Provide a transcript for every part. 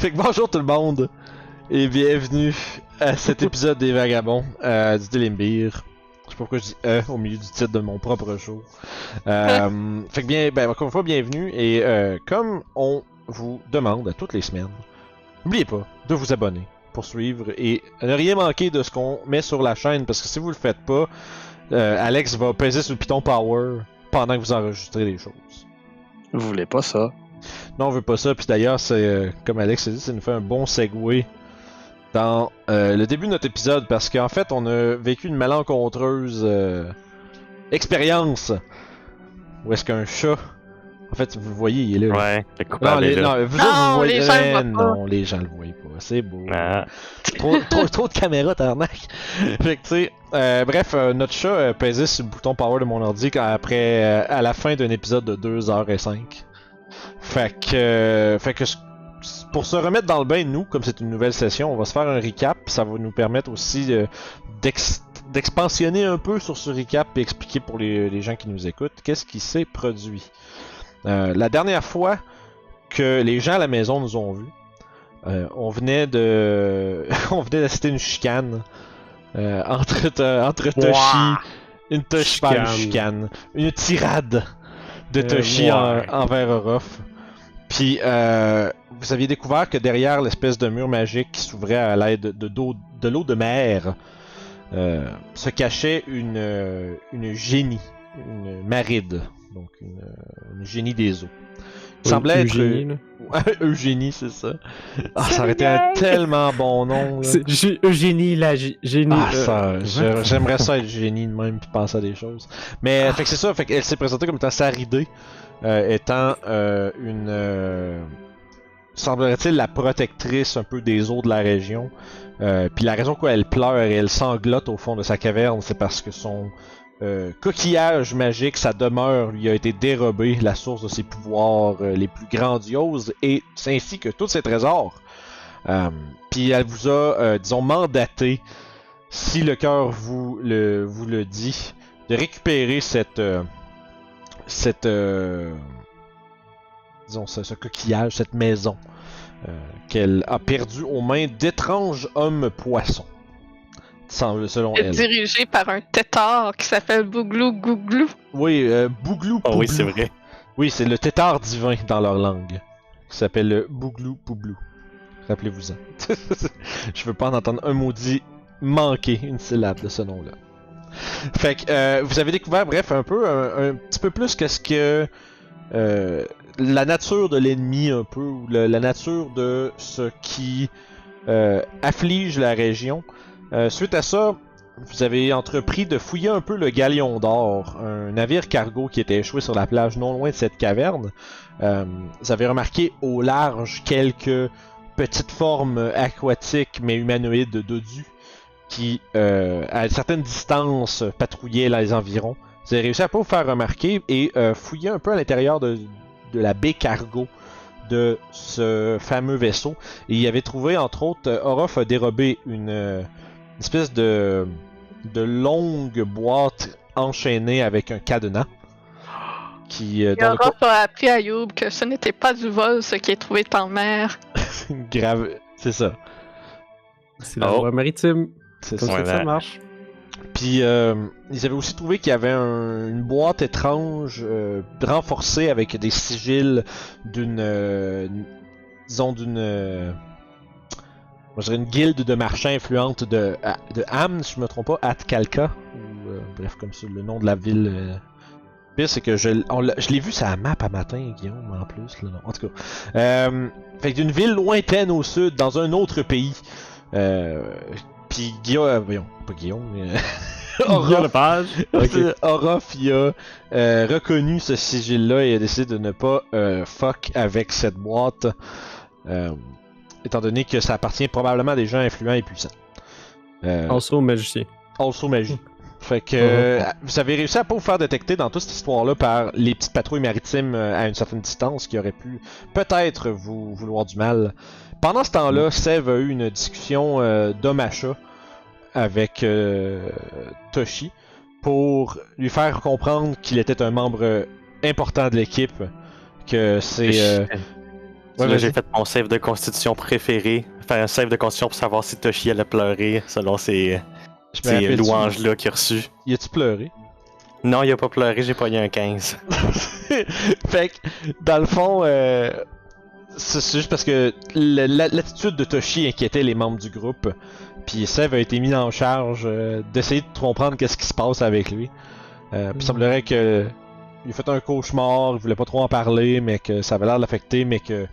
Fait que bonjour tout le monde et bienvenue à cet épisode des Vagabonds du Délimbir. Je sais pas pourquoi je dis au milieu du titre de mon propre show. Fait que encore une fois, bienvenue et comme on vous demande à toutes les semaines, n'oubliez pas de vous abonner pour suivre et ne rien manquer de ce qu'on met sur la chaîne parce que si vous le faites pas, Alex va peser sur le piton Power pendant que vous enregistrez les choses. Vous voulez pas ça? Non, on veut pas ça. Puis d'ailleurs, c'est comme Alex a dit, ça nous fait un bon segue dans le début de notre épisode parce qu'en fait, on a vécu une malencontreuse expérience où est-ce qu'un chat, en fait, vous le voyez, il est là. Ouais, c'est Non, coupable. non, vous autres, vous le voyez. les gens le voient pas. Non, les gens le voient pas. C'est beau. Ah. Trop de caméras, tarnac. Fait que tu sais, bref, notre chat pesait sur le bouton power de mon ordi à la fin d'un épisode de 2h05. Fait que pour se remettre dans le bain, nous, comme c'est une nouvelle session, on va se faire un recap. Ça va nous permettre aussi d'expansionner un peu sur ce recap et expliquer pour les gens qui nous écoutent qu'est-ce qui s'est produit. La dernière fois que les gens à la maison nous ont vus, on venait d'assister à une chicane entre Toshi, pas une chicane, une tirade de Toshi envers Orof. Puis vous aviez découvert que derrière l'espèce de mur magique qui s'ouvrait à l'aide de l'eau de mer se cachait une génie, une maride, donc une génie des eaux. Il semblait être Eugénie, c'est ça. Ah, ça aurait été un tellement bon nom. Là. Eugénie, la génie. Ah, ça, j'aimerais ça être génie de même puis penser à des choses. Mais fait que c'est ça, fait qu'elle s'est présentée comme étant Saridé, étant semblerait-il la protectrice un peu des eaux de la région. Puis la raison pourquoi elle pleure et elle sanglote au fond de sa caverne, c'est parce que son coquillage magique, sa demeure, lui a été dérobée, la source de ses pouvoirs les plus grandioses, et c'est ainsi que tous ses trésors. Puis elle vous a, disons, mandaté, si le cœur vous le dit, de récupérer disons, ce coquillage, cette maison qu'elle a perdue aux mains d'étranges hommes poissons. Selon elle. Dirigé par un tétard qui s'appelle Bouglou Gouglou. Oui, Bouglou Poublou. Oh oui, c'est vrai. Oui, c'est le tétard divin dans leur langue. Qui s'appelle le Bouglou Poublou. Rappelez-vous-en. Je veux pas en entendre un maudit manquer une syllabe de ce nom-là. Fait que vous avez découvert, bref, un petit peu plus qu'est-ce que la nature de l'ennemi, un peu, ou la nature de ce qui afflige la région. Suite à ça, vous avez entrepris de fouiller un peu le Galion d'Or, un navire cargo qui était échoué sur la plage non loin de cette caverne. Vous avez remarqué au large quelques petites formes aquatiques mais humanoïdes de dodus qui, à une certaine distance, patrouillaient les environs. Vous avez réussi à pas vous faire remarquer et fouiller un peu à l'intérieur de la baie cargo de ce fameux vaisseau. Et il y avait trouvé, entre autres, Orof a dérobé une espèce de longue boîte enchaînée avec un cadenas. Orof a appris à Youb que ce n'était pas du vol ce qui est trouvé en mer. Grave, c'est ça. C'est la loi maritime. C'est comme ça que ça marche. Puis ils avaient aussi trouvé qu'il y avait une boîte étrange renforcée avec des sigils moi je dirais une guilde de marchands influente de Ham, si je me trompe pas, Atkalka, ou bref comme ça, le nom de la ville. Le pire c'est que je l'ai vu sur la map à matin, Guillaume, en plus. Là, non. En tout cas. Fait que d'une ville lointaine au sud, dans un autre pays. Puis Guillaume, voyons, pas Guillaume, mais Orof, il a reconnu ce sigil-là et a décidé de ne pas fuck avec cette boîte, étant donné que ça appartient probablement à des gens influents et puissants. Also magicien. Also magie. Fait que vous avez réussi à pas vous faire détecter dans toute cette histoire-là par les petites patrouilles maritimes à une certaine distance qui auraient pu peut-être vous vouloir du mal. Pendant ce temps-là, Sev a eu une discussion d'homme à chat avec Toshi pour lui faire comprendre qu'il était un membre important de l'équipe, que c'est Ouais, Là, vas-y. j'ai fait mon save de constitution préféré. Enfin, un save de constitution pour savoir si Toshi allait pleurer selon ces Je me rappelle-tu, louanges-là qu'il a reçues. y a-tu pleuré? Non, il a pas pleuré, j'ai pogné un 15. Fait que, dans le fond, c'est juste parce que l'attitude de Toshi inquiétait les membres du groupe. Puis Sev a été mis en charge d'essayer de comprendre qu'est-ce qui se passe avec lui. Puis il semblerait que il a fait un cauchemar, il voulait pas trop en parler, mais que ça avait l'air de l'affecter, mais que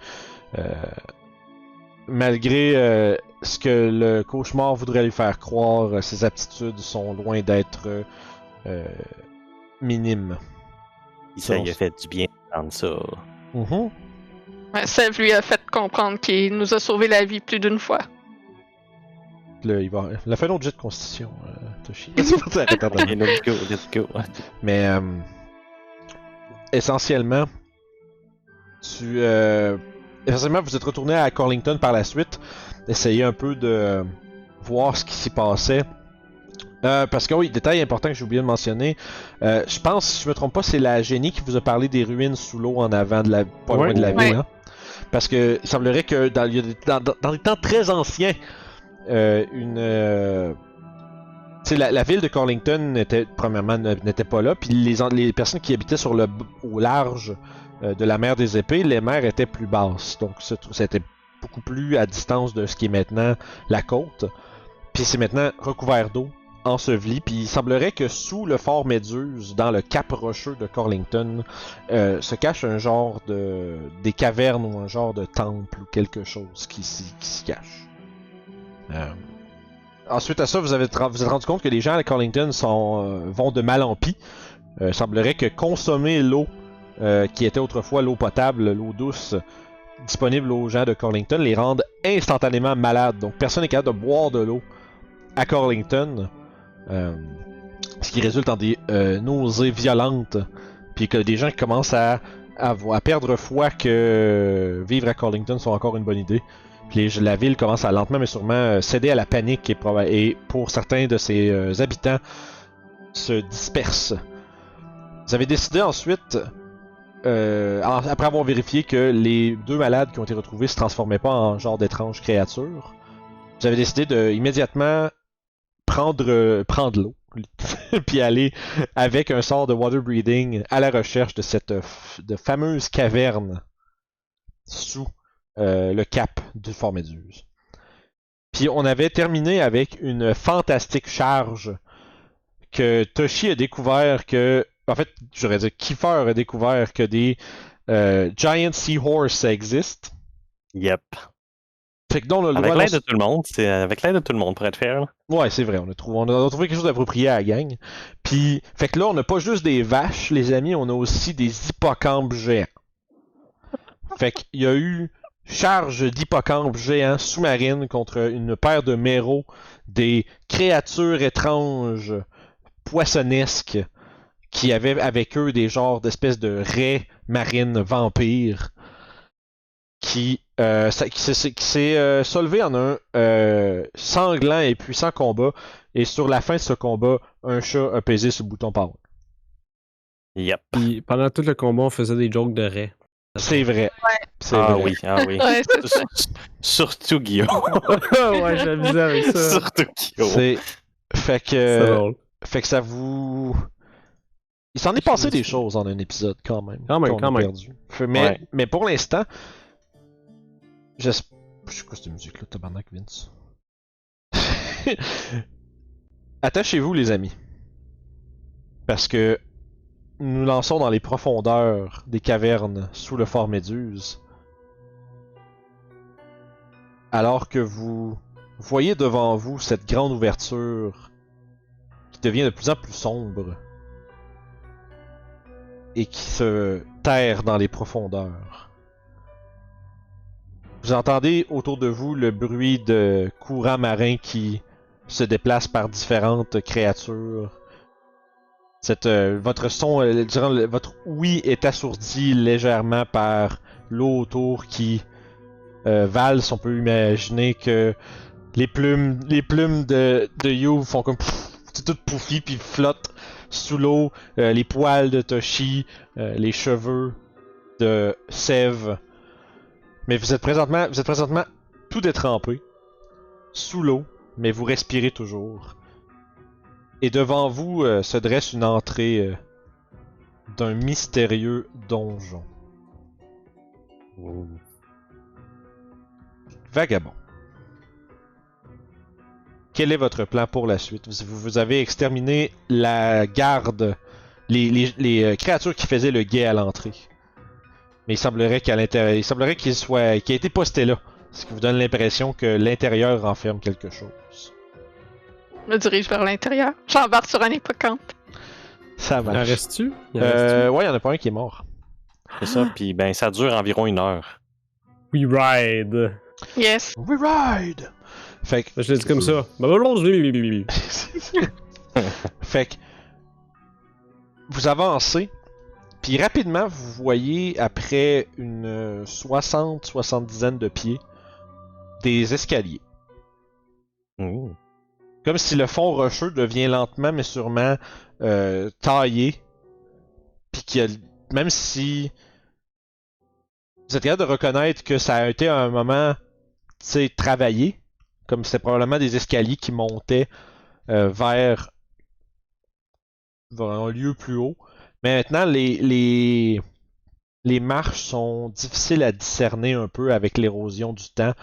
malgré ce que le cauchemar voudrait lui faire croire, ses aptitudes sont loin d'être minimes. Ça lui a fait du bien d'entendre ça. Mhm. Ouais, Sev lui a fait comprendre qu'il nous a sauvé la vie plus d'une fois. Là, il a fait un autre jet de constitution, Toshi. C'est pas ça, arrête, Ok, let's go, let's go. Mais essentiellement, essentiellement, vous êtes retourné à Corlington par la suite, essayer un peu de voir ce qui s'y passait. Parce que oui, détail important que j'ai oublié de mentionner, je pense, si je me trompe pas, c'est la génie qui vous a parlé des ruines sous l'eau en avant, pas loin de la ville. Ouais. Hein? Parce que il semblerait que dans les temps très anciens, la ville de Corlington premièrement n'était pas là, puis les personnes qui habitaient au large de la mer des Épées, les mers étaient plus basses, donc c'était beaucoup plus à distance de ce qui est maintenant la côte. Puis c'est maintenant recouvert d'eau, enseveli, puis il semblerait que sous le fort Méduse, dans le cap rocheux de Corlington, se cache un genre des cavernes ou un genre de temple ou quelque chose qui s'y cache. Ensuite à ça, vous êtes rendu compte que les gens à Corlington vont de mal en pis. Il semblerait que consommer l'eau qui était autrefois l'eau potable, l'eau douce, disponible aux gens de Corlington, les rende instantanément malades. Donc personne n'est capable de boire de l'eau à Corlington, ce qui résulte en des nausées violentes, puis que des gens qui commencent à perdre foi que vivre à Corlington soit encore une bonne idée. Puis la ville commence à lentement mais sûrement céder à la panique et pour certains de ses habitants se dispersent. Vous avez décidé ensuite, après avoir vérifié que les deux malades qui ont été retrouvés se transformaient pas en genre d'étranges créatures, vous avez décidé de immédiatement prendre l'eau, puis aller avec un sort de water breathing à la recherche de cette fameuse caverne sous le cap du Fort Méduse. Puis on avait terminé avec une fantastique charge que Toshi a découvert que... En fait, j'aurais dit Kiefer a découvert que des Giant Seahorse existent. Yep. Fait que donc, Avec l'aide de tout le monde, c'est avec l'aide de tout le monde pour être fair. Là. Ouais, c'est vrai, on a trouvé quelque chose d'approprié à la gang. Puis, fait que là, on n'a pas juste des vaches, les amis, on a aussi des hippocampes géants. Fait qu'il y a eu charge d'hippocampes géants sous-marines contre une paire de méros, des créatures étranges, poissonnesques, qui avaient avec eux des genres d'espèces de raies marines vampires, qui s'est solvé en un sanglant et puissant combat, et sur la fin de ce combat, un chat a pesé sur le bouton power. Yep. Puis pendant tout le combat, on faisait des jokes de raie. C'est vrai. Ouais. C'est Ah vrai. oui, ah oui. Ouais, c'est ça. Surtout Guillaume. Ouais, j'amusais avec ça. Surtout Guillaume. Fait C'est que drôle. ça vous... Il s'en est passé des choses en un épisode quand même. Quand même, qu'on quand a même. perdu. Ouais. Mais pour l'instant, je sais quoi cette musique là, tabarnak Vince. Attachez-vous les amis. Parce que nous nous lançons dans les profondeurs des cavernes sous le fort Méduse. Alors que vous voyez devant vous cette grande ouverture qui devient de plus en plus sombre et qui se terre dans les profondeurs. Vous entendez autour de vous le bruit de courants marins qui se déplacent par différentes créatures. Votre son, votre ouïe est assourdi légèrement par l'eau autour qui valse. On peut imaginer que les plumes de You font comme c'est tout pouffi puis flottent sous l'eau. Les poils de Toshi, les cheveux de Sev Mais vous êtes présentement tout détrempé, sous l'eau, mais vous respirez toujours. Et devant vous se dresse une entrée d'un mystérieux donjon. Oh. Vagabond. Quel est votre plan pour la suite? Vous avez exterminé la garde, les créatures qui faisaient le guet à l'entrée. Mais il semblerait qu'à l'intérieur, qu'il ait été posté là. Ce qui vous donne l'impression que l'intérieur renferme quelque chose. Je me dirige vers l'intérieur. J'embarque sur un hippocampe. Ça Il en marche. reste-tu? Ouais, il y en a pas un qui est mort. C'est ça, puis ben ça dure environ 1 heure. We ride! Yes. We ride! Fait que, Je l'ai dit comme ça. fait que vous avancez, puis rapidement vous voyez après une 60-70 de pieds des escaliers. Ouh. Comme si le fond rocheux devient lentement mais sûrement taillé, puis qu'il y a, même si vous êtes capable de reconnaître que ça a été à un moment, tu sais, travaillé, comme c'est probablement des escaliers qui montaient vers un lieu plus haut. Mais maintenant, les marches sont difficiles à discerner un peu avec l'érosion du temps.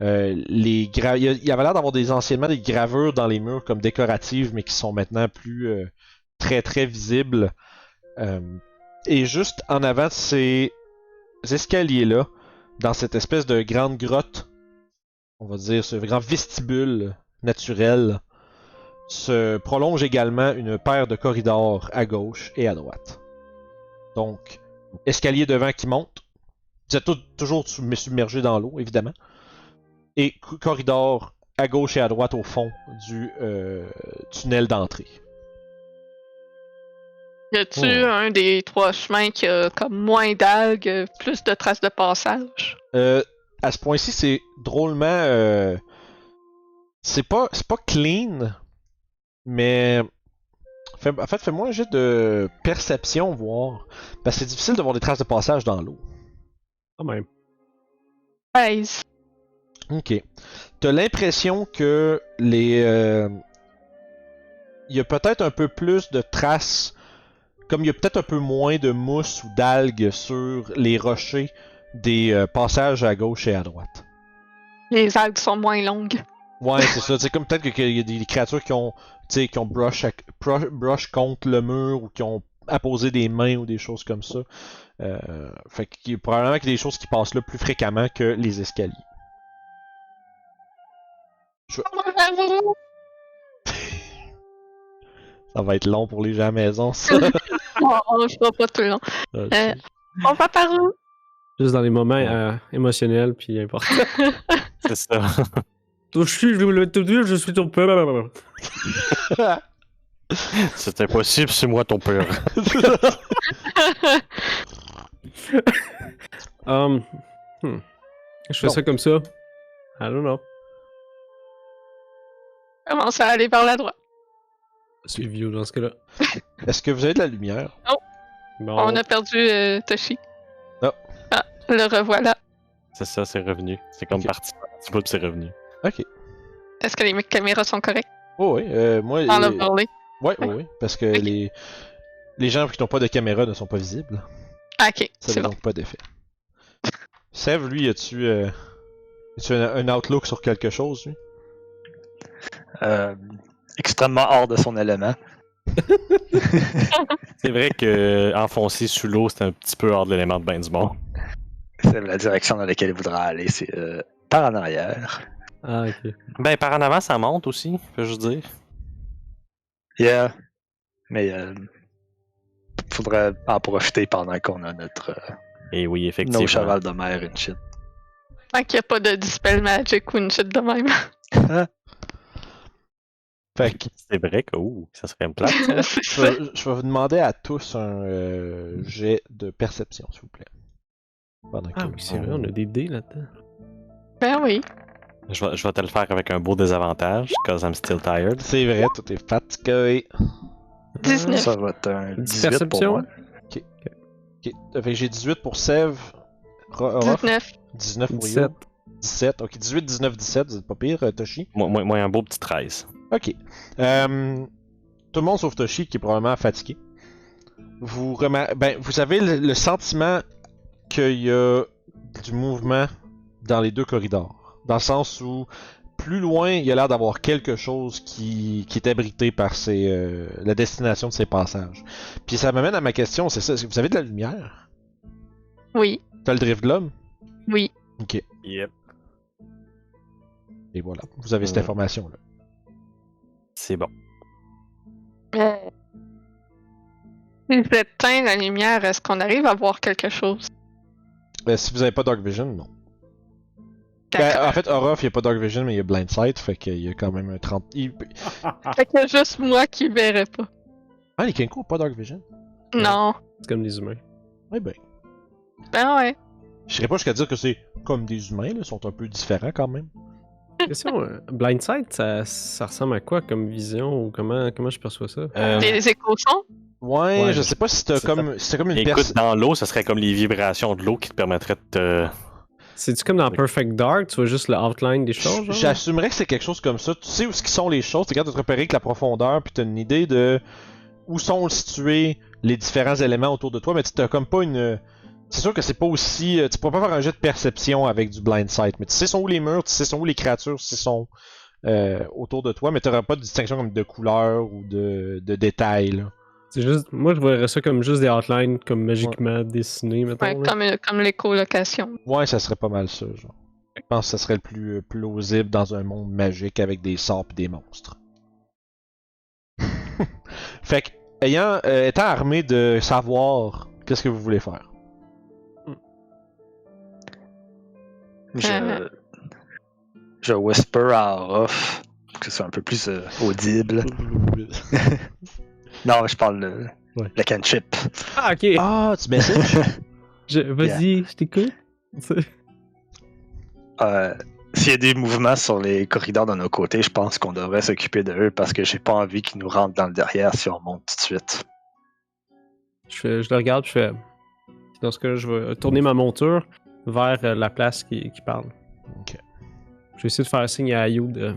Il y avait l'air d'avoir anciennement des gravures dans les murs comme décoratives, mais qui sont maintenant plus très très visibles. Et juste en avant de ces escaliers-là, dans cette espèce de grande grotte, on va dire ce grand vestibule naturel, se prolonge également une paire de corridors à gauche et à droite. Donc, escalier devant qui monte. Vous êtes toujours submergé dans l'eau, évidemment. Et corridor à gauche et à droite au fond du tunnel d'entrée. Y a-tu un des 3 chemins qui a comme moins d'algues, plus de traces de passage? À ce point-ci, c'est drôlement... c'est pas clean, mais... En fait, fais-moi un jet de perception, voir. Parce que c'est difficile de voir des traces de passage dans l'eau. Quand même. 13. Ok. T'as l'impression que les... il y a peut-être un peu plus de traces... Comme il y a peut-être un peu moins de mousse ou d'algues sur les rochers des passages à gauche et à droite. Les algues sont moins longues. Ouais, c'est ça. C'est comme peut-être qu'il y a des créatures qui ont brush contre le mur ou qui ont apposé des mains ou des choses comme ça. Fait qu'il y a probablement qu'il y a des choses qui passent là plus fréquemment que les escaliers. Ça va être long pour les gens à la maison, ça. Oh, je ferai pas tout le long. Ok. On va par où? Juste dans les moments émotionnels puis importants. C'est ça. Je suis ton père. C'est impossible, c'est moi ton père. Je fais Bon. ça comme ça. I don't know. Commence à aller vers la droite. C'est vieux dans ce cas-là. Est-ce que vous avez de la lumière? Bon. On a perdu Toshi. Oh. Ah, le revoilà. C'est ça, c'est revenu. C'est comme Ok. parti par un petit bout, puis c'est revenu. Ok. Est-ce que les caméras sont correctes? Oh oui, moi... Dans l'overlay. Ouais, oui, parce que Ok. les gens qui n'ont pas de caméra ne sont pas visibles. Ah, ok, Ça c'est n'a bon. donc pas d'effet. Sev, lui, as-tu un outlook sur quelque chose, lui? Extrêmement hors de son élément. C'est vrai que enfoncer sous l'eau, c'est un petit peu hors de l'élément de bain du monde. C'est la direction dans laquelle il voudra aller, c'est par en arrière. Ah, ok. Ben, par en avant, ça monte aussi, peux-je dire. Yeah. Mais faudrait en profiter pendant qu'on a Et oui, effectivement. nos chevals de mer et une shit. Tant qu'il n'y a pas de Dispel Magic ou une shit de même. Fait que, C'est vrai que, ça serait une plate. ça. C'est ça. je vais vous demander à tous un jet de perception, s'il vous plaît. Pendant Ah que- oui, c'est vrai, on a des dés là-dedans. Ben oui. Je vais te le faire avec un beau désavantage, cause I'm still tired. C'est vrai, tout est fatigué. 19. Ça va être un 18 pour Perception? moi. Ok. Fait que j'ai 18 pour Sev. Orof, 19. 19 pour 17. Yo. 17. Ok, 18, 19, 17, vous êtes pas pire, Toshi. Moi, un beau petit 13. Ok. Tout le monde sauf Toshi qui est probablement fatigué. Vous avez le sentiment qu'il y a du mouvement dans les deux corridors. Dans le sens où, plus loin, il y a l'air d'avoir quelque chose qui est abrité par la destination de ces passages. Puis ça m'amène à ma question, c'est ça, est-ce que vous avez de la lumière? Oui, T'as le drift de l'homme? oui. Ok. Yep. Et voilà, vous avez cette Mhm. information-là. C'est bon. Si j'éteins la lumière, est-ce qu'on arrive à voir quelque chose? Si vous avez pas Dark Vision, non. D'accord. En fait, Orof, il n'y a pas Dark Vision, mais il y a Blind Sight, fait qu'il y a quand même un 30. Fait que juste moi qui verrais pas. Ah, les Kenko ont pas Dark Vision? Non. C'est comme les humains. Ouais, ben. Ben ouais. Je serais pas jusqu'à dire que c'est comme des humains, là, ils sont un peu différents quand même. Question, Blindsight, ça ressemble à quoi comme vision ou comment je perçois ça? Des échos-sons? Ouais, Ouais, je sais pas si t'as comme, si t'as comme une Écoute, personne. dans l'eau, ça serait comme les vibrations de l'eau qui te permettraient de te. C'est-tu comme dans Perfect Dark, tu vois juste le outline des choses, genre? J'assumerais que c'est quelque chose comme ça. Tu sais où ce qui sont les choses, t'es capable de te repérer avec la profondeur, puis t'as une idée de où sont situés les différents éléments autour de toi, mais tu t'as comme pas une. C'est sûr que c'est pas aussi. Tu pourras pas faire un jet de perception avec du blind sight, mais tu sais sont où les murs, tu sais sont où les créatures, tu sais sont autour de toi, mais t'auras pas de distinction comme de couleur ou de détails. Là. C'est juste, moi je verrais ça comme juste des outlines, comme magiquement dessinés, mettons. Ouais, là. comme l'écolocation. Ouais, ça serait pas mal ça, genre. Je pense que ça serait le plus plausible dans un monde magique avec des sorts et des monstres. Fait que, étant armé de savoir, qu'est-ce que vous voulez faire? Je whisper à Orof, que ce soit un peu plus audible. Non, je parle le cantrip. Ah, ok! Ah, tu messages? Vas-y, je t'écoute. S'il y a des mouvements sur les corridors de nos côtés, je pense qu'on devrait s'occuper de eux parce que j'ai pas envie qu'ils nous rentrent dans le derrière si on monte tout de suite. Je le regarde, je fais. Dans ce cas-là, je vais tourner ma monture vers la place qui parle. Ok. Je vais essayer de faire signe à Ayou de.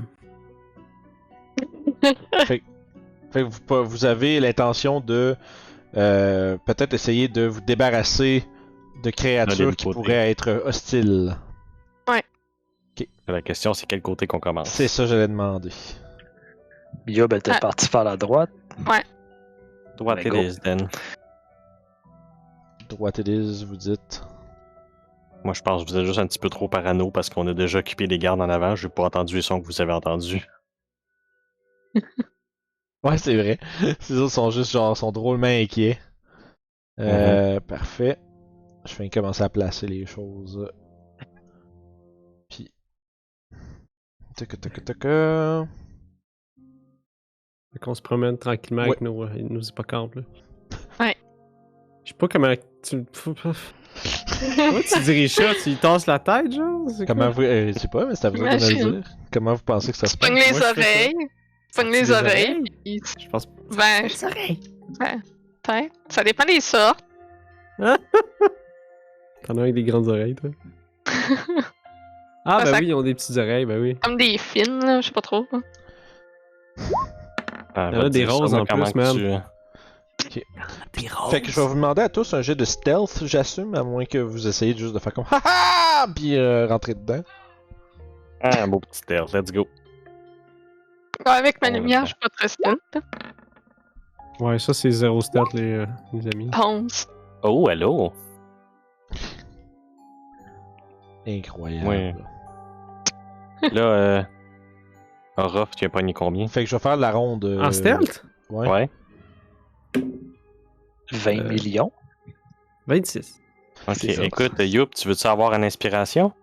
Fait que vous avez l'intention de peut-être essayer de vous débarrasser de créatures qui côté. pourraient être hostiles. La question, c'est quel côté qu'on commence. C'est ça que j'allais demander. Yob était Ah. parti par la droite. Droite Ben, it go. is, then. Droite it is, vous dites. Moi, je pense que vous êtes juste un petit peu trop parano parce qu'on a déjà occupé les gardes en avant. Je n'ai pas entendu les sons que vous avez entendus. Ouais, c'est vrai. Ces autres sont juste genre, sont drôlement inquiets. Parfait. Je vais commencer à placer les choses. Puis. Tac. Qu'on se promène tranquillement avec nos hippocampes. Là. Ouais. Je sais pas comment tu. Comment tu diriges ça? Tu y tasses la tête, genre? C'est Comment quoi? vous. Je sais pas, mais c'est à vous de me le Imagine. dire. Comment vous pensez que ça se passe? Pogne les Moi, je fais ça. oreilles. Pogne les Les oreilles. oreilles? puis- Je pense. Ben, Les oreilles! peut-être. Ça dépend des sortes. T'en as avec des grandes oreilles, toi? Ah, ben Ça- oui, ils ont des petites oreilles, ben oui. Comme des fines, là, je sais pas trop. Ah, Il y en a des roses en plus, man. Fait que je vais vous demander à tous un jet de stealth, j'assume, à moins que vous essayiez juste de faire comme haha, puis rentrer dedans. Ah, un beau petit air, let's go. Avec ma On lumière, va je suis pas très stealth. Ouais, ça, c'est zéro stat, les amis. 11. Oh, hello! Incroyable. Ouais. Là, Orof, tu as pogné combien? Fait que je vais faire la ronde. En stealth? Ouais. Ouais. 20 millions. 26. Ok, C'est ça. écoute, Youp, tu veux-tu avoir une inspiration?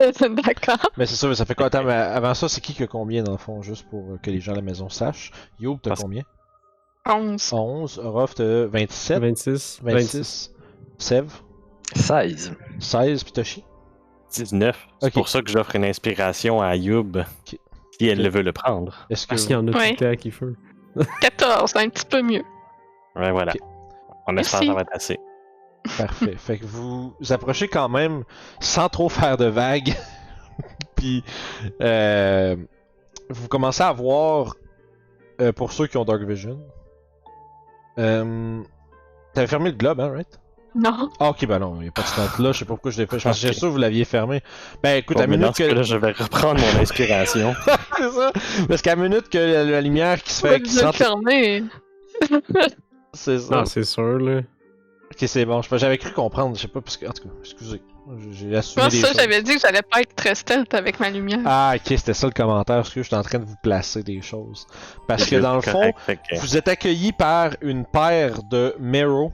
D'accord. Mais c'est ça, mais ça fait quoi? Attends, mais avant ça, c'est qui a combien dans le fond, juste pour que les gens à la maison sachent? Youb, t'as Parce- combien? 11. 11. Orof, t'as 27. 26. 26. Sev, 16. 16. Puis Toshi? 19. C'est Ok. pour ça que j'offre une inspiration à Youb, si elle le veut le prendre. Est-ce que. Parce qu'il y en a tout Ouais. le temps qui feu. 14, un petit peu mieux. Ouais, voilà. Ok. On espère que Merci. ça va être assez. Parfait. Fait que vous approchez quand même sans trop faire de vagues. Puis, vous commencez à voir, pour ceux qui ont Dark Vision. T'avais fermé le globe, hein, right? Non. Ah, ok, ben non, il a pas de stat là, je sais pas pourquoi je l'ai fait. Je pense que Ok. j'étais sûr que vous l'aviez fermé. Ben écoute, Bon, à mais dans minute ce que. cas-là, je vais reprendre mon inspiration. C'est ça! Parce qu'à minute que la lumière qui se Pourquoi fait. Qui vous êtes rentre... fermé? C'est ça. Non, c'est sûr, là. Ok, c'est bon. J'avais cru comprendre, je sais pas, parce que. En tout cas, excusez. J'ai assumé Moi, des ça, choses. j'avais dit que j'allais pas être très stealth avec ma lumière. Ah, ok, c'était ça le commentaire, parce que je suis en train de vous placer des choses. Parce que dans le fond, Correct, fait que- vous êtes accueilli par une paire de Mero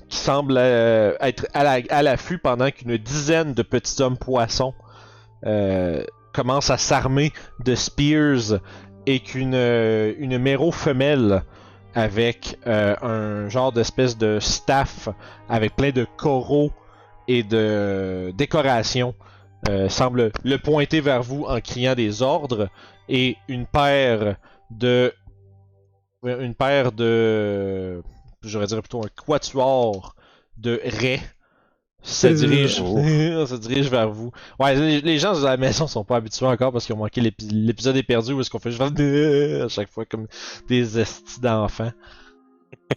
qui semble être à l'affût pendant qu'une dizaine de petits hommes poissons commencent à s'armer de spears et qu'une Mero femelle avec un genre d'espèce de staff avec plein de coraux et de décorations semble le pointer vers vous en criant des ordres et une paire de j'aurais dire plutôt un quatuor de raies se dirige, se dirige vers vous. Ouais, les gens de la maison sont pas habitués encore parce qu'ils ont manqué l'épisode est perdu où est-ce qu'on fait juste à chaque fois comme des estis d'enfants.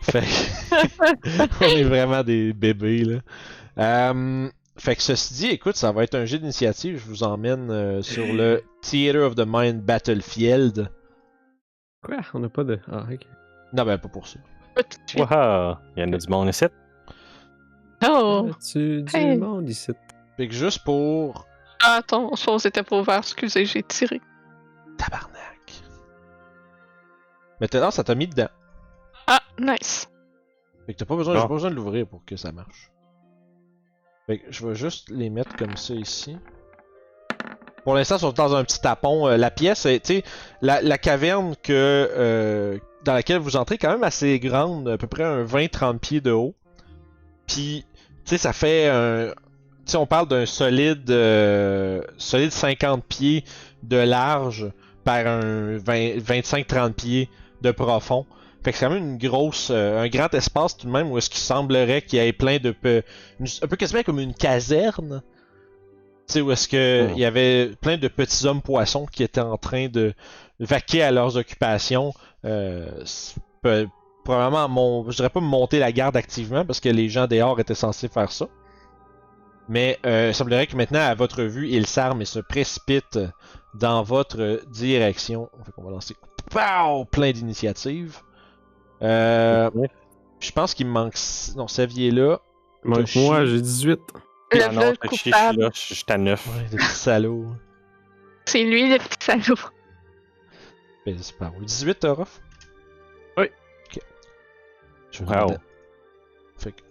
Fait que on est vraiment des bébés là. Fait que ceci dit, écoute, ça va être un jeu d'initiative. Je vous emmène sur le Theater of the Mind Battlefield. Quoi? On n'a pas de. Ah, ok. Non, ben pas pour ça. Pas tout de suite. Wow! Il y en a du monde ici. Oh! Tu du Hey. monde ici. Fait que juste pour. Ah, ton chose était pas ouvert, excusez, j'ai tiré. Tabarnak. Maintenant, ça t'a mis dedans. Ah, nice. Fait que t'as pas besoin, Bon. j'ai pas besoin de l'ouvrir pour que ça marche. Fait que je vais juste les mettre comme ça ici. Pour l'instant, ils sont dans un petit tapon. La pièce, tu sais, la caverne dans laquelle vous entrez est quand même assez grande, à peu près un 20-30 pieds de haut. Puis, tu sais, ça fait un. Tu sais, on parle d'un solide 50 pieds de large par un 25-30 pieds de profond. Fait que c'est quand même une grosse, un grand espace tout de même où est-ce qu'il semblerait qu'il y ait plein de un peu quasiment comme une caserne. Tu sais où est-ce que il y avait plein de petits hommes poissons qui étaient en train de vaquer à leurs occupations. Probablement, je dirais pas monter la garde activement parce que les gens dehors étaient censés faire ça. Mais il semblerait que maintenant, à votre vue, ils s'arment et se précipitent dans votre direction. Fait qu'on va lancer plein d'initiatives. Je pense qu'il me manque. Non, Xavier là. Moi, j'ai 18. Le Ah non, vol fait que je suis coupable. là, je suis à 9. Ouais, le petit salaud. C'est lui le petit salaud. Ben, c'est pas où. 18, Ruff? Oui. Ok. Je Wow. Fait que.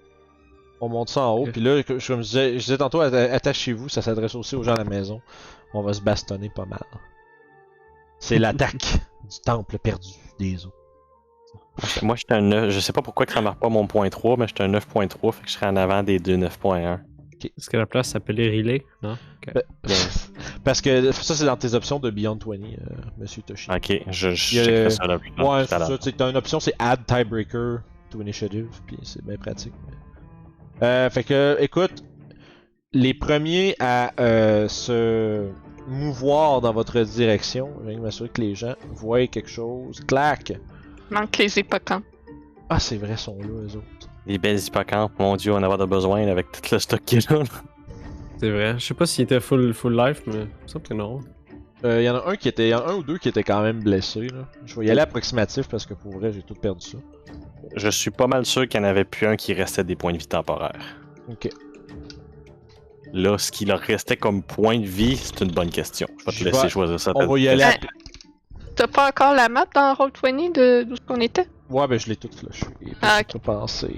On monte ça en haut, Ok. puis là, comme je disais tantôt, attachez-vous, ça s'adresse aussi aux gens à la maison. On va se bastonner pas mal. C'est l'attaque du temple perdu des eaux. Moi, j'étais un 9. Je sais pas pourquoi que ça marque pas mon point 3, mais j'étais un 9.3, fait que je serais en avant des deux 9.1. Est-ce que la place s'appelait Relay? Non? Ok. Parce que ça, c'est dans tes options de Beyond 20, Monsieur Toshi. Ok, je Il y a checkerai le- ça là plus tard, Ouais, tout c'est à l'heure. ça. T'as une option, c'est Add Tiebreaker to Initiative, puis c'est bien pratique. Fait que, écoute, les premiers à se mouvoir dans votre direction, je viens de m'assurer que les gens voient quelque chose. Clac! Manque les hippocampes. Ah, c'est vrai, ils sont là, eux autres. Les belles hippocampes, mon dieu, on en avoir besoin là, avec tout le stock qu'il y a là. C'est vrai. Je sais pas s'il était full life, mais il me semble que non. Il y en a il y en a un ou deux qui étaient quand même blessés, là. Je vais y aller approximatif parce que pour vrai, j'ai tout perdu ça. Je suis pas mal sûr qu'il y en avait plus un qui restait des points de vie temporaires. Ok. Là, ce qui leur restait comme point de vie, c'est une bonne question. Je vais te Je laisser vais- choisir ça. On va y aller à- T'as pas encore la map dans Roll20 d'où qu'on était? Ouais, ben je l'ai tout flushé. Ah, Je pensé.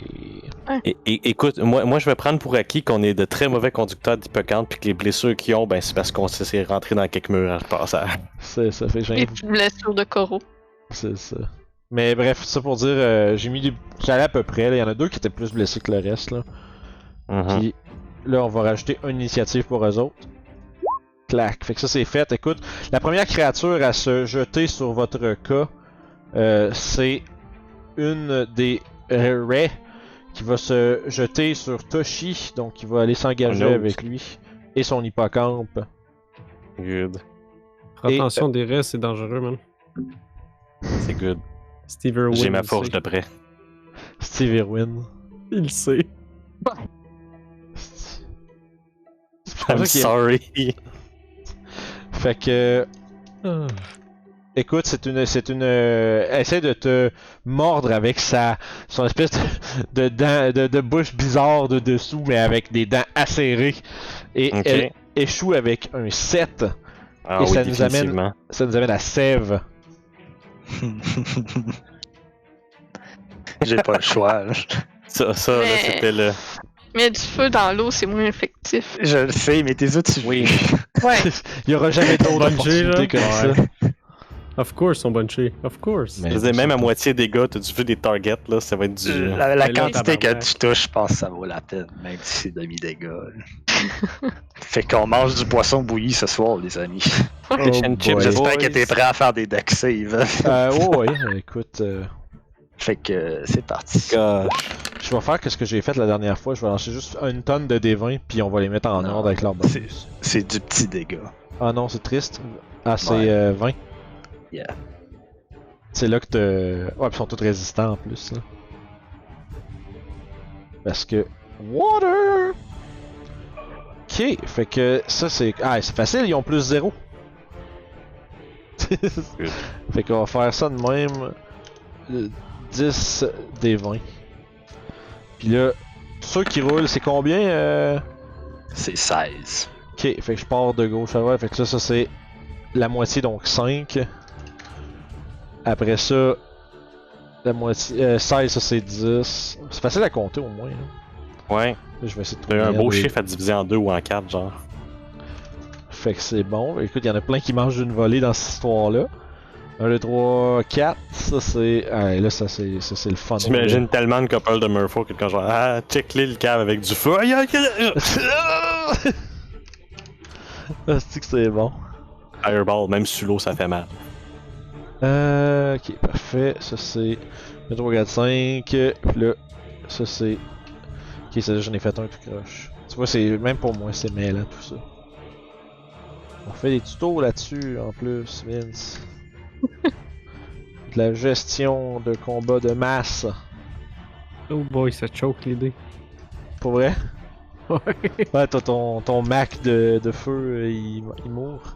Écoute, moi je vais prendre pour acquis qu'on est de très mauvais conducteurs d'hippocampes puis que les blessures qu'ils ont, ben c'est parce qu'on s'est rentré dans quelques murs en passant. Ça fait Les gêne. petites blessures de coraux. C'est ça. Mais bref, ça pour dire, j'ai mis des. J'allais à peu près, là. Il y en a deux qui étaient plus blessés que le reste, là. Mhm. Puis là, on va rajouter une initiative pour eux autres. Clac. Fait que ça, c'est fait. Écoute, la première créature à se jeter sur votre cas, c'est une des raies qui va se jeter sur Toshi, donc il va aller s'engager Oh no. avec lui et son hippocampe. Good. Et, Attention, des restes, c'est dangereux, man. C'est good. Steve Irwin. J'ai ma il fourche sait. de près. Steve Irwin. Il le sait. C'est pour I'm ça qu'il- sorry. Fait que. Écoute, c'est une. Essaie de te mordre avec son espèce de dents, de bouche bizarre de dessous, mais avec des dents acérées. Et Ok. elle échoue avec un 7. Ah Et oui, ça nous amène- définitivement. Ça nous amène à Sève. J'ai pas le choix. Là. Ça là, Mais- c'était le. Mais du feu dans l'eau, c'est moins effectif. Je le sais, mais t'es tu Oui. Ouais. Il y aura jamais d'autres Bungee, opportunités là. comme ça. Of course, son Bunchy. Of course. Mais- Je disais, même à moitié des gars, t'as-tu vu des targets, là? Ça va être du. La Mais là, quantité que tabarnak. tu touches, je pense que ça vaut la peine, même si c'est demi-dégâts. là. Fait qu'on mange du poisson bouilli ce soir, les amis. Fish and boy. chips, J'espère boys. que t'es prêt à faire des deck saves. Ouais, écoute. Fait que c'est parti. God. Je vais faire ce que j'ai fait la dernière fois. Je vais lancer juste une tonne de D20, puis on va les mettre en Non, ordre avec leur bonus. C'est du petit dégât. Ah non, c'est triste. Ah, c'est Ouais. 20. Yeah. C'est là que te. Ouais, pis ils sont tous résistants en plus, là. Parce que. Water! Ok, fait que ça c'est. Ah, c'est facile, ils ont plus 0. Fait qu'on va faire ça de même. 10 des 20. Puis là, ceux qui roulent, c'est combien C'est 16. Ok, fait que je pars de gauche à droite. Fait que ça c'est la moitié, donc 5. Après ça, la moitié. 16, ça c'est 10. C'est facile à compter au moins. Là. Ouais. Là, je vais essayer de T'as eu trouver un beau des- chiffre à diviser en 2 ou en 4, genre. Fait que c'est bon. Écoute, il y en a plein qui mangent d'une volée dans cette histoire-là. 1, 2, 3, 4. Ça c'est. Ah, là, ça c'est le fun. J'imagine tellement une couple de Murphy, quelqu'un genre, ah, check-les le cave avec du feu. Aïe, aïe, aïe. Ah, c'est que c'est bon. Fireball, même sous l'eau, ça fait mal. Ok, parfait. Ça c'est 2, 3, 4, 5. Puis là, ça c'est. Ok, ça j'en ai fait un tout croche. Tu vois, c'est même pour moi, c'est mêlant tout ça. On fait des tutos là-dessus en plus, Vince. De la gestion de combat de masse. Oh boy, ça choke l'idée. Pour vrai? Ouais. Ouais, toi, ton Mac de feu, il mourt.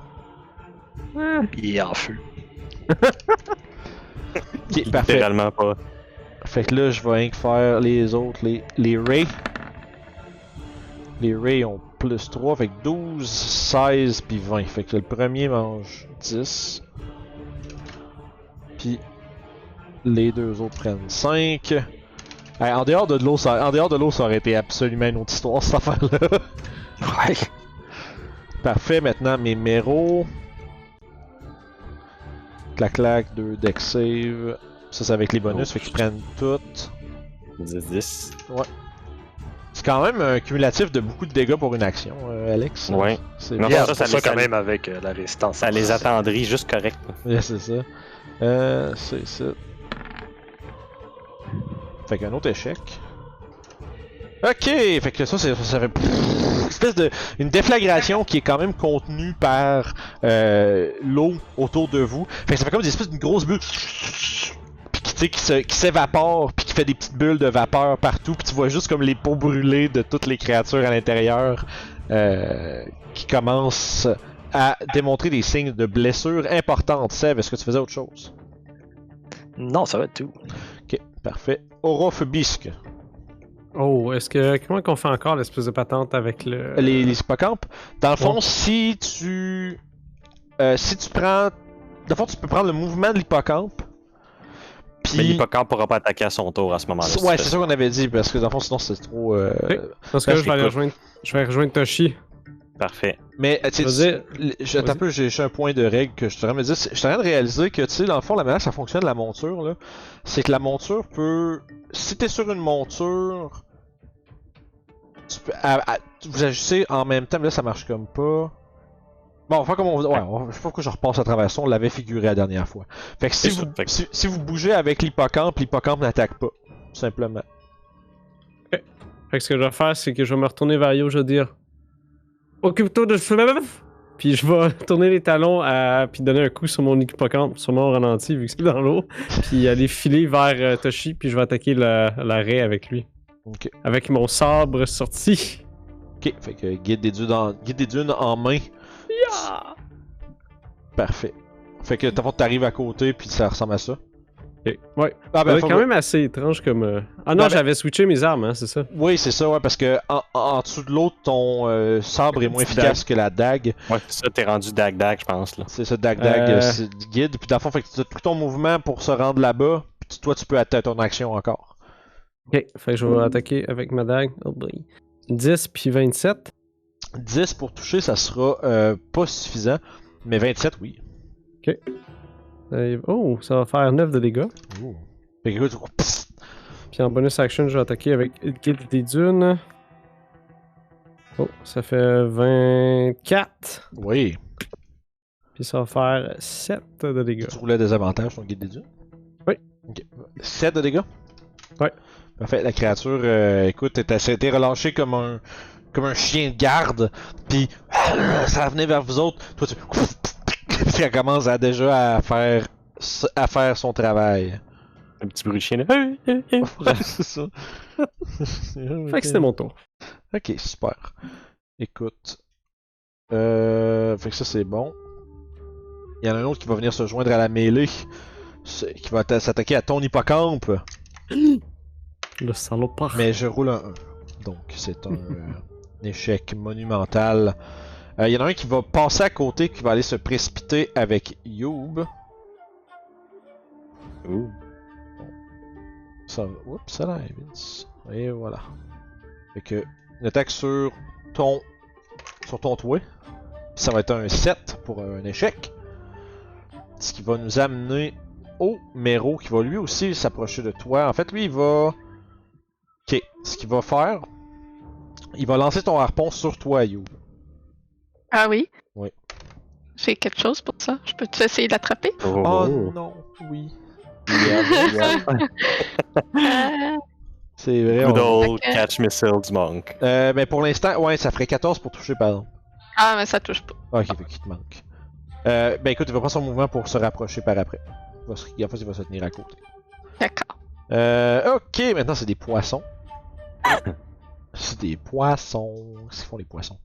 Il est en feu. Ok, parfait. Littéralement pas. Fait que là, je vais rien que faire les autres, les Rays. Les Rays ont plus 3, fait que 12, 16 puis 20. Fait que le premier mange 10. Puis les deux autres prennent 5. Hey, en dehors de l'eau, ça aurait été absolument une autre histoire cette affaire-là. Ouais. Parfait, maintenant mes méros. Clac, 2 deck save. Ça, c'est avec les bonus, Oh, fait qu'ils prennent toutes. 10-10. C'est quand même un cumulatif de beaucoup de dégâts pour une action, Alex. Ouais. C'est Non, bien. Yeah, ça, c'est pour ça ça les- quand ça même avec la résistance. Ça les attendrit juste correct. Yeah, c'est ça. C'est ça. Fait qu'un autre échec. Ok, fait que ça, ça fait une espèce de une déflagration qui est quand même contenue par l'eau autour de vous. Fait que ça fait comme des espèces d'une grosse bulle puis qui s'évapore puis qui fait des petites bulles de vapeur partout. Puis tu vois juste comme les peaux brûlées de toutes les créatures à l'intérieur qui commencent à démontrer des signes de blessures importantes. Sève, est-ce que tu faisais autre chose? Non, ça va être tout. Ok, parfait. Orophobisque. Oh, comment qu'on fait encore l'espèce de patente avec le. Les hippocampes. Dans le fond, Ouais. si tu prends. Dans le fond, tu peux prendre le mouvement de l'hippocampe. Mais Puis. l'hippocampe pourra pas attaquer à son tour à ce moment-là. si Ouais, tu c'est fais ça qu'on avait dit, parce que dans le fond, sinon c'est trop. Dans ce cas-là, je vais aller écoute. rejoindre. Je vais rejoindre Toshi. Parfait. Mais, tu Vas-y. sais, j'ai Vas-y. un peu, j'ai un point de règle que je te me dire. Je suis en train de réaliser que, tu sais, dans le fond, la manière que ça fonctionne, la monture, là, c'est que la monture peut. Si t'es sur une monture. Tu peux. Vous agissez en même temps, mais là, ça marche comme pas. Bon, enfin, comme on. Ouais, je sais pas pourquoi je repasse à travers ça, on l'avait figuré la dernière fois. Fait que si C'est vous, ça, fait que- si vous bougez avec l'hippocampe n'attaque pas. Tout simplement. Fait que ce que je vais faire, c'est que je vais me retourner vers Yo, je vais dire occupe-toi de fleuve! Puis je vais tourner les talons puis donner un coup sur mon hippocampe, sûrement au ralenti vu que c'est dans l'eau. Puis aller filer vers Toshi, puis je vais attaquer la raie avec lui. Ok. Avec mon sabre sorti. Ok, fait que guide des dunes en main. Parfait. Fait que t'arrives à côté, puis ça ressemble à ça. Ok, ouais. Ah C'est faut- quand même assez étrange comme. Ah non, Ben, j'avais switché mes armes, hein, c'est ça. Oui, c'est ça, ouais, parce que en dessous de l'autre, ton sabre est moins Petite efficace que la dague. Ouais, c'est ça, t'es rendu dag-dag, je pense, là. C'est ça, dag, Euh. c'est du guide. Puis dans le fond, fait que tu as tout ton mouvement pour se rendre là-bas. Puis toi, tu peux attaquer ton action encore. Ok, fait que je vais attaquer avec ma dague. Oh boy. 10 puis 27. 10 pour toucher, ça sera pas suffisant. Mais 27, oui. Oh, ça va faire 9 de dégâts. Ouh. Fait que écoute, pss, Puis en bonus action, je vais attaquer avec Guide des Dunes. Oh, ça fait 24. oui. Puis ça va faire 7 de dégâts. Tu roulais des avantages, ton guide des dieux? Oui. Ok. 7 de dégâts? Ouais. Parfait, la créature, écoute, elle a été relâchée comme un chien de garde, puis ça revenait vers vous autres. Toi, tu... puis elle commence déjà à faire son travail. Un petit bruit de chien, là. Ouais, c'est ça. Fait que c'était mon tour. Ok, super. Écoute. Fait que ça, c'est bon. Il y en a un autre qui va venir se joindre à la mêlée. Qui va s'attaquer à ton hippocampe. Le salopard. Mais je roule un 1. Donc, c'est un échec monumental. Il y en a un qui va passer à côté, qui va aller se précipiter avec Youb. Ouh. Ça va. Oups, ça là, Vince. Et voilà. Fait que, une attaque sur ton toit. Ça va être un 7 pour un échec. Ce qui va nous amener au Mero, qui va lui aussi s'approcher de toi. En fait, lui, il va... Ok, ce qu'il va faire... Il va lancer ton harpon sur toi, Youb. Ah oui? Oui. J'ai quelque chose pour ça. Je peux-tu essayer d'attraper? Oh non, oui. C'est vrai. Good on- old catch missile du monk. Mais pour l'instant, ouais, ça ferait 14 pour toucher, pardon. Ah, mais ça touche pas. Ok, fait qu'il te manque. Ben écoute, il va prendre son mouvement pour se rapprocher par après. En fait, il va se tenir à côté. D'accord. Ok, maintenant c'est des poissons. C'est des poissons. Qu'est-ce qu'ils font les poissons?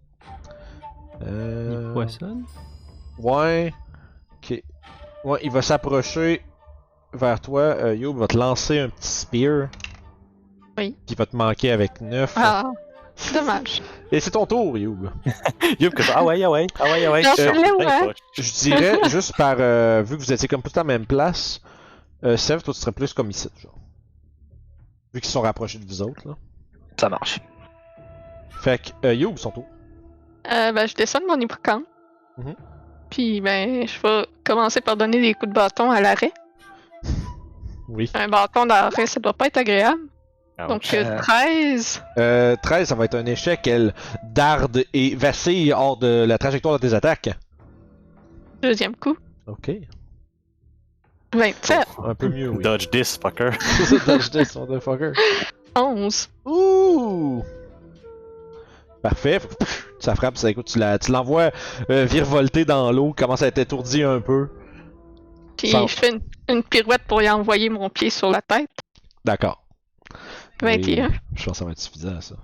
Poisson. Ouais. Ok. Ouais, il va s'approcher vers toi. Youb va te lancer un petit spear. Oui. Puis il va te manquer avec 9. Ah, dommage. Et c'est ton tour, Youb. Yup, que ça. Ah ouais. Non, fallait, ouais. Je dirais, juste par. Vu que vous étiez comme tout à la même place, Sev, toi tu serais plus comme ici, genre. Vu qu'ils sont rapprochés de vous autres, là. Ça marche. Fait que, Youb, son tour. Ben, je descends de mon hippocampe. Mhm. Puis, ben, je vais commencer par donner des coups de bâton à l'arrêt. Oui. Un bâton d'arrêt, ça doit pas être agréable. Donc, 13. 13, ça va être un échec. Elle darde et vacille hors de la trajectoire de tes attaques. Deuxième coup. Ok. 27. Un peu mieux, oui. Dodge this, fucker. C'est ça, dodge this, motherfucker. 11. Ouh! Parfait. Ça frappe, ça, écoute, tu l'envoies virevolter dans l'eau, commence à être étourdi un peu. Puis, Ça- je fais une pirouette pour y envoyer mon pied sur la tête. D'accord. 21. Oui, je pense que ça va être suffisant, ça.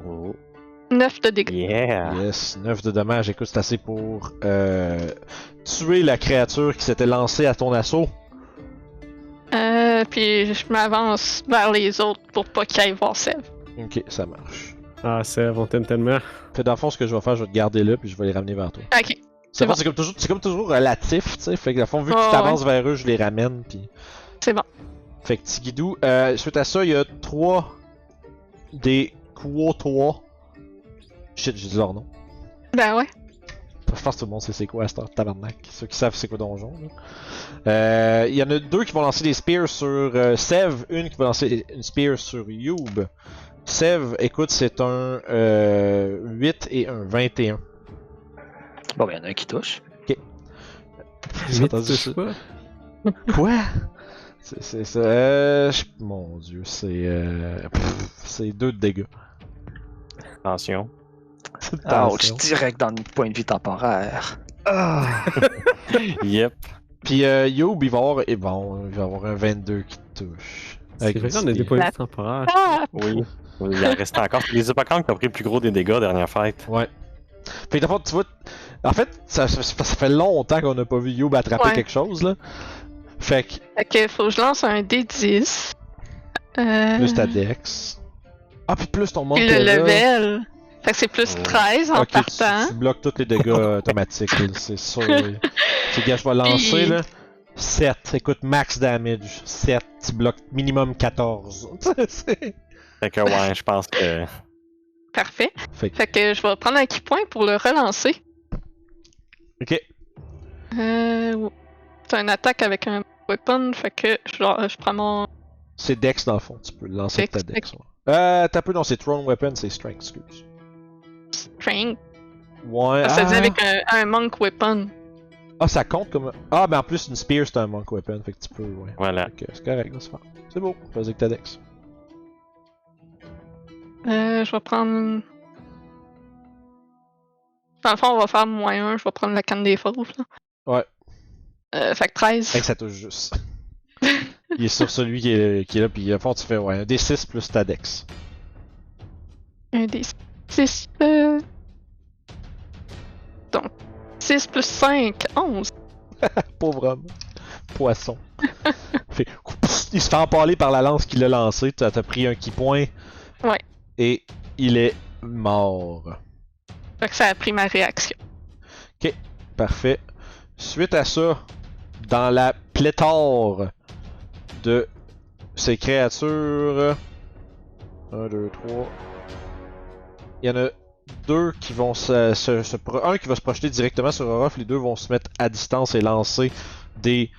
Oh. 9 de dégâts. Yeah. Yes, 9 de dommages. Écoute, c'est assez pour tuer la créature qui s'était lancée à ton assaut. Puis, je m'avance vers les autres pour pas qu'ils aillent voir Sev. Ok, ça marche. Ah, Sev, on t'aime tellement. Fait dans le fond, ce que je vais faire, je vais te garder là, puis je vais les ramener vers toi. Ok. C'est bon. C'est comme toujours relatif, tu sais. Fait que dans le fond, vu que Oh, tu t'avances vers eux, je les ramène, puis... C'est bon. Fait que Tigidou, suite à ça, il y a 3 des Kuotoa. Shit, j'ai dit leur nom. Ben ouais. Je pense que tout le monde sait c'est quoi à cette heure, tabarnak. Ceux qui savent c'est quoi donjon. Là. Il y en a 2 qui vont lancer des spears sur Sev, une qui va lancer une spear sur Youb. Sev, écoute, c'est un 8 et un 21. Bon, il y en a un qui touche. J'ai entendu ça. Quoi? Mon dieu, c'est 2 de dégâts. Attention. Ouch, direct dans le point de vue temporaire. Ah! Yep. Puis Youb, il va avoir un 22 qui te touche. C'est Avec vrai une qu'on a des spear. points de vue temporaires. Ah! Oui. Il en reste encore. Les hippocampes qui ont pris le plus gros des dégâts dernière fête. Ouais. Fait que tu vois, en fait, ça fait longtemps qu'on n'a pas vu Youb attraper Ouais. quelque chose là. Fait que Fait que faut que je lance un D10. plus ta dex. Ah, puis plus ton Puis monk le level. Fait que c'est plus 13 en Ok, partant. tu bloques tous les dégâts automatiques, là, c'est sûr. C'est gars, je vais lancer Puis- là. 7, écoute, max damage. 7, tu bloques minimum 14. C'est- Fait que ouais, je pense que. Parfait. fait que, Fait que je vais prendre un key point pour le relancer. ok. C'est une attaque avec un weapon, fait que je prends mon C'est dex dans le fond, tu peux le lancer avec ta Dex, dex. Ouais. T'as peu, non, c'est thrown weapon, c'est strength, excuse. strength. Ouais. Ça dit avec un monk weapon. Ah, ça compte comme. Ah, ben en plus, une spear c'est un monk weapon, fait que tu peux, ouais. Voilà. Fait que c'est correct, là, c'est fort. C'est beau, vas-y avec ta dex. Je vais prendre. Dans le fond, on va faire -1, je vais prendre la canne des fauves. Là. Ouais. Fait que 13. Fait que ça touche juste. Il est sur celui qui est là, puis à fond, tu fais ouais, un D6 plus ta dex. Un des 6. Donc, 6 plus 5, 11. Pauvre homme. Poisson. Fait... Il se fait empaler par la lance qu'il a lancée. T'as pris un key point. Ouais. Et il est mort. Fait que ça a pris ma réaction. Parfait. Suite à ça, dans la pléthore de ces créatures. 1, 2, 3. Il y en a 2 qui vont un qui va se projeter directement sur Orof, les 2 vont se mettre à distance et lancer des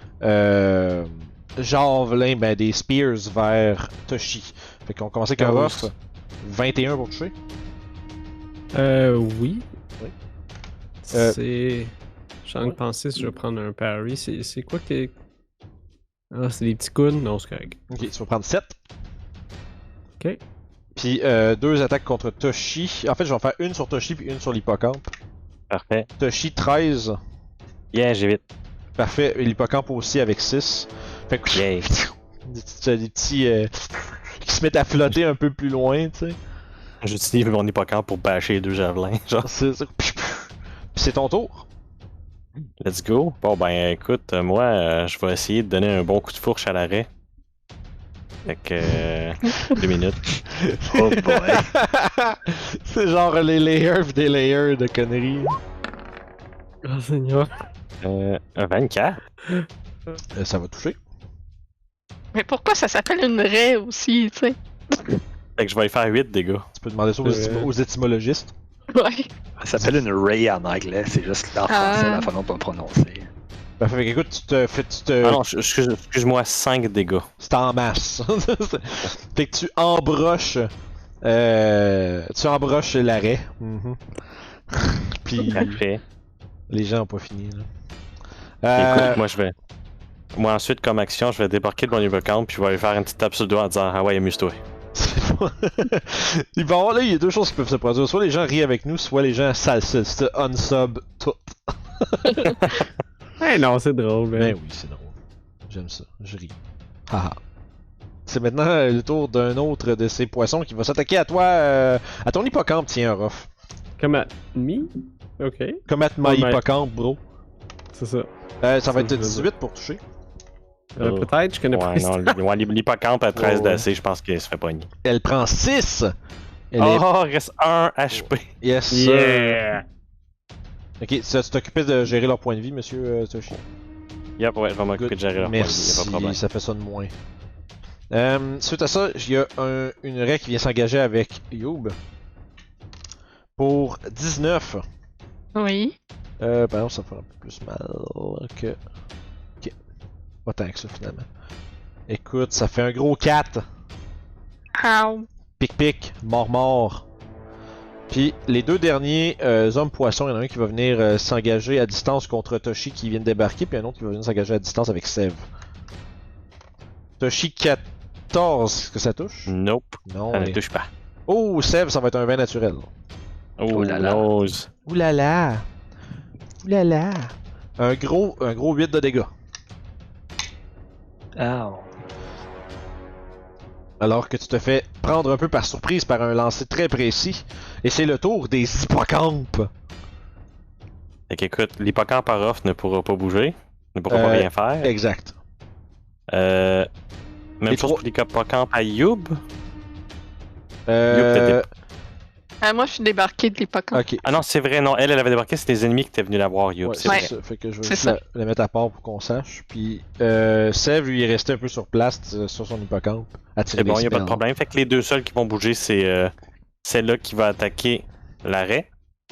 javelins, ben des spears vers Toshi. Fait qu'on commence avec Orof. 21 pour toucher. Oui. Oui. C'est. Je suis en train de penser si je vais prendre un parry. C'est quoi que t'es. Ah, c'est des petits coudes? Non, c'est correct. Ok, tu vas prendre 7. Ok. Puis 2 attaques contre Toshi. En fait, je vais en faire une sur Toshi puis une sur l'hippocampe. Parfait. Toshi 13. Yeah, j'ai vite. Parfait. Et l'hippocampe aussi avec 6. Fait que Yay. des petits qui se mettent à flotter un peu plus loin, tu sais. J'utilise mon hippocampe pour bâcher les 2 javelins. Genre, C'est ça. Puis c'est ton tour. let's go. Bon, ben écoute, moi, je vais essayer de donner un bon coup de fourche à l'arrêt. Fait que. 2 minutes. Oh boy. C'est genre les layers pis des layers de conneries. Oh, Seigneur. Un 24. Ça va toucher. Mais pourquoi ça s'appelle une raie aussi, tu sais? Fait que je vais y faire 8 dégâts. Tu peux demander ça aux étymologistes. Ouais. Ça s'appelle une ray en anglais, c'est juste qu'en français, la façon pas prononcer. Parfait, fait qu'écoute, Ah non, excuse-moi, 5 dégâts. c'est en masse. Fait que tu embroches. L'arrêt. Mhm. Puis Parfait. les gens ont pas fini là. Écoute, moi je vais. Moi ensuite, comme action, je vais débarquer de mon hippocampe puis je vais lui faire une petite tape sur le doigt en disant ah ouais, amuse-toi. Il va y avoir là, il y a 2 choses qui peuvent se produire. Soit les gens rient avec nous, soit les gens se unsub tout. Eh non, c'est drôle. Ben oui, c'est drôle. J'aime ça. Je ris. Haha. C'est maintenant le tour d'un autre de ces poissons qui va s'attaquer à toi, à ton hippocampe, tiens, Orof. Comme à me? Ok. Comme à ma Oh, my- hippocampe, bro. C'est ça. Ça va être je veux dire. 18 pour toucher. Peut-être, je connais pas Ouais, non, l'hippocampe à 13 Ouais. d'AC, je pense qu'il se fait pogner. Elle prend 6! Elle Oh, est... reste 1 HP. Yes, sir. Yeah! Ok, tu t'occupais de gérer leur point de vie, monsieur Toshi. Yep, ouais, je vais m'occuper de gérer leur point de vie, y'a pas de Merci, problème. ça fait ça de moins. Suite à ça, il y a une raie qui vient s'engager avec Youb. Pour 19. Oui. Par exemple, ça fait un peu plus mal que... Ok. Pas tant que ça, finalement. Écoute, ça fait un gros 4. Ow. Pic-pic, mort-mort. Puis les 2 derniers hommes-poissons, il y en a un qui va venir s'engager à distance contre Toshi qui vient de débarquer, puis un autre qui va venir s'engager à distance avec Sev. Toshi 14, est-ce que ça touche? Nope, Non. ça ne mais- touche pas. Oh, Seb, ça va être un 20 naturel. Oh là là. nose. Oulala! Oulala! Un gros 8 de dégâts. Ah. Alors que tu te fais prendre un peu par surprise par un lancer très précis. Et c'est le tour des hippocampes. Fait qu'écoute, l'hippocampe à Ruff ne pourra pas bouger, ne pourra pas Euh, rien faire. Exact. Même Les chose trois- pour l'hippocampe à Youb. Euh... Moi, je suis débarqué de l'hippocampe. Ok. Ah non, c'est vrai, non, elle avait débarqué, c'était des ennemis qui étaient venus la voir, Youb, Ouais, c'est c'est vrai. ça. Fait que je vais C'est juste ça. la mettre à part pour qu'on sache. Puis Sev, lui, est resté un peu sur place, sur son hippocampe. à tirer C'est bon, des y a pas de spells. problème. Fait que les deux seuls qui vont bouger, c'est celle-là qui va attaquer l'arrêt,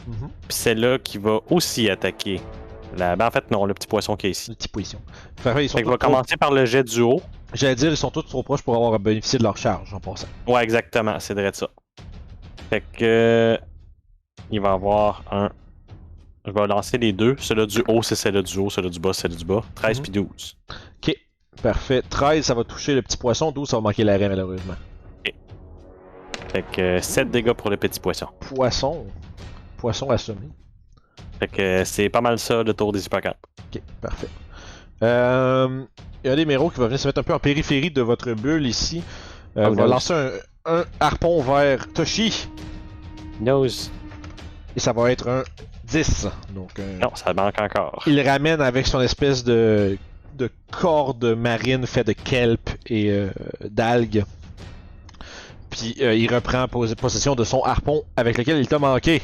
Mhm. puis celle-là qui va aussi attaquer la. Ben en fait, non, le petit poisson qui est ici. Le petit poisson. Fait, ils sont Fait que tous va trop- commencer par le jet du haut. J'allais dire, ils sont tous trop proches pour avoir bénéficié de leur charge en passant. Ouais, exactement, c'est vrai de ça. Fait que. Il va avoir un. Je vais lancer les deux. Celui-là du haut, c'est celle-là du haut, celui-là du bas, c'est celle du bas. 13 Mhm. puis 12. Ok. Parfait. 13, ça va toucher le petit poisson. 12, ça va manquer l'arrêt, malheureusement. Fait que 7 dégâts pour le petit poisson. Poisson. Poisson assommé. Fait que c'est pas mal ça le tour des hippocampes. Ok, parfait. Il y a un des méros qui va venir se mettre un peu en périphérie de votre bulle ici. Oh, va nice. lancer un harpon vers Toshi. Nose. Et ça va être un 10. Donc, Non, ça manque encore. il ramène avec son espèce de corde marine fait de kelp et d'algues. Puis il reprend possession de son harpon avec lequel il t'a manqué.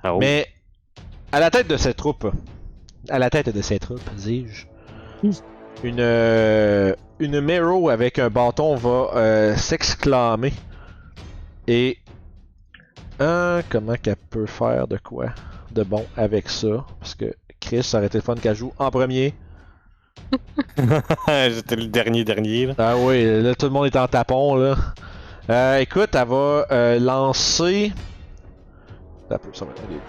Oh. Mais à la tête de cette troupe, dis-je, une Mero avec un bâton va s'exclamer. Et comment qu'elle peut faire de quoi de bon avec ça? Parce que Chris, ça aurait été le fun qu'elle joue en premier. J'étais le dernier là. Ah oui, là tout le monde est en tapon là. Écoute, elle va lancer. Un peu, ça va être un début.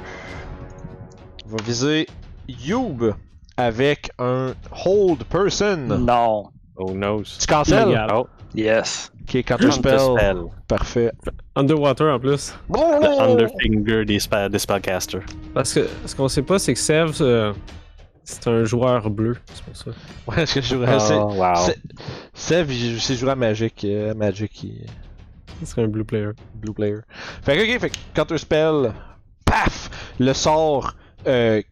Elle va viser Youb avec un Hold Person. Non. Oh nose. Tu cancelles? Illégal. Oh, Yes. Ok, Counter Spell. spell. Parfait. Underwater en plus. Le Underfinger des spellcasters. Parce que ce qu'on sait pas, c'est que Sev, c'est un joueur bleu. C'est pour ça. Ouais, est-ce que je jouerais. Oh, wow. Sev, c'est joué à Magic. Magic, C'est un blue player. Blue Player. Fait que, ok, fait que Counter Spell. Paf! Le sort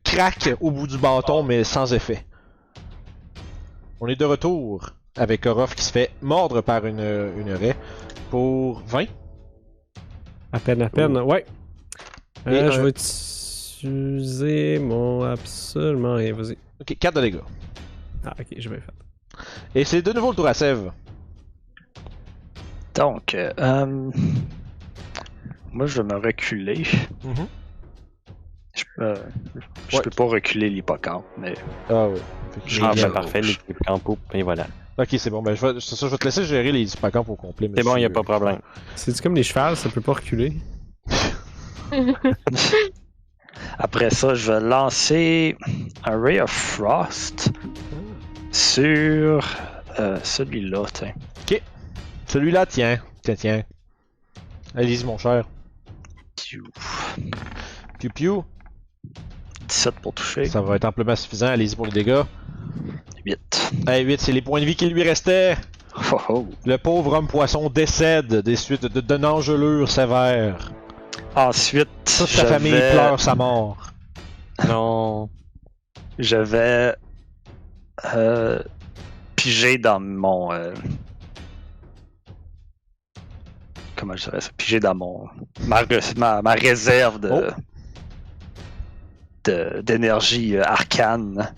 craque au bout du bâton, mais sans effet. On est de retour avec Orof qui se fait mordre par une raie pour 20. À peine, ouais. Et je vais utiliser mon absolument rien. Vas-y. Ok, 4 de dégâts. Ah, ok, je vais faire. Et c'est de nouveau le tour à Sève. Donc, moi, je vais me reculer. Mhm. Je Ouais. peux pas reculer l'hippocampe, mais Ah oui. Fait que Je j'ai- Ah, vais ben parfait, l'équipe en poupe, et voilà. Ok, c'est bon. Ben, je vais te laisser gérer les hippocampes au complet. C'est bon, monsieur. y a pas de problème. C'est comme les chevals, ça peut pas reculer. après ça, je vais lancer un Ray of Frost sur celui-là. Tiens. Celui-là, tiens. Tiens. Allez-y, mon cher. Piou. Piu piu. 17 pour toucher. Ça va être amplement suffisant. Allez-y pour les dégâts. 8. Hey, 8, c'est les points de vie qui lui restaient. Oh, oh. Le pauvre homme poisson décède des suites d'une engelure sévère. Ensuite, Toute sa famille pleure sa mort. Non. Je vais piger dans mon. Comment je dirais ça? Piger dans mon. Ma réserve d'énergie arcane.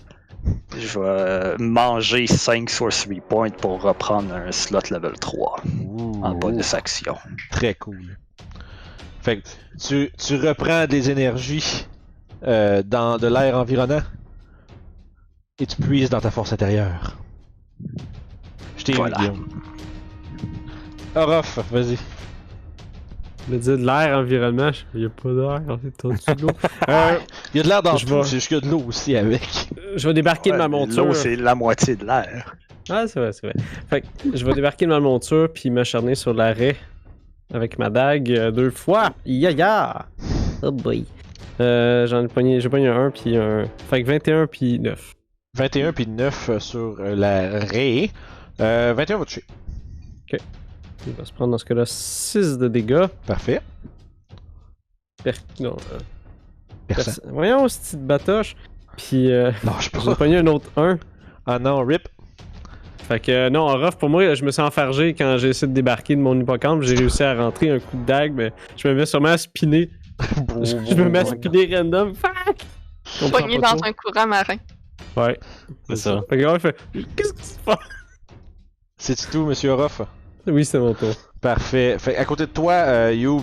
Je vais manger 5 sorcery points pour reprendre un slot level 3 en bonus action. Très cool. Fait que tu reprends des énergies dans de l'air environnant et tu puises dans ta force intérieure. Je t'ai eu, Voilà. Guillaume. Orof, vas-y. Je me dis de l'air environnement, il y a pas d'air, c'est au-dessus de l'eau. Il y a de l'air dans Je tout, vais- c'est juste qu'il y a de l'eau aussi avec. Je vais débarquer de ma Ouais, monture. l'eau, c'est la moitié de l'air. Ah, c'est vrai, c'est vrai. Fait que je vais débarquer de ma monture puis m'acharner sur l'arrêt avec ma dague 2 fois. Ya! Oh boy. J'ai pogné un puis un. Fait que 21 puis 9. 21 puis 9 sur la raie. 21 va toucher. Il va se prendre dans ce cas-là 6 de dégâts. Parfait. Non, Personne. voyons, cette petite batoche. Puis Lâche j'ai pas. pogné un autre 1. Ah non, rip. Fait que non, en rough, pour moi, je me suis enfargé quand j'ai essayé de débarquer de mon hippocampe. J'ai réussi à rentrer un coup de dague, mais je me mets sûrement à spinner. Je me mets à spinner random. Fuck! Je comprends Poigné pas dans trop. un courant marin. Ouais. C'est ça. Fait que là, je fais qu'est-ce qui se passe? C'est tout, monsieur Orof. Oui, c'est mon tour. Parfait. Fait à côté de toi, Youb,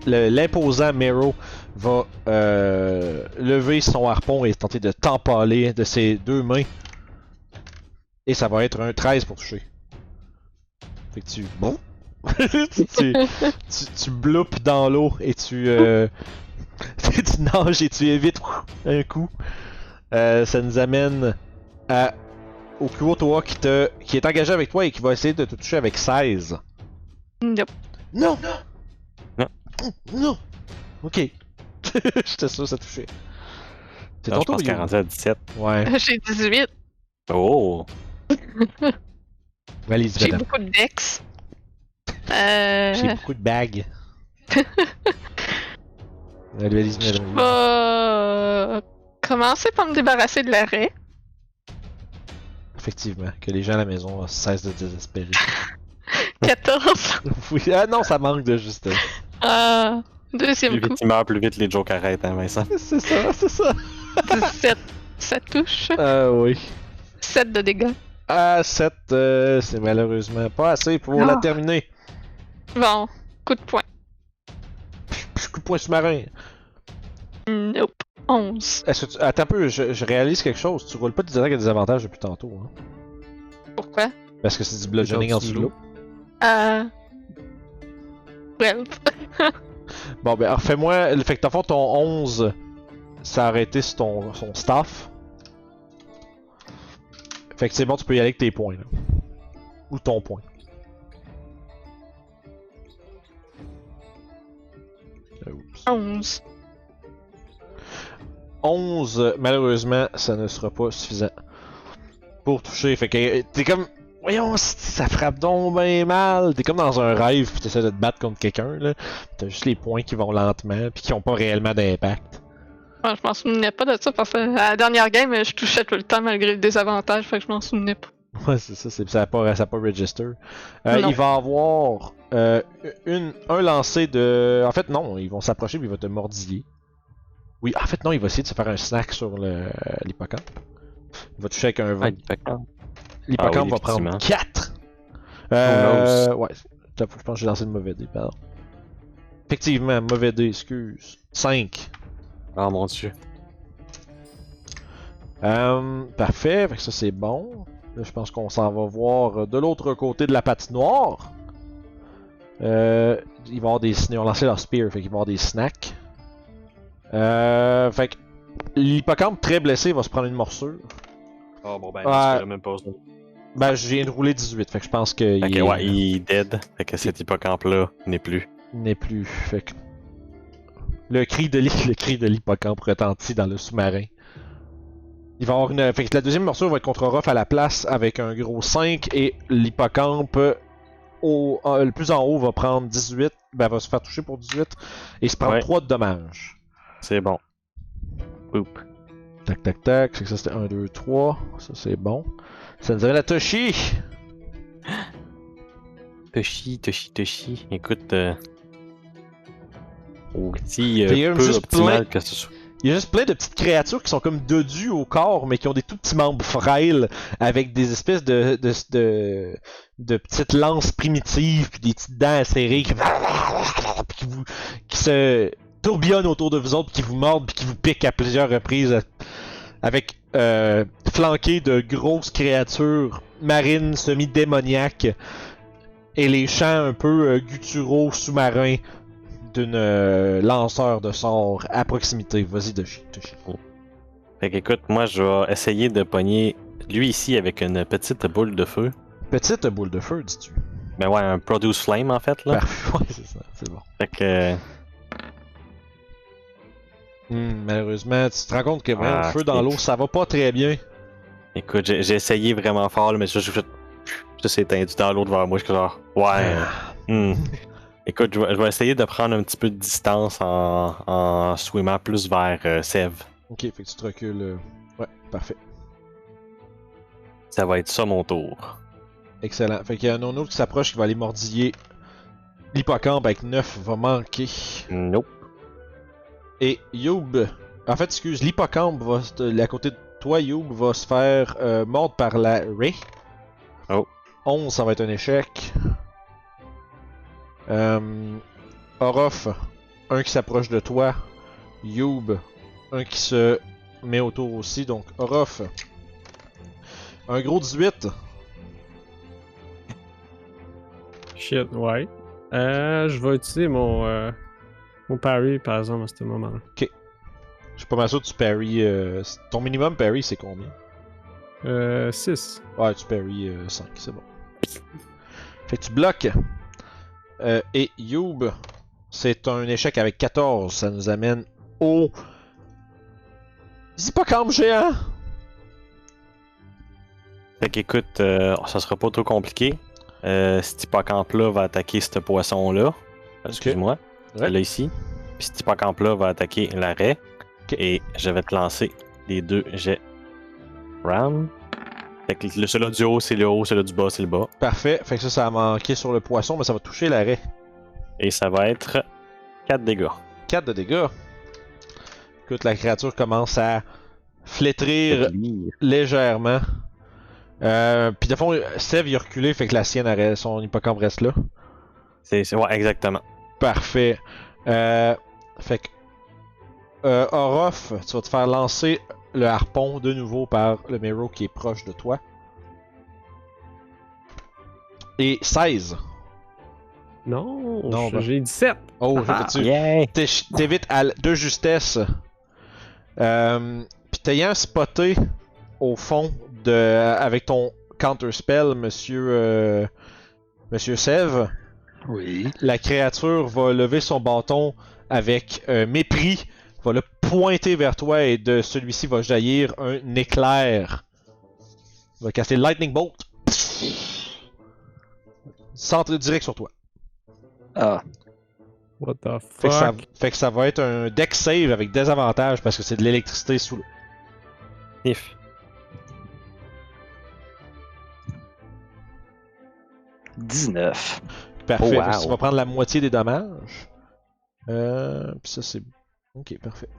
l'imposant Mero va lever son harpon et tenter de t'empaler de ses 2 mains. Et ça va être un 13 pour toucher. Fait que tu. Bon. tu bloupes dans l'eau et tu nages et tu évites un coup. Ça nous amène au Kuotoa qui est engagé avec toi et qui va essayer de te toucher avec 16. Nope. Non! Non. Non! Ok. J'étais sûr que ça touchait. C'est Non, ton je pense tour, qu'elle est Youb. rendue à 17. Ouais. J'ai 18. Oh! Allez-y, J'ai madame. beaucoup de dex. J'ai beaucoup de bagues. Allez-y, Je madame. vais commencer par me débarrasser de l'arrêt. Effectivement, que les gens à la maison cessent de désespérer. 14. Oui. Ah non, ça manque de justesse. Deuxième Plus coup. vite il meurt, plus vite les jokes arrêtent, hein, Vincent. C'est ça, c'est ça. 17. Ça touche. Oui. 7 de dégâts. Ah, 7, c'est malheureusement pas assez pour la Non. terminer. Bon. Coup de poing. Coup de poing sous-marin. Nope. 11. Est-ce que tu... Attends un peu, je réalise quelque chose. Tu roules pas des attaques à des avantages depuis tantôt, hein? Pourquoi? Parce que c'est du bludgeoning en dessous de l'eau. Well. Bon, ben, alors fais-moi. Fait que, dans le fond, ton 11, ça aurait été sur son staff. Fait que c'est bon, tu peux y aller avec tes points, là. Ou ton point. Oups. 11. 11, malheureusement, ça ne sera pas suffisant pour toucher. Fait que t'es comme. Voyons, ça frappe donc bien mal. T'es comme dans un rêve pis t'essaies de te battre contre quelqu'un, là. T'as juste les points qui vont lentement pis qui ont pas réellement d'impact. Ouais, je m'en souvenais pas de ça parce que à la dernière game, je touchais tout le temps malgré le désavantage, fait que je m'en souvenais pas. Ouais, c'est ça, ça a pas register. Non. Il va avoir un lancer de. En fait, non, ils vont s'approcher pis il va te mordiller. Oui, en fait, non, il va essayer de se faire un snack sur l'hippocampe. Il va toucher avec un 20. L'hippocampe Ah oui, va prendre effectivement. 4. Ouais, je pense que j'ai lancé le mauvais dé, pardon. Effectivement, mauvais dé, excuse. 5. Oh mon dieu. Parfait, fait que ça c'est bon. Là, je pense qu'on s'en va voir de l'autre côté de la patinoire. Il va y avoir des. Ils ont lancé leur spear, fait qu'il va y avoir des snacks. Fait que l'hippocampe très blessé va se prendre une morsure. Oh bon ben, Ouais. tu même pas. Ben, je viens de rouler 18, fait que je pense qu'il Ok, ouais, il est dead. Fait que cet hippocampe-là n'est plus. n'est plus. Fait que le cri de l'hippocampe retentit dans le sous-marin. Il va y avoir une. Fait que la deuxième morsure va être contre Orof à la place avec un gros 5 et l'hippocampe le plus en haut va prendre 18. Ben, va se faire toucher pour 18 et se prendre Ouais. 3 de dommages. C'est bon. Oup. Tac, tac, tac. C'est que ça c'était 1, 2, 3. Ça c'est bon. Ça nous amène à Toshi. Toshi. Écoute, aussi Il y a peu juste optimal plein- que ce soit. Il y a juste plein de petites créatures qui sont comme dodues au corps, mais qui ont des tout petits membres frêles, avec des espèces de petites lances primitives, puis des petites dents acérées qui se tourbillonnent autour de vous autres, puis qui vous mordent, puis qui vous piquent à plusieurs reprises, avec flanqués de grosses créatures marines semi-démoniaques, et les chants un peu gutturaux sous-marins d'une lanceur de sorts à proximité. Vas-y, Toshi. Fait qu'écoute, moi je vais essayer de pogner lui ici avec une petite boule de feu. Petite boule de feu, dis-tu. Ben ouais, un Produce Flame en fait là. Parfait, ouais, c'est ça, c'est bon. Fait que. Malheureusement, tu te rends compte que vraiment, Ah, le feu dans c'est- l'eau, ça va pas très bien. Écoute, j'ai essayé vraiment fort, là, mais ça s'est éteint dans l'eau devant moi. Je suis genre, ouais. Écoute, je vais essayer de prendre un petit peu de distance en swimmant plus vers Sève. Ok, fait que tu te recules. Ouais, parfait. Ça va être ça mon tour. Excellent. Fait qu'il y a un nono qui s'approche qui va aller mordiller. L'hippocampe avec 9 va manquer. Nope. Et Youb. En fait, excuse, l'hippocampe va. À côté de toi, Youb va se faire mordre par la Ray. Oh. 11, ça va être un échec. Orof, un qui s'approche de toi. Youb, un qui se met autour aussi. Donc, Orof. Un gros 18. Shit, ouais. Je vais utiliser mon parry par exemple à ce moment-là. Je suis pas mal sûr que tu parry. Ton minimum parry, c'est combien? 6. Ouais, tu parry 5, c'est bon. Fait que tu bloques. Et Youb, c'est un échec avec 14. Ça nous amène au. Hippocampe géant! Fait qu'écoute, ça sera pas trop compliqué. Cet hippocampe-là va attaquer ce poisson-là. Excuse-moi. Ouais. Là ici. Puis cet hippocampe-là va attaquer l'arrêt. Ok. Et je vais te lancer les deux jets. Ram. Fait que celui-là du haut, c'est le haut, celui-là du bas, c'est le bas. Parfait. Fait que ça a manqué sur le poisson, mais ça va toucher l'arrêt. Et ça va être 4 dégâts. 4 de dégâts. Écoute, la créature commence à flétrir légèrement. Puis de fond, Steve il a reculé, fait que la sienne, son hippocampe reste là. Ouais, exactement. Parfait. Fait que. Orof, tu vas te faire lancer le harpon de nouveau par le Mero qui est proche de toi. Et 16. Non, Non, ben- j'ai 17. Oh, Ah, tu yeah! t'évites de justesse. Puis t'ayant spoté au fond avec ton counter spell, Monsieur Sève, Oui. la créature va lever son bâton avec mépris, va le pointer vers toi et de celui-ci va jaillir un éclair. Il va caster Lightning Bolt. Centre direct sur toi. Ah, What the Fait que ça va être un deck save avec désavantage parce que c'est de l'électricité sous l'eau. If. « 19. Parfait. Oh, wow. Fait que tu vas prendre la moitié des dommages. Puis ça c'est. Ok, parfait.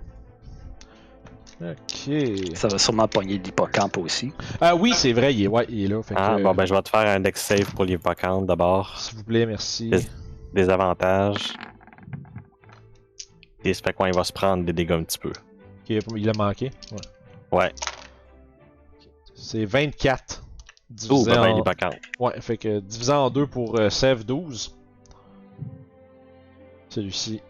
Ok. Ça va sûrement pogner l'hippocampe aussi. Ah oui, c'est vrai, il est là. Fait Ah, que, bon, ben je vais te faire un deck save pour l'hippocampe d'abord. s'il vous plaît, merci. Yes. Des avantages. Et ça fait quoi, il va se prendre des dégâts un petit peu. Ok, il a manqué. Ouais. Ouais. C'est 24. Oh, Divisé ben en... l'hippocampe. Ouais, fait que divisé en 2 pour Sev 12. Celui-ci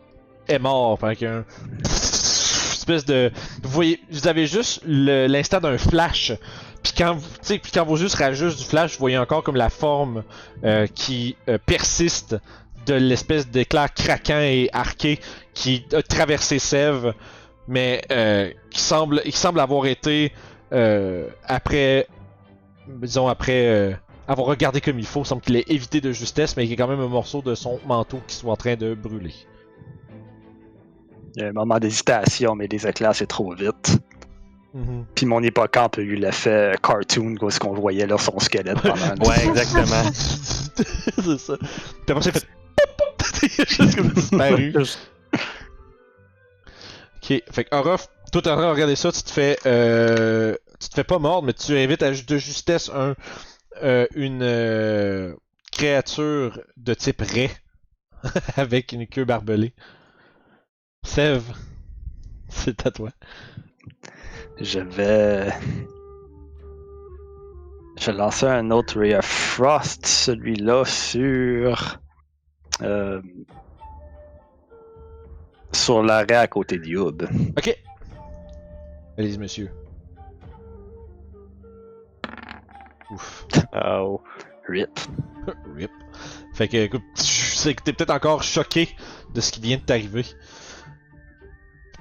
est mort. Fait qu'un. Espèce de. Vous avez juste l'instant d'un flash. Puis quand vos yeux se rajustent du flash, vous voyez encore comme la forme qui persiste de l'espèce d'éclair craquant et arqué qui a traversé Sev, mais qui semble avoir été après avoir regardé comme il faut, semble qu'il ait évité de justesse, mais il y a quand même un morceau de son manteau qui soit en train de brûler. Il y a un moment d'hésitation, mais les éclairs, c'est trop vite. Puis mon hippocampe a eu l'effet cartoon, où est-ce qu'on voyait là son squelette pendant une... Ouais, exactement. C'est ça. Puis après, ça fait. Juste comme disparu. Ok, fait que Orof, toi t'es en train de regarder ça, tu te fais pas mordre, mais tu invites de justesse une créature de type raie avec une queue barbelée. Sève, c'est à toi. Je vais lancer un autre Ray of Frost, celui-là sur l'arrêt à côté de Youb. Ok. Allez-y, monsieur. Ouf. Oh. RIP. Rip. Fait que, écoute, tu sais que t'es peut-être encore choqué de ce qui vient de t'arriver.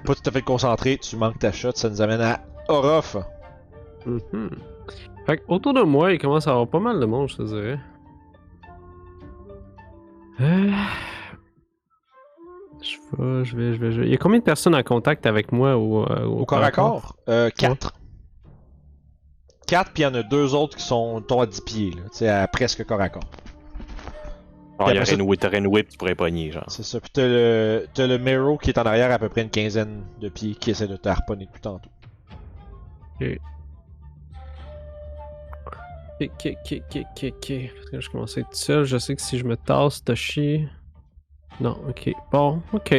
Pas tout à fait concentré, tu manques ta shot, ça nous amène à Orof. Mhm. Fait que autour de moi, il commence à y avoir pas mal de monde, je te dirais. Je vais. Il y a combien de personnes en contact avec moi Au corps à corps, 4. 4, puis il y en a 2 autres qui sont à 10 pieds, là, tu sais, à presque corps à corps. Ah, il y après ça- aurait une whip, tu pourrais pogner, genre. C'est ça, puis t'as le Mero qui est en arrière à peu près une quinzaine de pieds qui essaie de te harponner depuis tantôt. Ok. Parce que je commençais à être tout seul, je sais que si je me tasse, Toshi. Non, ok. Bon, ok.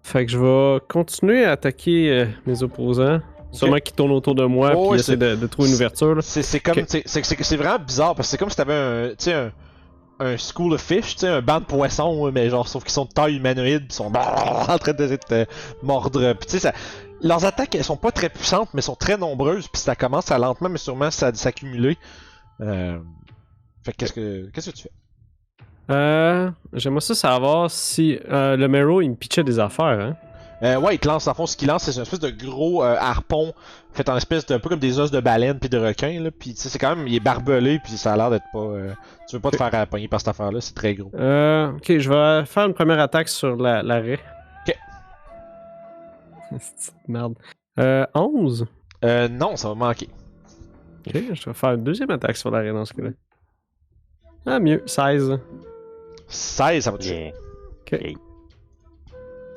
Fait que je vais continuer à attaquer mes opposants. Sûrement qu'ils tournent autour de moi Oh, puis ouais, essaient de trouver une ouverture. Là. C'est comme, Ok. c'est vraiment bizarre parce que c'est comme si t'avais un school of fish, tu sais, un banc de poissons, mais genre, sauf qu'ils sont de taille humanoïde, pis sont en train de te mordre. Pis tu sais, leurs attaques, elles sont pas très puissantes, mais sont très nombreuses, puis ça commence à lentement, mais sûrement s'accumuler. Fait que qu'est-ce que tu fais? J'aimerais ça savoir si le Mero il me pitchait des affaires, hein. Ouais, il te lance, en fond, ce qu'il lance, c'est une espèce de gros harpon fait en espèce de, un peu comme des os de baleine puis de requin, là. Puis tu sais, c'est quand même, il est barbelé, puis ça a l'air d'être pas. Tu veux pas te faire pogner par cette affaire-là, c'est très gros. Ok, je vais faire une première attaque sur l'arrêt. Ok. Petite merde. 11. Non, ça va manquer. Ok, je vais faire une deuxième attaque sur l'arrêt dans ce cas-là. Ah, mieux, 16. 16, ça va toucher. Yeah. Ok.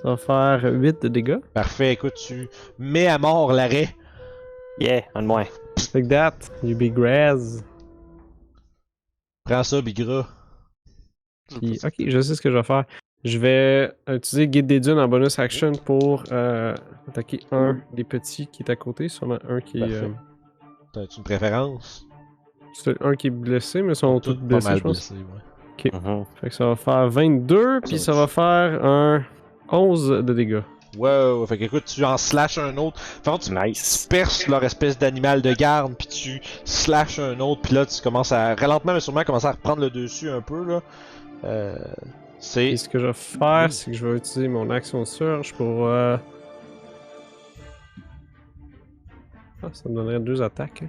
Ça va faire 8 de dégâts. Parfait, écoute, tu mets à mort l'arrêt. Yeah, un de moins. Like that, you be grass. Prends ça, Bigra. Puis, ok, je sais ce que je vais faire. Je vais utiliser Guide des Dunes en bonus action pour attaquer un des petits qui est à côté. Sûrement un qui est. Parfait. T'as-tu une préférence? C'est un qui est blessé, mais ils sont tous Pas blessés, mal je pense. blessé, ouais. Mhm. Fait que ça va faire 22, puis ça va faire un 11 de dégâts. Wow, fait que écoute, tu en slashes un autre. Fait que tu Nice. perces leur espèce d'animal de garde, puis tu slashes un autre, puis là tu commences à, lentement mais sûrement, commencer à reprendre le dessus un peu, là. C'est... Et ce que je vais faire, c'est que je vais utiliser mon action de surge pour. Ah, ça me donnerait 2 attaques. Hein.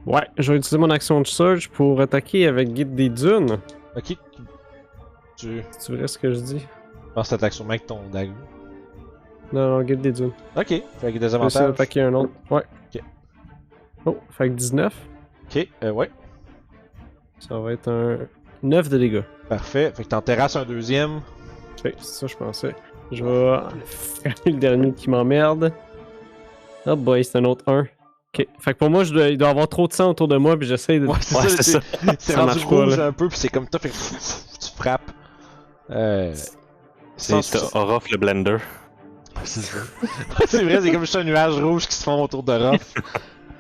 Ouais, je vais utiliser mon action de surge pour attaquer avec Guide des Dunes. Ok. Tu Tu verrais ce que je dis? penses t'attaques sûrement avec ton dagger. Non, Guide des Dunes. Ok, fait que des Je vais essayer avantages. d'attaquer un autre. Ouais. Ok. Oh, fait que 19. Ok, ouais. Ça va être un 9 de dégâts. Parfait, fait que t'en terrasses un deuxième. Ok, c'est ça je pensais. Je vais frapper le dernier qui m'emmerde. Oh boy, c'est un autre 1. Ok, fait que pour moi, il doit y avoir trop de sang autour de moi, puis j'essaie de... Ouais, c'est Ouais, ça, c'est ça. c'est Ça rendu marche pas, rouge là. un peu, puis c'est comme toi, fait que tu frappes. C'est Orof le blender. C'est ça. C'est vrai, c'est comme juste un nuage rouge qui se fond autour de Ruff.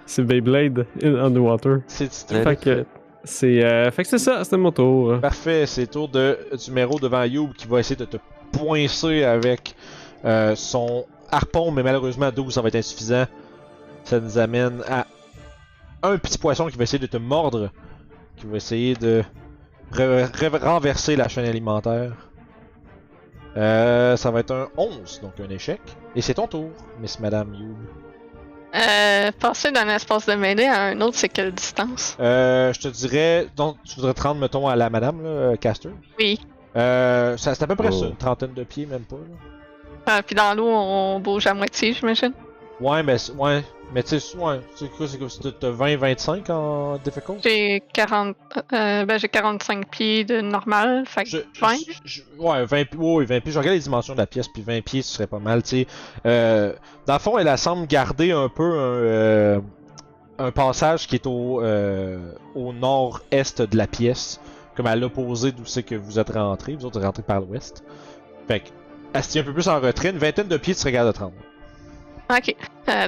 C'est Beyblade Underwater. C'est Fait que c'est ça, c'était mon tour. parfait, c'est le tour du Mero devant Youb qui va essayer de te poincer avec son harpon, mais malheureusement 12 ça va être insuffisant. Ça nous amène à un petit poisson qui va essayer de te mordre, qui va essayer de renverser la chaîne alimentaire. Ça va être un 11, donc un échec. Et c'est ton tour, Miss Madame Youb. Passer d'un espace de mêlée à un autre, c'est quelle distance? Je te dirais, donc tu voudrais te rendre, mettons, à la Madame, là, Caster. Oui. C'est à peu près Oh. ça, une trentaine de pieds, même pas. Là. Puis dans l'eau, on bouge à moitié, j'imagine. Ouais, mais tu sais, ouais, c'est quoi, t'as 20-25 en difficult? J'ai 45 pieds de normal, fait que 20. Ouais, 20 pieds, je regarde les dimensions de la pièce, puis 20 pieds, ce serait pas mal, tu sais. Dans le fond, elle semble garder un peu un passage qui est au nord-est de la pièce, comme à l'opposé d'où c'est que vous êtes rentré, vous autres êtes rentrés par l'ouest. Fait que, elle se tient un peu plus en retrait, une vingtaine de pieds, tu regardes de 30. Ok.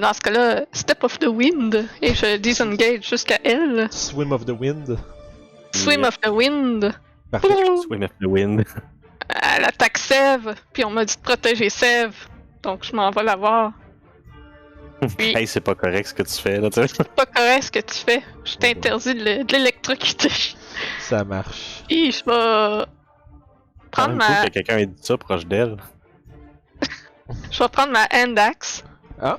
Dans ce cas-là, Step of the Wind, et je disengage jusqu'à elle. Swim of the Wind. Swim of the Wind. Parfait. Swim of the wind. Elle attaque Sève, puis on m'a dit de protéger Sève. Donc je m'en vais la voir. Oui. Hey, c'est pas correct ce que tu fais, là, tu sais. C'est pas correct ce que tu fais. Je t'interdis de l'électrocuter. Ça marche. Et je vais Quand prendre même cool ma. que quelqu'un ait dit ça proche d'elle. Je vais prendre ma hand axe. Ah,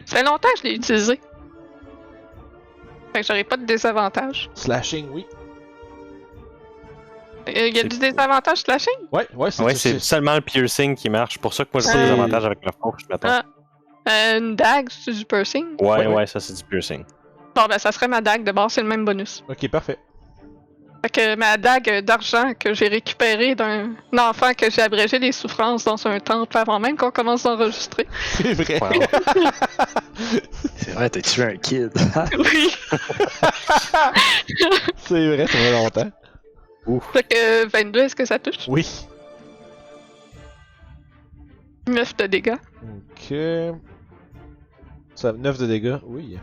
Ça fait longtemps que je l'ai utilisé. Fait que j'aurai pas de désavantage. slashing, oui. Il y a du désavantage slashing? Ouais, c'est Ouais, c'est seulement le piercing qui marche. C'est pour ça que moi j'ai C'est- des avantages avec la fourche, mettons. Ah. Une dague, c'est du piercing? Ouais, ouais. ouais, ça c'est du piercing. Bon, ben ça serait ma dague de base, c'est le même bonus. Ok, parfait. Fait que ma dague d'argent que j'ai récupérée d'un enfant que j'ai abrégé les souffrances dans un temple avant même qu'on commence d'enregistrer. C'est vrai. Wow. C'est vrai, t'as tué un kid. Oui. C'est vrai, ça fait longtemps. Fait que 22, est-ce que ça touche? Oui. 9 de dégâts. Ok. Ça 9 de dégâts, oui.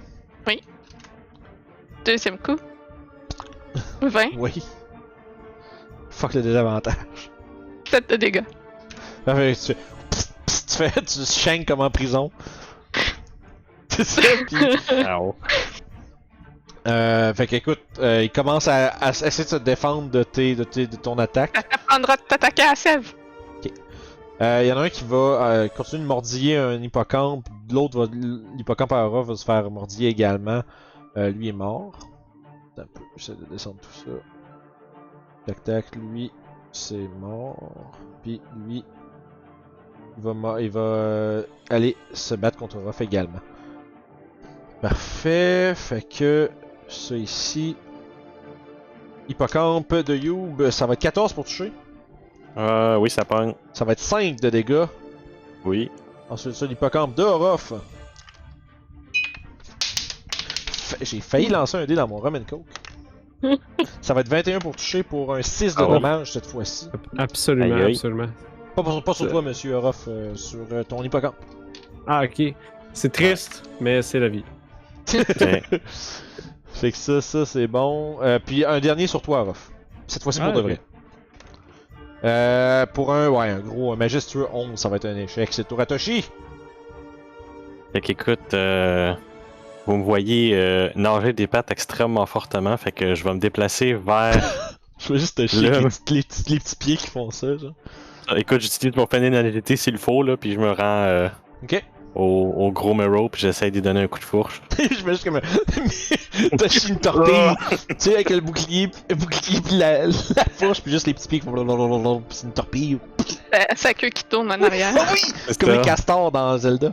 Deuxième coup. 20. Oui. Fuck le désavantage. 7 de dégâts. Parfait, tu fais. Psst, psst, tu shanks comme en prison. C'est ça, pis. Ah, Fait qu'écoute, il commence à essayer de se défendre de ton attaque. Ça t'apprendra de t'attaquer à Sèvres. Il y en a un qui va continuer de mordiller un hippocampe, l'autre l'hippocampe à aura va se faire mordiller également. Lui est mort. Attends un peu, j'essaie de descendre tout ça. Tac tac, lui c'est mort. Puis lui il va aller se battre contre Ruff également. Parfait, fait que ça ici. Hippocampe de Youb, ça va être 14 pour toucher. oui, ça pogne. Ça va être 5 de dégâts. Oui. Ensuite, ça, l'hippocampe de Orof. J'ai failli lancer un dé dans mon rum and coke. Ça va être 21 pour toucher pour un 6 de Ah ouais. dommage cette fois-ci. Absolument, Aïe, aïe. absolument. Pas sur toi, monsieur Orof, sur ton hippocampe. Ah, ok. C'est triste, mais c'est la vie. Ouais. Fait que ça c'est bon. Puis un dernier sur toi, Orof. Cette fois-ci pour Ah, de ok. vrai. Pour un gros majestueux 11, ça va être un échec. C'est Toratoshi. Fait qu'écoute, vous me voyez nager des pattes extrêmement fortement, fait que je vais me déplacer vers. Je veux juste te chier Là. avec les petits pieds qui font ça, genre. Écoute, j'utilise mon pénalité s'il faut, là, puis je me rends Ok. au gros Mero, puis j'essaie de lui donner un coup de fourche. Je mets juste comme un. Toshi une torpille. Tu sais, avec le bouclier pis la fourche, puis juste les petits pieds qui font blablabla, pis c'est une torpille. Sa queue qui tourne en arrière. Oh oui! C'est comme les castors dans Zelda.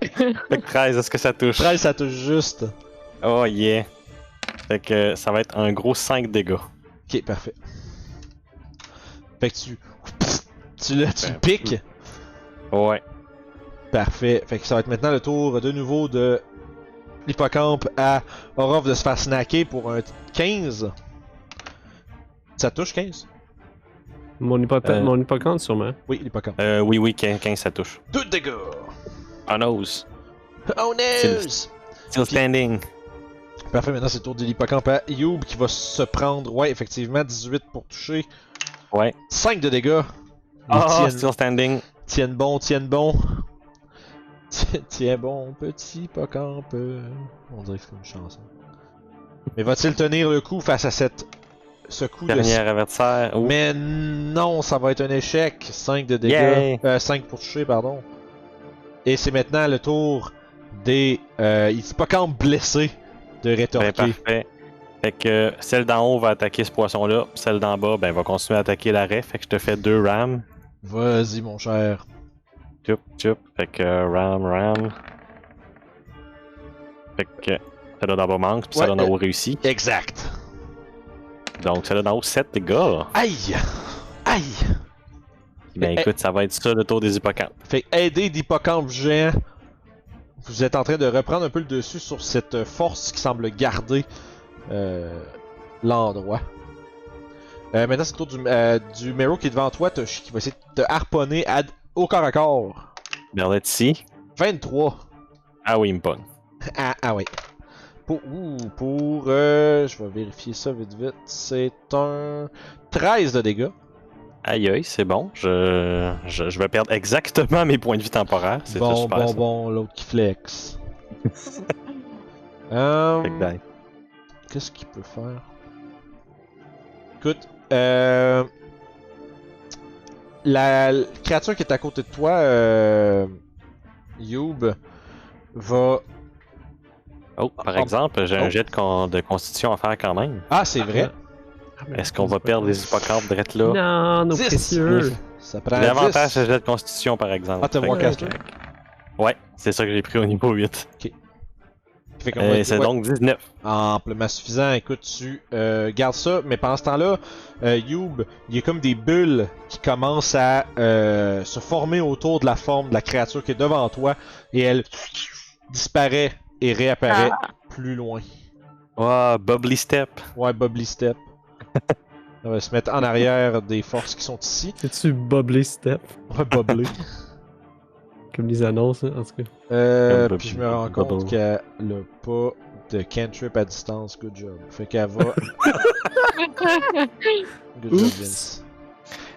Fait que 13, est-ce que ça touche? 13, ça touche juste. Oh yeah. Fait que ça va être un gros 5 dégâts. Ok, parfait. Fait que tu le piques. Ouais. Parfait. Fait que ça va être maintenant le tour de nouveau de l'hippocampe à Orof de se faire snacker pour un 15. Ça touche 15? Mon hippocampe, sûrement. Oui, l'hippocampe. Oui, 15 ça touche. 2 dégâts! On nose. Oh no! Still standing. Parfait, maintenant c'est le tour de l'hippocampe à Youb qui va se prendre, ouais, effectivement, 18 pour toucher. Ouais. 5 de dégâts. Ah, still standing. Tienne bon. Tiens bon, petit hippocampe. On dirait que c'est comme une chanson. Mais va-t-il tenir le coup face à ce coup Dernier adversaire. Oh. Mais non, ça va être un échec. 5 de dégâts. Yay. 5 pour toucher, pardon. Et c'est maintenant le tour des hippocampes blessés de Ben, rétorquer. parfait. Fait que celle d'en haut va attaquer ce poisson-là, celle d'en bas, ben, va continuer à attaquer l'arrêt. Fait que je te fais 2 rams. Vas-y, mon cher. Chup. Fait que ram. Fait que celle d'en bas manque, puis celle d'en haut réussit. Exact. Donc celle d'en haut, 7 dégâts. Aïe! Ben écoute, ça va être ça le tour des hippocampes. Fait que aider d'hippocampe géant. Vous êtes en train de reprendre un peu le dessus sur cette force qui semble garder l'endroit. Maintenant, c'est le tour du Mero qui est devant toi, Toshi, qui va essayer de te harponner au corps à corps. Bien ici. 23. Ah oui, il me pogne. Ah ouais. Je vais vérifier ça vite. C'est un 13 de dégâts. Aïe aïe, c'est bon. Je vais perdre exactement mes points de vie temporaires. C'est Bon, super, ça. bon, l'autre qui flex. Fait que, ben, Qu'est-ce qu'il peut faire? Écoute, la créature qui est à côté de toi, Youb, va... Oh, par exemple, j'ai un jet de constitution à faire quand même. Ah, c'est vrai. Est-ce qu'on va perdre les hippocampes direct là? Non, nos 10. précieux. Ça prend L'avantage, 10. c'est le jet de constitution par exemple. Ah, t'as Fait que- Warcaster. Ouais, c'est ça que j'ai pris au niveau 8. Fait qu'on va- C'est ouais, donc 19. amplement suffisant. Écoute, tu gardes ça, mais pendant ce temps-là, Youb, il y a comme des bulles qui commencent à se former autour de la forme de la créature qui est devant toi, et elle disparaît et réapparaît plus loin. Oh, Bubbly Step. Ouais, Bubbly Step. On va se mettre en arrière des forces qui sont ici. C'est-tu Bubbly Step? Ouais, Bubbly. Comme les annonces, hein, en tout cas. Comme Puis je me rends compte Bubble. qu'elle a pas de cantrip à distance. Good job. Fait qu'elle va. Good job, Vince.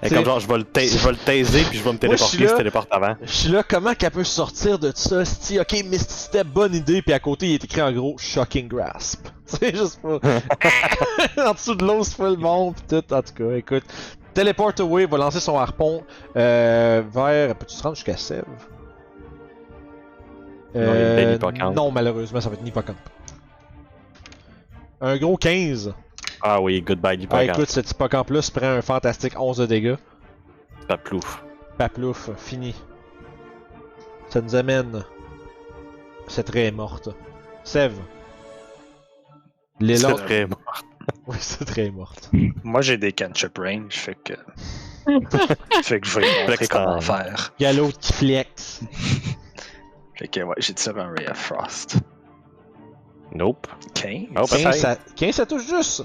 Et comme genre, je vais le taiser puis je vais me Moi, je suis téléporter, là. se téléporte avant. Je suis là, comment qu'elle peut sortir de ça? C'ti, ok, Misty Step, bonne idée. Puis à côté, il est écrit en gros Shocking Grasp. C'est juste pas. En dessous de l'eau, c'est full monde. Pis tout. En tout cas, écoute. Teleport Away va lancer son harpon vers. Peux-tu te rendre jusqu'à Sèvres? Non, il y a une belle hippocampe. Non, malheureusement, ça va être une hippocampe. Un gros 15. Ah oui, goodbye Ah, l'hippocampe. écoute, cet hippocampe-là se prend un fantastique 11 de dégâts. Pas plouf. Paplouf, fini. Ça nous amène. Cette raie est morte. Sève. Les C'est langues. très bon. Oui, cette raie est morte. Moi, j'ai des cantrip range, fait que je vais montrer Flex comment time. faire. Il y a l'autre qui flex. Fait que ouais, j'ai tiré un Ray of Frost. Nope. 15. Oh, 15, peut-être. ça... 15, ça touche juste.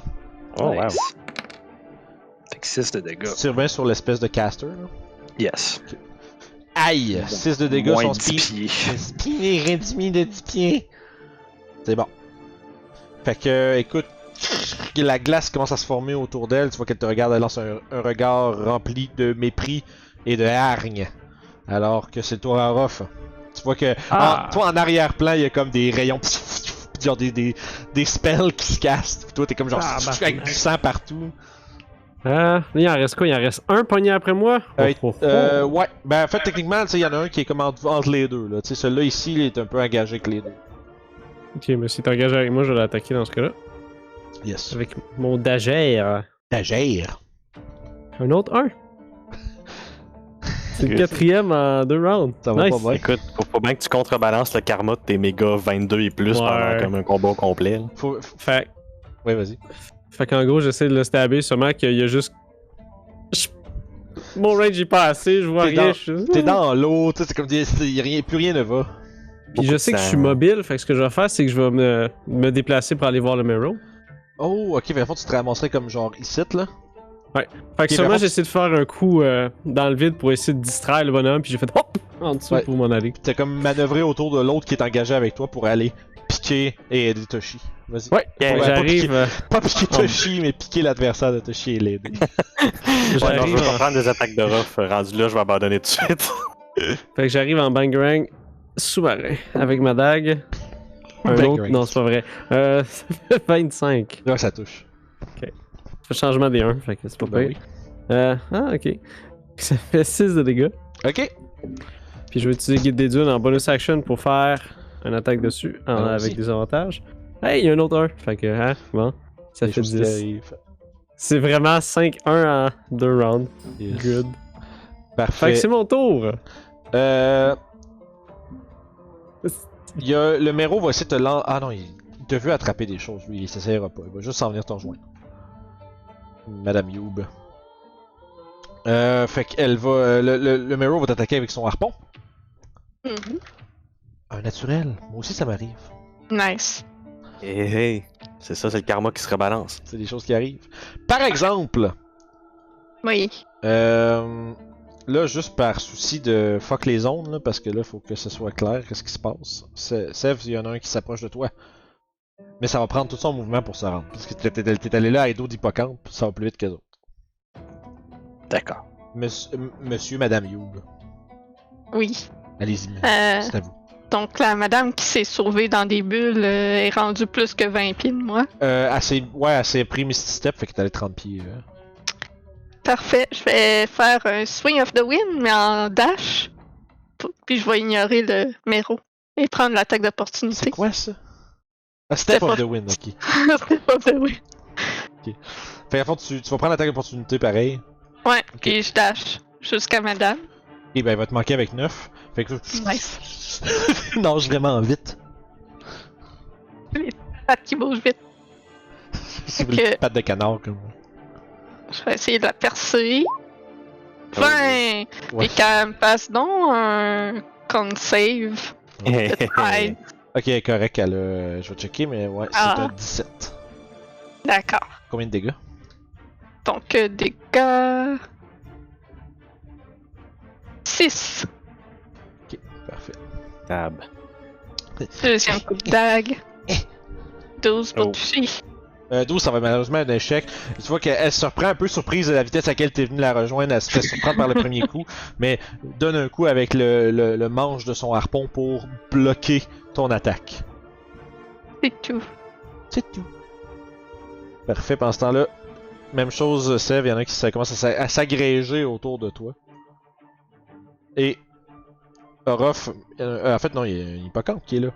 Oh, wow. Nice. Fait que 6 de dégâts. Tu tires bien sur l'espèce de caster, là. Yes. Aïe! 6 de dégâts, Moins son 10 speed. pieds. Speed est réduit de 10 pieds. C'est bon. Fait que, écoute, la glace commence à se former autour d'elle. Tu vois qu'elle te regarde, elle lance un regard rempli de mépris et de hargne. Alors que c'est le tour à Ruff. Tu vois que, toi en arrière-plan, il y a comme des rayons, genre des spells qui se castent. Puis toi, t'es comme genre avec du sang partout. Là, il en reste quoi? Il en reste un pogné après moi? Ouais, ben en fait, techniquement, il y en a un qui est comme entre les deux. Là. Celui-là ici, il est un peu engagé avec les deux. Ok, mais si t'es engagé avec moi, je vais l'attaquer dans ce cas-là. Yes. Avec mon dagère. T'agères. Un autre 1. C'est le quatrième en 2 rounds. Ça va Nice. pas bien. Écoute, faut bien que tu contrebalances le karma de tes méga 22 et plus Ouais. pendant comme un combat complet. là. Fait, Ouais, vas-y. fait qu'en gros, j'essaie de le stabber, seulement qu'il y a juste. Mon range est pas assez, je vois T'es rien. dans- T'es dans l'eau, tu sais, c'est comme plus rien ne va. Puis je sais que je suis mobile, fait que ce que je vais faire, c'est que je vais me déplacer pour aller voir le Mero. Oh, ok, mais à fond, tu te ramasserais comme genre ici, là. Fait que Ok, sûrement par contre- j'essaie de faire un coup dans le vide pour essayer de distraire le bonhomme, puis j'ai fait hop en dessous Ouais. pour m'en aller. T'as comme manœuvré autour de l'autre qui est engagé avec toi pour aller piquer et aider Toshi. Vas-y. Ouais, Ouais, j'arrive. Pas piquer Toshi, mais piquer l'adversaire de Toshi et l'aider. Ouais, non, je J'arrive veux pas en- prendre des attaques de rough. Rendu là, je vais abandonner tout de suite. Fait que j'arrive en bangarang sous-marin avec ma dague. Un autre. Bangarang. Non, c'est pas vrai. Ça fait 25. Ouais, ça touche. Ça fait changement des 1, fait que c'est pas Ben pire. Ok. Ça fait 6 de dégâts. Ok. Puis je vais utiliser Guide des Dunes en bonus action pour faire une attaque dessus Allons-y. avec des avantages. Hey, il y a un autre 1. Fait que, bon. Ça Des fait choses qui 10. arrivent. C'est vraiment 5-1 en 2 rounds. Yes. Good. Fait Parfait. que c'est mon tour. Il y a, le Mero va essayer de te lancer. Ah non, il te veut attraper des choses, lui, il s'essayera pas. Il va juste s'en venir te rejoindre. Madame Youb. Fait qu'elle va. Le Mero va t'attaquer avec son harpon. Mhm. Un naturel. Moi aussi, ça m'arrive. Nice. Hey, hey. C'est ça, c'est le karma qui se rebalance. C'est des choses qui arrivent. Par exemple, Oui. là, juste par souci de fuck les zones, là, parce que là, faut que ce soit clair qu'est-ce qui se passe. Sev, il y en a un qui s'approche de toi. Mais ça va prendre tout son mouvement pour se rendre. Parce que t'es allé là à dos d'hippocampe, ça va plus vite que les autres. D'accord. Monsieur, Madame Youb. Oui. Allez-y, Euh, c'est à vous. donc la madame qui s'est sauvée dans des bulles est rendue plus que 20 pieds de moi. Elle s'est pris Misty Step, fait que t'allais 30 pieds. Parfait. Je vais faire un Swing of the Wind, mais en dash. Puis je vais ignorer le méro et prendre l'attaque d'opportunité. C'est quoi ça? Ah, Step of pas- the Wind, ok. Step of the Wind. Fait qu'à fond, tu vas prendre l'attaque d'opportunité pareil. Ouais, puis je dash jusqu'à madame. Et ben, elle va te manquer avec 9. Fait que. Nice. Nage vraiment vite. Patte qui bouge vite. C'est Ok. une patte de canard comme moi. Je vais essayer de la percer. 20! Ouais. Et qu'elle me passe donc un con save. de 13. Ok, correct, elle a. Je vais checker, mais ouais, c'est Ah. un 17. D'accord. Combien de dégâts? Donc, dégâts. 6. Parfait. Tab. Deuxième coup de dague. 12 pour Oh. toucher. 12, ça va malheureusement un échec. Tu vois qu'elle se reprend un peu surprise de la vitesse à laquelle t'es venu la rejoindre. Elle se fait surprendre par le premier coup, mais donne un coup avec le manche de son harpon pour bloquer ton attaque. C'est tout. C'est tout. Parfait, pendant ce temps-là, même chose, Sev, il y en a qui commencent à s'agréger autour de toi. Et Orof, en fait non, il y a un hippocampe qui est là.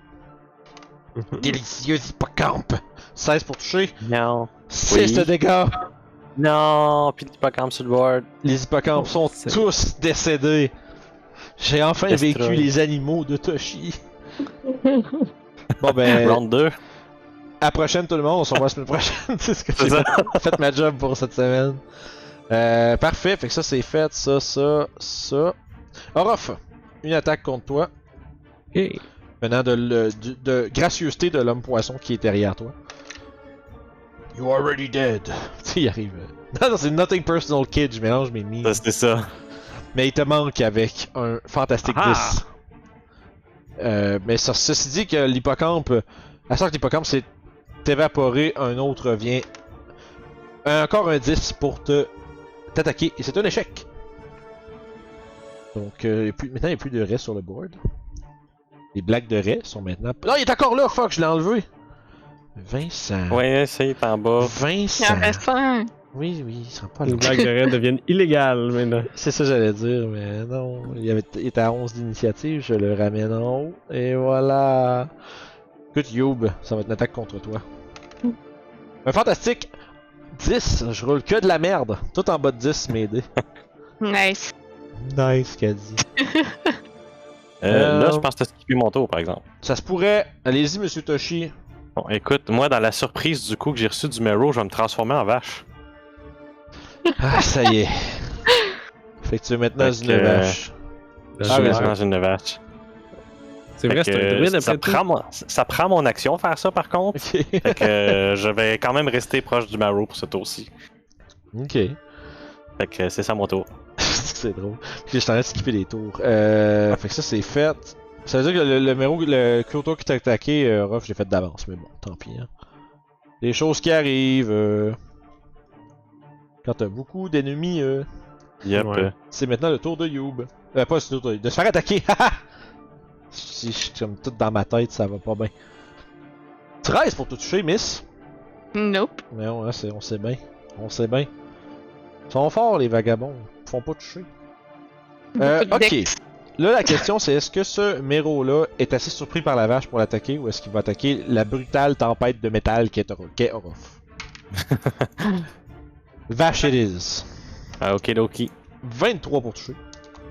Délicieux hippocampe! 16 pour toucher, Non. 6 de Oui. dégâts! Non, puis l'hippocampe sur le board. Les hippocampes sont C'est- tous décédés. J'ai enfin Destroy. vécu les animaux de Toshi. Bon ben, Round 2. à la prochaine tout le monde, on se revoit la semaine prochaine. C'est ce que C'est j'ai ça. fait ma job pour cette semaine. Parfait, fait que ça c'est fait, ça. Orof, une attaque contre toi. Ok. Venant de gracieuseté de l'homme poisson qui est derrière toi. You are already dead. Tu sais, il arrive. Non, c'est Nothing Personal Kid, je mélange mes mimes. Ça, c'était ça. Mais il te manque avec un fantastique Ah! 10. Mais ceci dit que l'hippocampe, à sorte que l'hippocampe s'est évaporé, un autre vient. Encore un 10 pour t'attaquer. Et c'est un échec. Donc maintenant il n'y a plus de raies sur le board. Les blagues de raies sont maintenant. Non, il est encore là, fuck, je l'ai enlevé. Vincent. Ouais, ça, il est en bas. Il Vincent. en reste un. Oui, il sera pas là. Les blagues de raid deviennent illégales maintenant. C'est ça que j'allais dire, mais non. Il était à 11 d'initiative, je le ramène en haut. Et voilà. Écoute, Youb, ça va être une attaque contre toi. Un fantastique 10, je roule que de la merde. Tout en bas de 10, mes dés. Nice. Nice, qu'a dit. Là, je pense que t'as skippé mon tour, par exemple. Ça se pourrait. Allez-y, monsieur Toshi. Bon, écoute, moi, dans la surprise du coup que j'ai reçu du Mero, je vais me transformer en vache. Ah, ça y est. Fait que tu es maintenant Fait une que, vache. Je Ah, suis ouais. dans une vache. C'est vrai, Fait c'est que, un druide ça après tout. prend, ça prend mon action faire ça, par contre. Ok. Fait que je vais quand même rester proche du Mero pour ce tour-ci. Ok. Fait que c'est ça mon tour. C'est drôle. Puis je suis en train de skipper des tours. Fait que ça c'est fait. Ça veut dire que le Kyoto qui t'a attaqué, Ruff, j'ai fait d'avance, mais bon, tant pis. Hein. Des choses qui arrivent. Quand t'as beaucoup d'ennemis, Yep. Ouais. c'est maintenant le tour de Youb. Pas le tour de se faire attaquer. Si je suis comme tout dans ma tête, ça va pas bien. 13 pour te toucher, Miss. Nope. Mais on, hein, on sait bien. On sait bien. Ils sont forts, les vagabonds. Ils font pas toucher. Beaucoup de Ok. dex. Là, la question, c'est est-ce que ce Mero-là est assez surpris par la vache pour l'attaquer ou est-ce qu'il va attaquer la brutale tempête de métal qu'est Orof? Vache it is. Ah, ok, Loki. 23 pour toucher.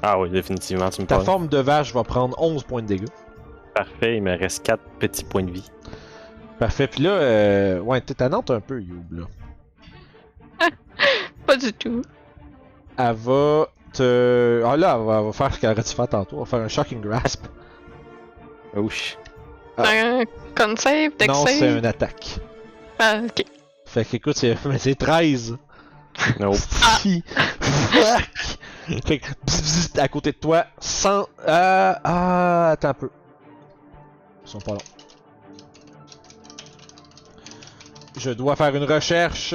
Ah oui, définitivement, tu me Ta parles. forme de vache va prendre 11 points de dégâts. Parfait, il me reste 4 petits points de vie. Parfait. Puis là, ouais, t'annonces un peu, Youb, là. Pas du tout. Elle va te... Ah là, elle va faire ce qu'elle aurait dû faire tantôt. Elle va faire un Shocking Grasp. Ouch. Ah. Un con save, dex Non, save. c'est une attaque. Ah, ok. Fait qu'écoute, c'est 13. Nope. Si. Fuck! Fait que, bzz, bzz, à côté de toi, sans. Attends un peu. Ils sont pas longs. Je dois faire une recherche.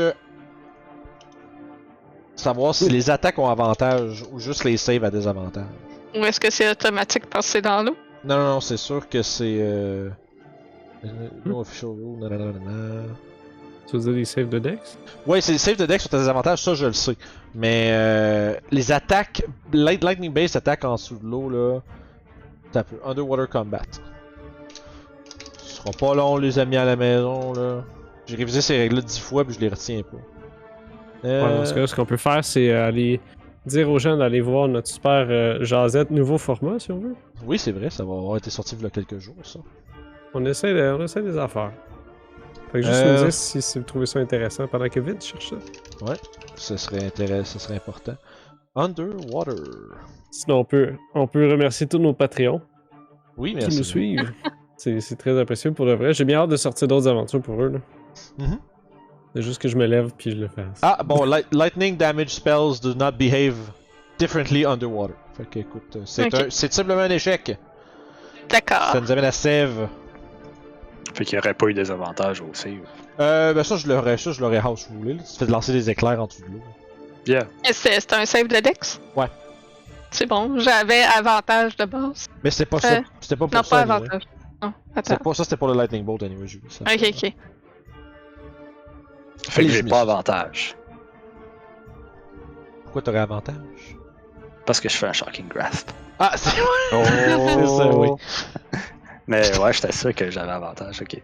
savoir si les attaques ont avantage ou juste les saves à désavantage. Ou est-ce que c'est automatique parce que c'est dans l'eau? Non, c'est sûr que c'est. No official rule, nanana. Tu veux dire les saves de Dex? Ouais, c'est les saves de deck sont à désavantage, ça je le sais. Mais les attaques, Lightning Base attaque en dessous de l'eau là. T'as peu. Underwater Combat. Ce sera pas long les amis à la maison là. J'ai révisé ces règles-là 10 fois puis je les retiens pas. Ouais, dans ce cas, ce qu'on peut faire, c'est aller dire aux gens d'aller voir notre super Jazette nouveau format, si on veut. Oui, c'est vrai, ça va avoir été sorti il y a quelques jours ça. On essaie des affaires. Fait que juste nous dire si vous trouvez ça intéressant pendant que Vite cherche ça. Ouais, ce serait intéressant, ce serait important. Underwater. Sinon, on peut remercier tous nos Patreons Oui, qui merci. nous suivent. C'est très apprécié pour le vrai. J'ai bien hâte de sortir d'autres aventures pour eux. Là. Mhm. C'est juste que je me lève puis je le fais. Ah, bon, lightning damage spells do not behave differently underwater. Fait que écoute, c'est simplement un échec. D'accord. Ça nous amène à save. Fait qu'il n'y aurait pas eu des avantages au save. Ben ça je l'aurais house rulé. Là. Tu te fais de lancer des éclairs en dessous de l'eau. Yeah. C'est un save de Dex? Ouais. C'est bon, j'avais avantage de base. Mais c'était pas ça. C'était pas pour Non, ça. pas anyway. avantage. Non, C'était attends. pas ça, c'était pour le lightning bolt anyway, j'ai vu ça. Ok. Fait que j'ai Allez-y, pas monsieur. avantage. Pourquoi t'aurais avantage? Parce que je fais un Shocking Grasp. Ah, c'est Oh! c'est ça, oui. Mais ouais, j'étais sûr que j'avais avantage, ok.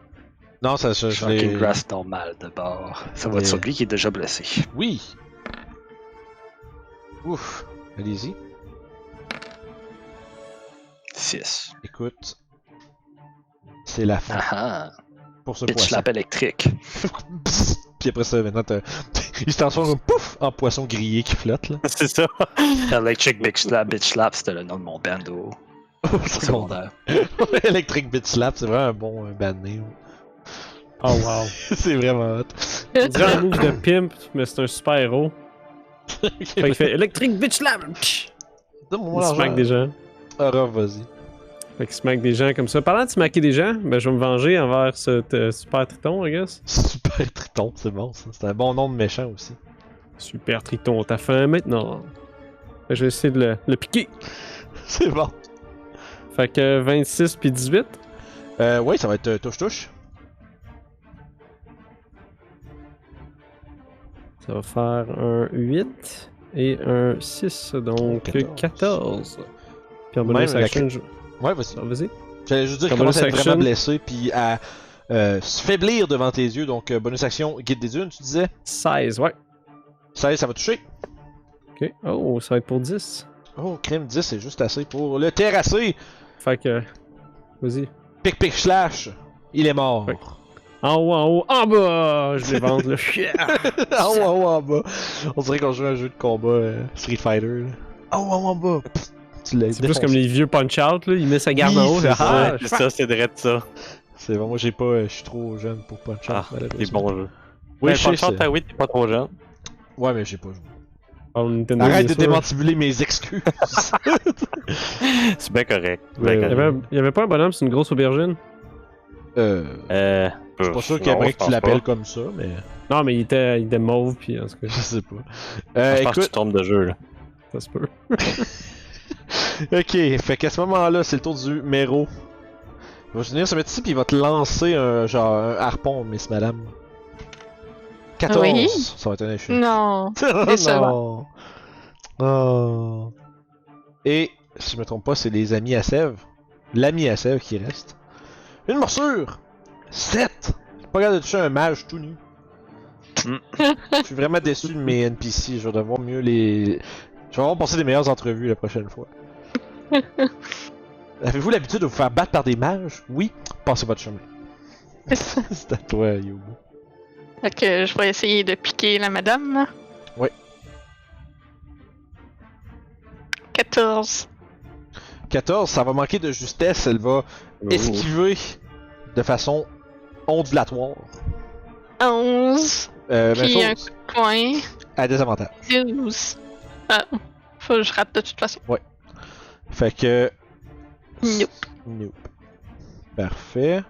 Non, ça, je Shocking l'ai... Grasp normal de bord. Ça va être sur lui qui est déjà blessé. Oui. Ouf. Allez-y. 6. Écoute. C'est la fin Ah ah. pour ce Pitch poisson. slap électrique. Puis après ça, maintenant, il se transforme comme pouf en poisson grillé qui flotte là. C'est ça. Electric Big Slap, Bitch Slap, c'était le nom de mon bando au secondaire. Electric Bit Slap, c'est vraiment un bon band name. Oh wow. C'est vraiment hot. On dirait un move de pimp, mais c'est un super héros. Fait qu'il fait Electric Bitch Slam! Donne-moi Il smack l'argent. des gens. Aura, vas-y. Fait qu'il smack des gens comme ça. Parlant de smacker des gens, ben je vais me venger envers ce super triton, I guess. Super Triton, c'est bon ça. C'est un bon nom de méchant aussi. Super triton, t'as faim maintenant. Fait que je vais essayer de le piquer. C'est bon. Fait que 26 puis 18. Ouais, ça va être touche-touche. Ça va faire un 8 et un 6, donc 14. Puis en bonus Même action, Ouais, vas-y. vas-y. J'allais juste dire qu'il Comme commence à être bonus vraiment action. blessé, puis à se faiblir devant tes yeux. Donc, bonus action, guide des dunes, tu disais. 16, ouais. Ça va toucher. Ok. Oh, ça va être pour 10. Oh, crime 10, c'est juste assez pour le terrasser. Fait que. Vas-y. Pic, pic, slash. Il est mort. Ouais. En haut, en bas! Je les vente, là. En haut, en bas. On dirait qu'on joue à un jeu de combat Street Fighter. Là. En bas. Pff, tu l'as C'est plus comme les vieux punch-out, là. Il met sa garde Oui, en haut, c'est là. ça. Ah, C'est ça, c'est direct ça. C'est bon, moi j'ai pas. Je suis trop jeune pour punch out, Ah, malheureusement. c'est bon jeu. Oui, Ben, je sais. Punch-Out, t'as oui, t'es pas trop jeune. Ouais, mais j'ai pas joué. oh, Nintendo, Arrête bien de sûr. démantibuler mes excuses. C'est bien correct. Ouais, bien Il y correct. avait, il y avait pas un bonhomme, c'est une grosse aubergine? Je suis pas sûr qu'il aimerait que tu l'appelles comme ça, mais. Non, mais il était mauve, puis en tout cas, Je sais pas. Je pense que tu Écoute. tombes de jeu, là. ça se peut. Ok, fait qu'à ce moment-là, c'est le tour du méro. Il va venir se mettre ici, puis il va te lancer un harpon, Miss Madame. 14! Oui. Ça va être un échec. Non. Oh Décevant. non! Oh. Et, si je me trompe pas, c'est les amis à Sèvres. L'ami à Sèvres qui reste. Une morsure! 7! Pas capable de toucher un mage tout nu. Je suis vraiment déçu de mes NPC. Je vais devoir mieux les. Je vais avoir passer des meilleures entrevues la prochaine fois. Avez-vous l'habitude de vous faire battre par des mages? Oui? Passez votre chemin. C'est à toi, Yobo. Fait que je vais essayer de piquer la madame. Oui. 14. 14, ça va manquer de justesse. Elle va esquiver de façon ondulatoire. 11. Même Puis chose, un coup de poing. à désavantage. 12. Ah. Faut que je rate de toute façon. Fait que. Nope. Nope. Parfait.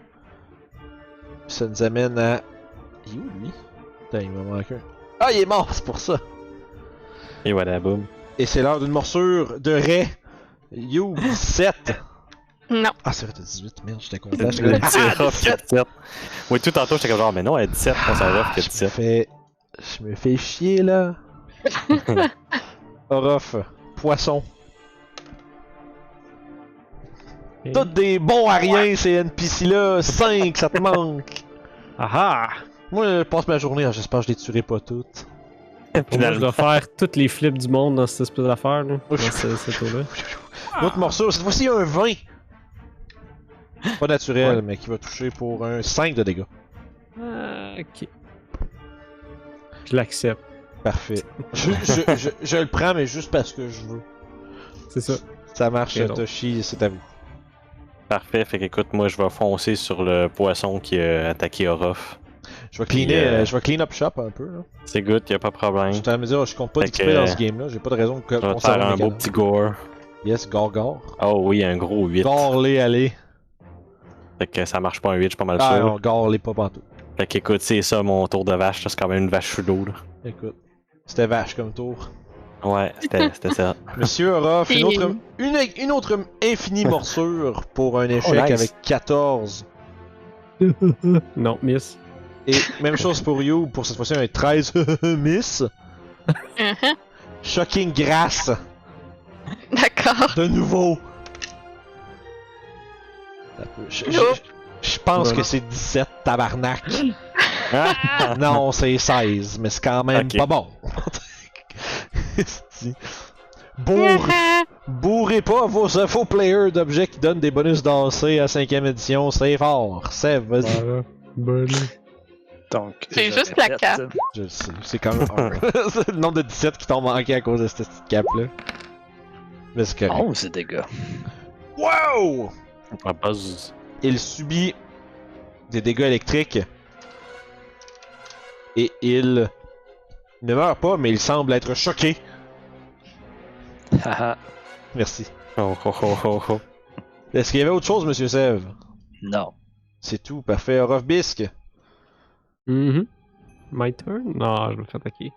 Ça nous amène à. Il est où lui? Putain, il me manque un. Ah, il est mort, c'est pour ça. Et voilà, boum. Et c'est l'heure d'une morsure de raie. You, 17. Non. Ah, c'est vrai, t'as 18. Merde, j'étais content. Elle J'étais dit comme, Orof qui a 17. Oui, tout tantôt, j'étais comme genre, mais non, elle a 17, je pense à Orof qui a je me 17. fais... Je me fais chier, là. Orof, poisson. Ok. Toutes des bons à rien, ces NPC-là. 5, ça te manque. Ah ah! Moi, je passe ma journée, j'espère que je les tuerai pas toutes. Moi, je Finalement. dois faire toutes les flips du monde dans cette espèce d'affaire, là. Dans cette tour-là. L'autre morsure, cette fois-ci un 20. Pas naturel, mais qui va toucher pour un 5 de dégâts. Ah, ok. Je l'accepte. Parfait. Je le prends, mais juste parce que je veux. C'est ça. Ça marche, Ok, donc. Toshi, c'est à vous. Parfait, fait qu'écoute, moi je vais foncer sur le poisson qui a attaqué Orof. Je vais cleaner, Yeah. je vais clean up shop un peu. Là. C'est good, y'a pas de problème. Je t'en me dire, je compte pas Fait d'XP que, dans ce game-là, j'ai pas de raison que Je vais qu'on te faire s'arrête un mes beau cadavres. petit gore. Yes, gore. Oh oui, un gros 8. Gore-les, allez. Fait que ça marche pas un 8, je suis pas mal Ah sûr. non, gore-les pas pantoute. Fait qu'écoute, c'est ça mon tour de vache, là, c'est quand même une vache sous l'eau là. Écoute, c'était vache comme tour. Ouais, c'était ça. Monsieur Orof, Et- une autre infinie morsure pour un échec nice. avec 14. Non, miss. Et même chose pour You, pour cette fois-ci un 13 miss. Mhm. Shocking grasse, D'accord. de nouveau. Je pense Voilà. que c'est 17, tabarnak. Ah! Non, c'est 16, mais c'est quand même Ok. pas bon. Esti. Bourrez pas vos players d'objets qui donnent des bonus dansés à 5ème édition, c'est fort. Seb, vas-y. Voilà. Bonne. Donc, C'est je juste la répète, cape. Je le sais, c'est quand même un. C'est le nombre de 17 qui t'ont manqué à cause de cette petite cap-là. Mais c'est correct. 11 dégâts. Wow! Un buzz. Il subit des dégâts électriques. Et il ne meurt pas, mais il semble être choqué. Haha. Merci. Oh oh oh oh oh. Est-ce qu'il y avait autre chose, monsieur Sev? Non. C'est tout, parfait. Orof Bisque. Mhm. My turn? Non, je me fais attaquer.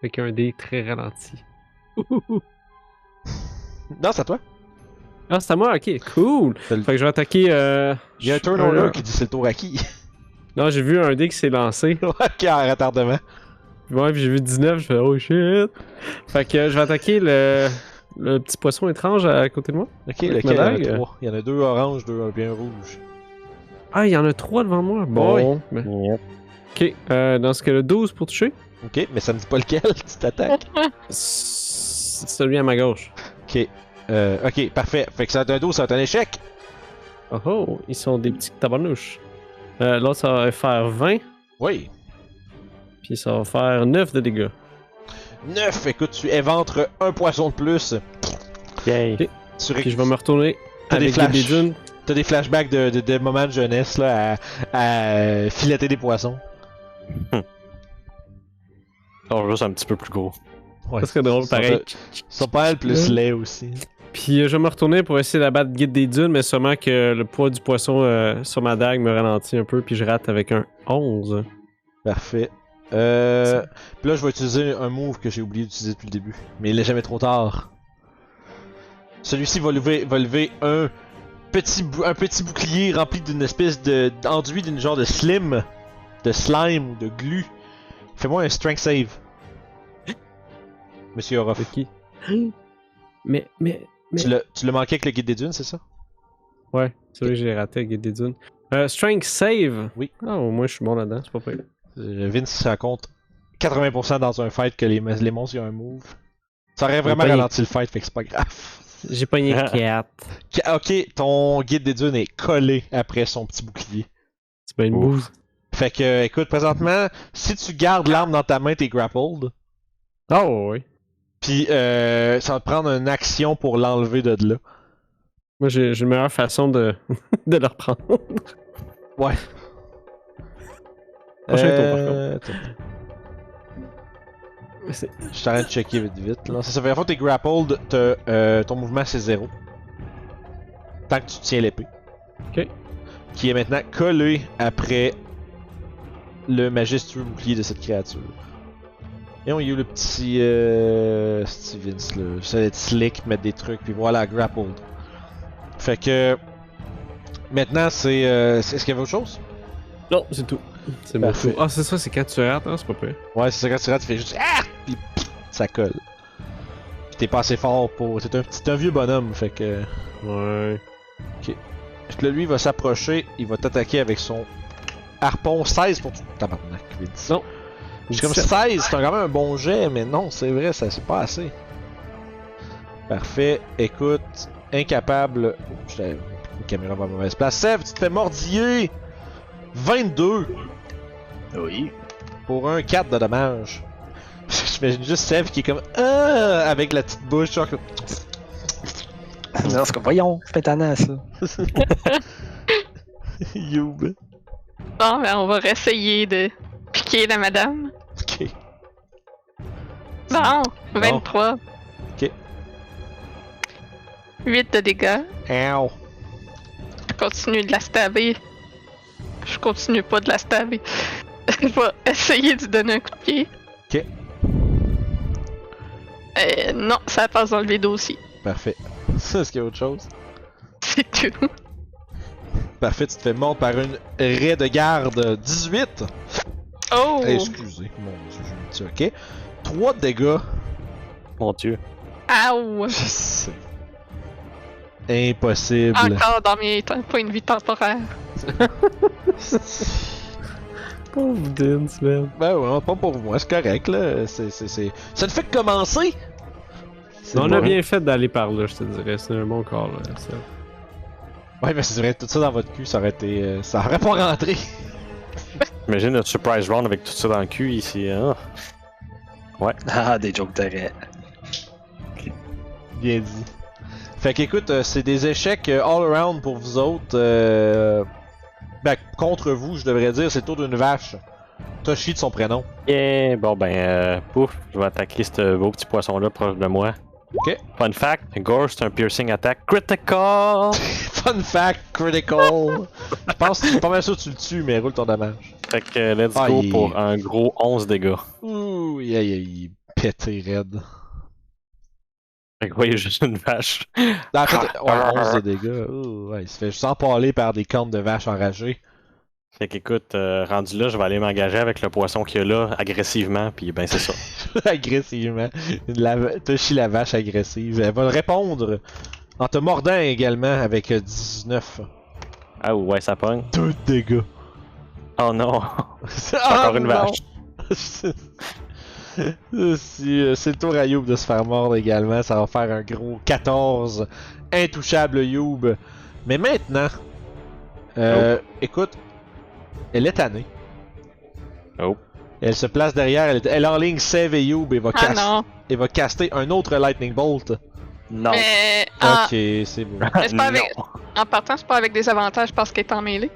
Avec un dé très ralenti. Ouhouhou. Non, c'est à toi. Ah, c'est à moi? Ok, cool. T'as le- Fait que je vais attaquer. Il y a un turn order qui dit c'est le tour à qui? Non, j'ai vu un dé qui s'est lancé. Ok, en retardement. Ouais, puis j'ai vu 19, je fais oh shit. Fait que je vais attaquer le petit poisson étrange à côté de moi. Ok, Avec lequel? Il y en ma a dague. 3. Il y en a 2 oranges, 2 bien rouges. Ah, il y en a 3 devant moi. Bon. mais- Yep. Ok, dans ce cas-là, 12 pour toucher. Ok, mais ça me dit pas lequel, tu t'attaques. C'est celui à ma gauche. Ok, parfait. Fait que ça va être un 12, ça va être un échec. Oh oh, ils sont des petits tabarnouches. L'autre, ça va faire 20. Oui. Puis ça va faire 9 de dégâts. 9, écoute, tu éventres un poisson de plus. Yay. Tu Puis je vais me retourner T'as des avec flashs. des dunes. T'as des flashbacks de moments de jeunesse là, à fileter des poissons. Oh, juste un petit peu plus gros. Ouais, Ça serait drôle, pareil. Ils sont pas mal plus laids aussi. Puis je vais me retourner pour essayer d'abattre Guide des dunes, mais sûrement que le poids du poisson sur ma dague me ralentit un peu, puis je rate avec un 11. Parfait. Puis là, je vais utiliser un move que j'ai oublié d'utiliser depuis le début. Mais il est jamais trop tard. Celui-ci va lever un petit bouclier rempli d'une espèce d'enduit d'une genre de slime ou de glu. Fais-moi un strength save. Monsieur Orof. De qui? Mais... Tu l'as manqué avec le guide des dunes, c'est ça? Ouais, c'est vrai que j'ai raté avec Guide des dunes. Strength save! Oui. Ah, au moins je suis bon là-dedans, c'est pas pire. Vince se raconte 80% dans un fight que les monstres ont un move. Ça aurait vraiment pas- ralenti le fight, fait que c'est pas grave. J'ai pogné 4. Ok, ton guide des dunes est collé après son petit bouclier. C'est bien une Ouf. bouse. Fait que, écoute, présentement, si tu gardes l'arme dans ta main, t'es grappled. Oh, oui. Puis, ça va te prendre une action pour l'enlever de là. Moi, j'ai une meilleure façon de, de le reprendre. Ouais. Prochain tour, par attends. C'est- Je suis en train de checker vite. Là. Ça fait la fois que t'es grappled, ton mouvement c'est 0. Tant que tu tiens l'épée. Ok. Qui est maintenant collé après le majestueux bouclier de cette créature. Et on y a eu le petit. Stevens là. Ça va être slick, mettre des trucs, puis voilà, grappled. Fait que. Maintenant, c'est. Est-ce qu'il y avait autre chose? Non, c'est tout. C'est mon Parfait. tour. Ah, c'est ça, c'est quand tu rates, hein, c'est pas pire. Ouais, c'est ça, quand tu rates, tu fais juste. Ah! Puis pff, ça colle. Puis t'es pas assez fort pour. C'est un vieux bonhomme, fait que. Ouais. Fait que là, lui, il va s'approcher, il va t'attaquer avec son harpon 16 pour tout. Tabarnak, il dit. Non. Je suis comme 16, c'est quand même un bon jet, mais non, c'est vrai, ça c'est pas assez. Parfait, écoute, incapable. J'étais une caméra pas à mauvaise place. Sèvres, tu te fais mordiller! 22 Oui. pour un 4 de dommage. J'imagine juste Sèvres qui est comme avec la petite bouche, genre comme. Non, c'est comme, voyons, c'est étonnant ça. Youb. Bon, ben on va réessayer de piquer la madame. Ok. Bon, 23. Ok. 8 de dégâts. Ow. Je continue de la stabber. Je continue pas de la stabber. Je vais essayer de lui donner un coup de pied. Ok. Non, ça passe dans le vide aussi. Parfait. Est-ce qu'il y a autre chose? C'est tout. Parfait, tu te fais mordre par une raie de garde 18. Oh! Excusez, mon dieu, j'ai mis ça, ok. 3 de dégâts. Mon dieu. Ow! Je sais. Impossible. Encore dans mes points de vie temporaires. Pauvre Vince, man. Ben ouais, pas pour moi, c'est correct là. Ça ne fait que commencer! C'est On a bon. bien fait d'aller par là, je te dirais. C'est un bon corps, là. Ça. Ouais, mais c'est vrai, tout ça dans votre cul, ça aurait été. Ça aurait pas rentré. Imagine notre surprise round avec tout ça dans le cul ici. Hein? Ah, des jokes d'arrêt. Bien dit. Fait qu'écoute, c'est des échecs all around pour vous autres. Ben, contre vous, je devrais dire, c'est le tour d'une vache. Toshi de son prénom. Yeah, bon ben, pouf, je vais attaquer ce beau petit poisson-là proche de moi. Ok. Fun fact, Gore, c'est un piercing attack critical! Fun fact, critical. Je pense que c'est pas mal sûr que tu le tues, mais roule ton dommage. Fait que let's Ah, go il- pour un gros 11 dégâts. Ouh, il est pété raide. Fait que ouais, juste une vache. En fait, ouais, 11 de dégâts. Ouh, ouais, il se fait juste empaler par des cornes de vache enragées. Fait qu'écoute, rendu là, je vais aller m'engager avec le poisson qu'il y a là, agressivement, puis ben c'est ça. Agressivement. Toshi la vache agressive. Elle va répondre en te mordant également avec 19. Ah ouais, ça pogne. 2 de dégâts. Oh non! C'est encore une vache. C'est le tour à Youb de se faire mordre également. Ça va faire un gros 14. Intouchable Youb. Mais maintenant, écoute, elle est tannée. Oh. Elle se place derrière, elle en ligne Save et Youb et va, Ah non! et va caster un autre Lightning Bolt. Non. Mais Ok, c'est bon. mais c'est pas avec... Non. en partant, c'est pas avec des avantages parce qu'elle est en mêlée.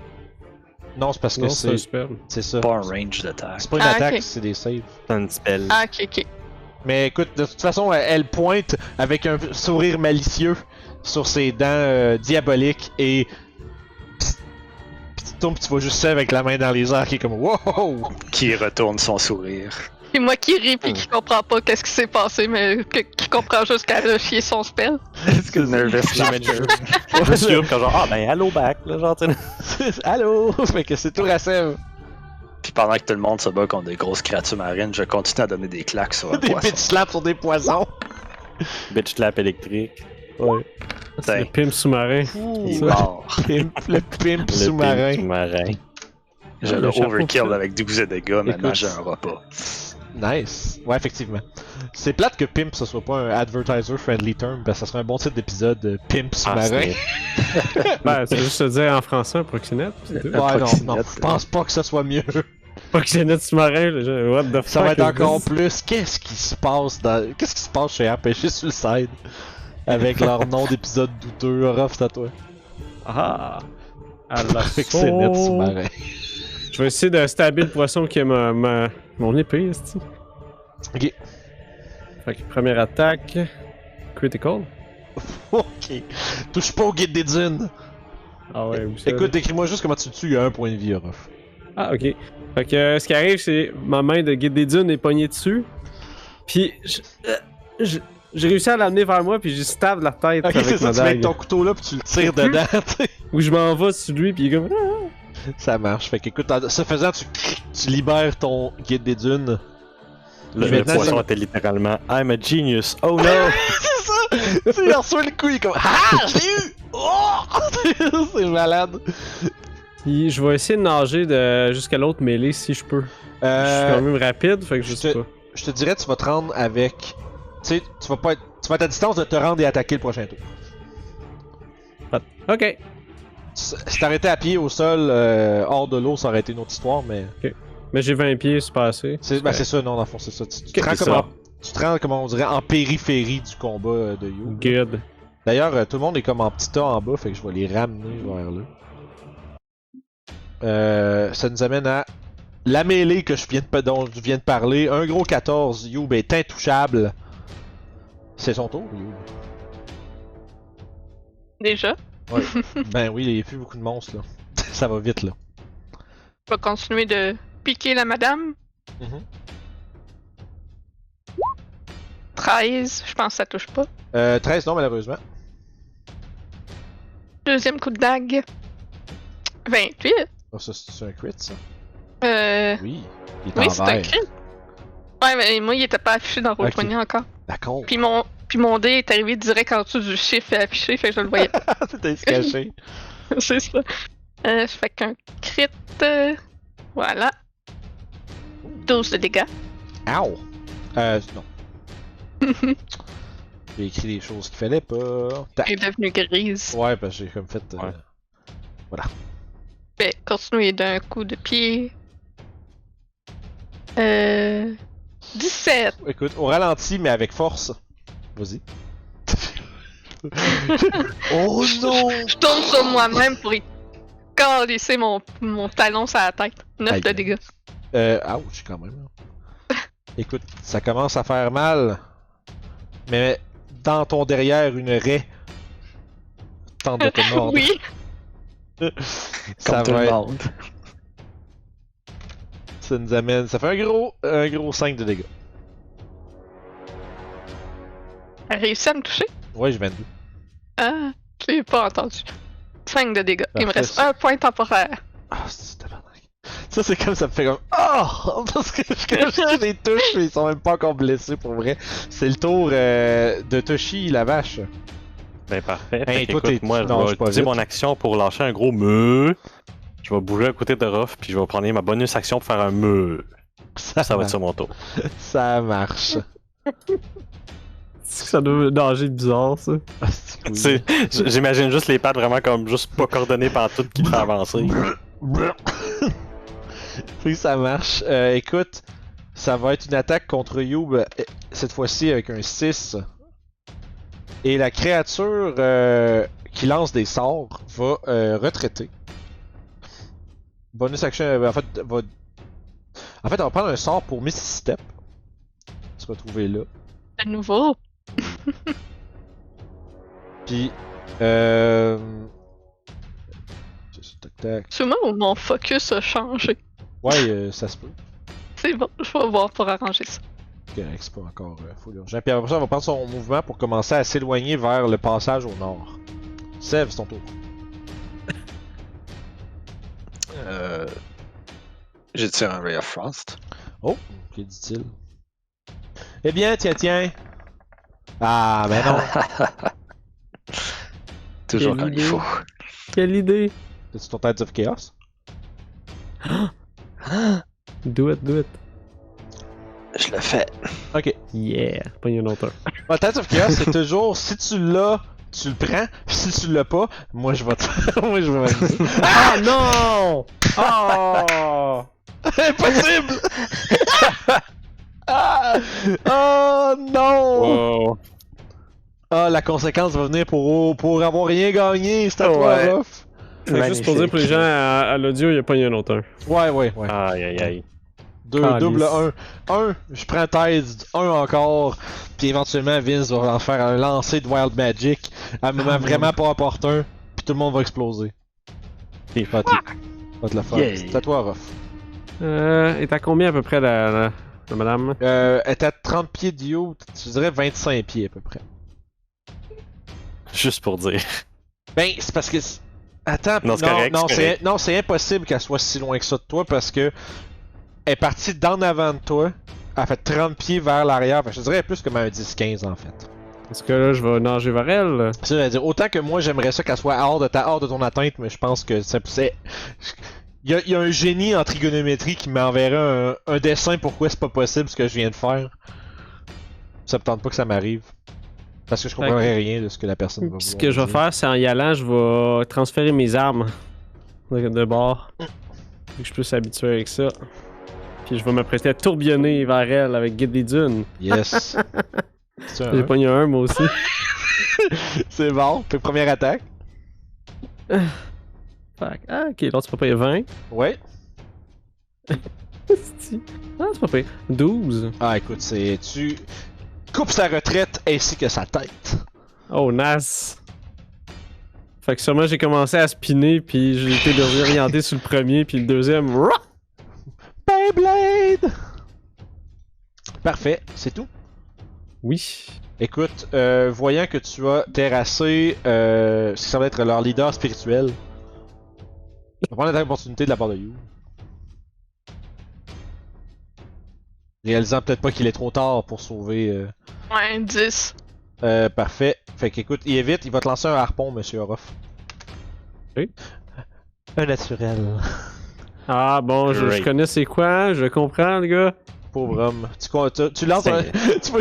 Non, c'est parce que Non, c'est un c'est super. c'est ça. Pas un range d'attaque. C'est pas une Ah, attaque, ok. c'est des saves. C'est un spell. Ah, ok. Mais écoute, de toute façon, elle pointe avec un sourire malicieux sur ses dents diaboliques et. Puis tu tombes, tu vois juste ça avec la main dans les airs qui est comme wow! Qui retourne son sourire. C'est moi qui ris pis qui comprend pas qu'est-ce qui s'est passé, mais qui comprend juste qu'elle a chié son spell. Est-ce nervous laughter? Je me suis comme genre, ah ben hello back, là, genre, tu sais. Allô! Fait que c'est tout à Sèvres. Puis pendant que tout le monde se bat contre des grosses créatures marines, je continue à donner des claques sur un Des poisson. bitch slaps sur des poisons. Bitch clap électrique. Ouais. C'est le pimp sous-marin. Il est Ça. mort. Le pimp Le sous-marin. pimp sous-marin. Je Le l'ai chapeau overkill pour ça. avec 12 de dégâts, maintenant Écoute. j'ai un repas. Nice. Ouais, effectivement. C'est plate que Pimp ce soit pas un advertiser friendly term, parce que ça serait un bon titre d'épisode Pimp Ah, sous-marin. Ben, c'est juste te dire en français, un proxénète. c'est tout. Ouais, non, Proxénète. je pense pas que ça soit mieux. Proxénète sous-marin, là, genre, what the fuck. Ça va être is encore this? plus. Qu'est-ce qui se passe chez RPG Suicide avec leur nom d'épisode douteux? Ruff, c'est à toi. Ah! À Avec ses nets l'assaut. sous-marins. Je vais essayer de stabber le poisson qui a mon épée, esti. Ok. Fait que première attaque. Critical. Ok. Touche pas au guide des dunes. Ah ouais, où ça, Écoute, décris-moi juste comment tu le tues, il y a un point de vie, Ruff. Ah, ok. Fait que ce qui arrive, c'est ma main de guide des dunes est pognée dessus. Puis, j'ai réussi à l'amener vers moi, puis j'ai stab la tête Ok, avec c'est ça, ma tu mets dague. ton couteau là, puis tu le tires dedans, tu sais. Ou je m'en vais sur lui, puis il est comme. Ça marche. Fait qu'écoute, en ce faisant, tu libères ton guide des dunes. Le Maintenant, poisson c'est- était littéralement I'm a genius. Oh no! C'est ça! Tu sais, il reçoit le coup, il est comme ah, je l'ai eu! Oh! C'est malade. Puis je vais essayer de nager jusqu'à l'autre mêlée si je peux. Je suis quand même rapide, fait que je je sais te- pas. Je te dirais, tu vas te rendre avec. Tu sais, tu vas être à distance de te rendre et attaquer le prochain tour. Ok. Si t'arrêtais à pied au sol, hors de l'eau, ça aurait été une autre histoire, mais. Mais j'ai 20 pieds, c'est pas assez. C'est ça, non, dans le fond, c'est ça. Tu te Ok, rends c'est comme ça. tu te rends, comment on dirait, en périphérie du combat de You. Good. D'ailleurs, tout le monde est comme en petit tas en bas, fait que je vais les ramener vers là. Ça nous amène à la mêlée que dont je viens de parler. Un gros 14, Youb est intouchable. C'est son tour, Youb. Déjà. Ben oui, il n'y a plus beaucoup de monstres là. Ça va vite là. Je vais continuer de piquer la madame. Mhm. 13, je pense que ça touche pas. 13 non, malheureusement. Deuxième coup de dague. 28. Oh, ça, c'est un crit, ça. Oui, Oui, il est en c'est un vert. crit. Ouais, mais moi, il était pas affiché dans Roll20 encore. D'accord. Puis mon dé est arrivé direct en dessous du chiffre affiché, fait que je le voyais. C'était se caché. C'est ça. Je fais qu'un crit. Voilà. 12 de dégâts. Ow! Non. J'ai écrit des choses qu'il fallait pas. Elle est devenue grise. Ouais, parce que j'ai comme fait. Ouais. Je vais continuer d'un coup de pied. 17. Écoute, au ralenti, mais avec force. Vas-y. Oh non! Je tourne sur moi-même pour y calisser mon talon sur la tête. 9 Aïe. de dégâts. Ouch, quand même. Écoute, ça commence à faire mal. Mais dans ton derrière, une raie tente de te mordre. Oui. Ça Comme tout va le être- monde. Ça nous amène. Ça fait un gros 5 de dégâts. Elle a réussi à me toucher. Ouais, j'ai 22. Ah, je l'ai pas entendu. 5 de dégâts. Il me Parfait, reste ça. un point temporaire. Ah, c'est tabarnak. Ça, c'est comme ça me fait comme. Oh! Parce que quand je les touche, ils sont même pas encore blessés pour vrai. C'est le tour de Toshi, la vache. Ben parfait. Hey, Fait toi, qu'écoute, t'es- moi, tu je nages vais pas utiliser vite. mon action pour lâcher un gros me. Je vais bouger à côté de Ruff, puis je vais prendre ma bonus action pour faire un me. Ça va être sur mon tour. Ça marche. Ça doit nager bizarre, ça. Ah, c'est cool. J'imagine juste les pattes vraiment comme juste pas coordonnées par tout qui le fait avancer. Oui, ça marche. Écoute, ça va être une attaque contre Youb, cette fois-ci avec un 6. Et la créature qui lance des sorts va retraiter. Bonus action, en fait, elle va prendre un sort pour Misty Step. Se retrouver là. De nouveau. Puis, tac tac. C'est moi où mon focus a changé. Ouais, ça se peut. C'est bon, je vais voir pour arranger ça. Correct, c'est pas encore full urgent. Puis après ça, on va prendre son mouvement pour commencer à s'éloigner vers le passage au nord. Sève, c'est ton tour. J'ai tiré un Ray of Frost. Oh, que dit-il? Eh bien, tiens. Ah, ben non. Toujours Quelle quand il idée. faut. Quelle idée! C'est ton Tides of Chaos? Do it, do it. Je le fais. Ok. Yeah! Pas une autre. Le Tides of Chaos, c'est toujours si tu l'as, tu le prends. Puis si tu l'as pas, moi je vais te. Moi je vais m'amuser. Ah non! Oh! Impossible! Ah! Oh non! Wow. Ah, la conséquence va venir pour avoir rien gagné, c'est à toi, Ouais. Ruff. Fait que juste pour dire pour les gens à l'audio, il n'y a pas une autre. Ouais. Aïe aïe aïe. Deux, Calice. double 1. Je prends Tides, 1 encore. Puis éventuellement, Vince va en faire un lancer de Wild Magic à un moment vraiment pas opportun. Puis tout le monde va exploser. Va te le faire. Yeah. C'est à toi, Ruff. Et t'as combien à peu près la madame. Elle est à 30 pieds de haut, je dirais 25 pieds à peu près. Juste pour dire. Ben, c'est parce que. Attends, Non, c'est correct, c'est correct. non, c'est impossible qu'elle soit si loin que ça de toi parce que. Elle est partie d'en avant de toi, elle a fait 30 pieds vers l'arrière, fait que je te dirais plus comme un 10-15 en fait. Est-ce que là, je vais nager vers elle? Ça veut dire, autant que moi j'aimerais ça qu'elle soit hors de ton atteinte, mais je pense que c'est. Il y a un génie en trigonométrie qui m'enverrait un dessin pourquoi c'est pas possible ce que je viens de faire. Ça me tente pas que ça m'arrive. Parce que je comprendrais rien de ce que la personne va Ce vouloir que je vais dire. faire, c'est en y allant, je vais transférer mes armes de bord. Pour que je puisse s'habituer avec ça. Puis je vais m'apprêter à tourbillonner vers elle avec Guide des Dunes. Yes. C'est J'ai un. pogné un, moi aussi. C'est bon, fais première attaque. Fuck. Ah, ok, l'autre, c'est pas payé 20. Ouais. Esti. Ah, c'est pas payé 12. Ah, écoute, c'est. Tu coupes sa retraite ainsi que sa tête. Oh, nice. Fait que sûrement, j'ai commencé à spinner, puis j'ai été désorienté sur le premier, puis le deuxième. Rah! Beyblade! Parfait, c'est tout. Oui. Écoute, voyant que tu as terrassé ce qui semble être leur leader spirituel, je vais prendre l'opportunité de la part de You. Réalisant peut-être pas qu'il est trop tard pour sauver. Ouais, 10. Parfait. Fait qu'écoute, il évite, il va te lancer un harpon, monsieur Orof. Oui. Un naturel. Ah, bon, je Great. connais c'est quoi, je comprends, le gars. Pauvre homme. Tu lances un. Tu vois,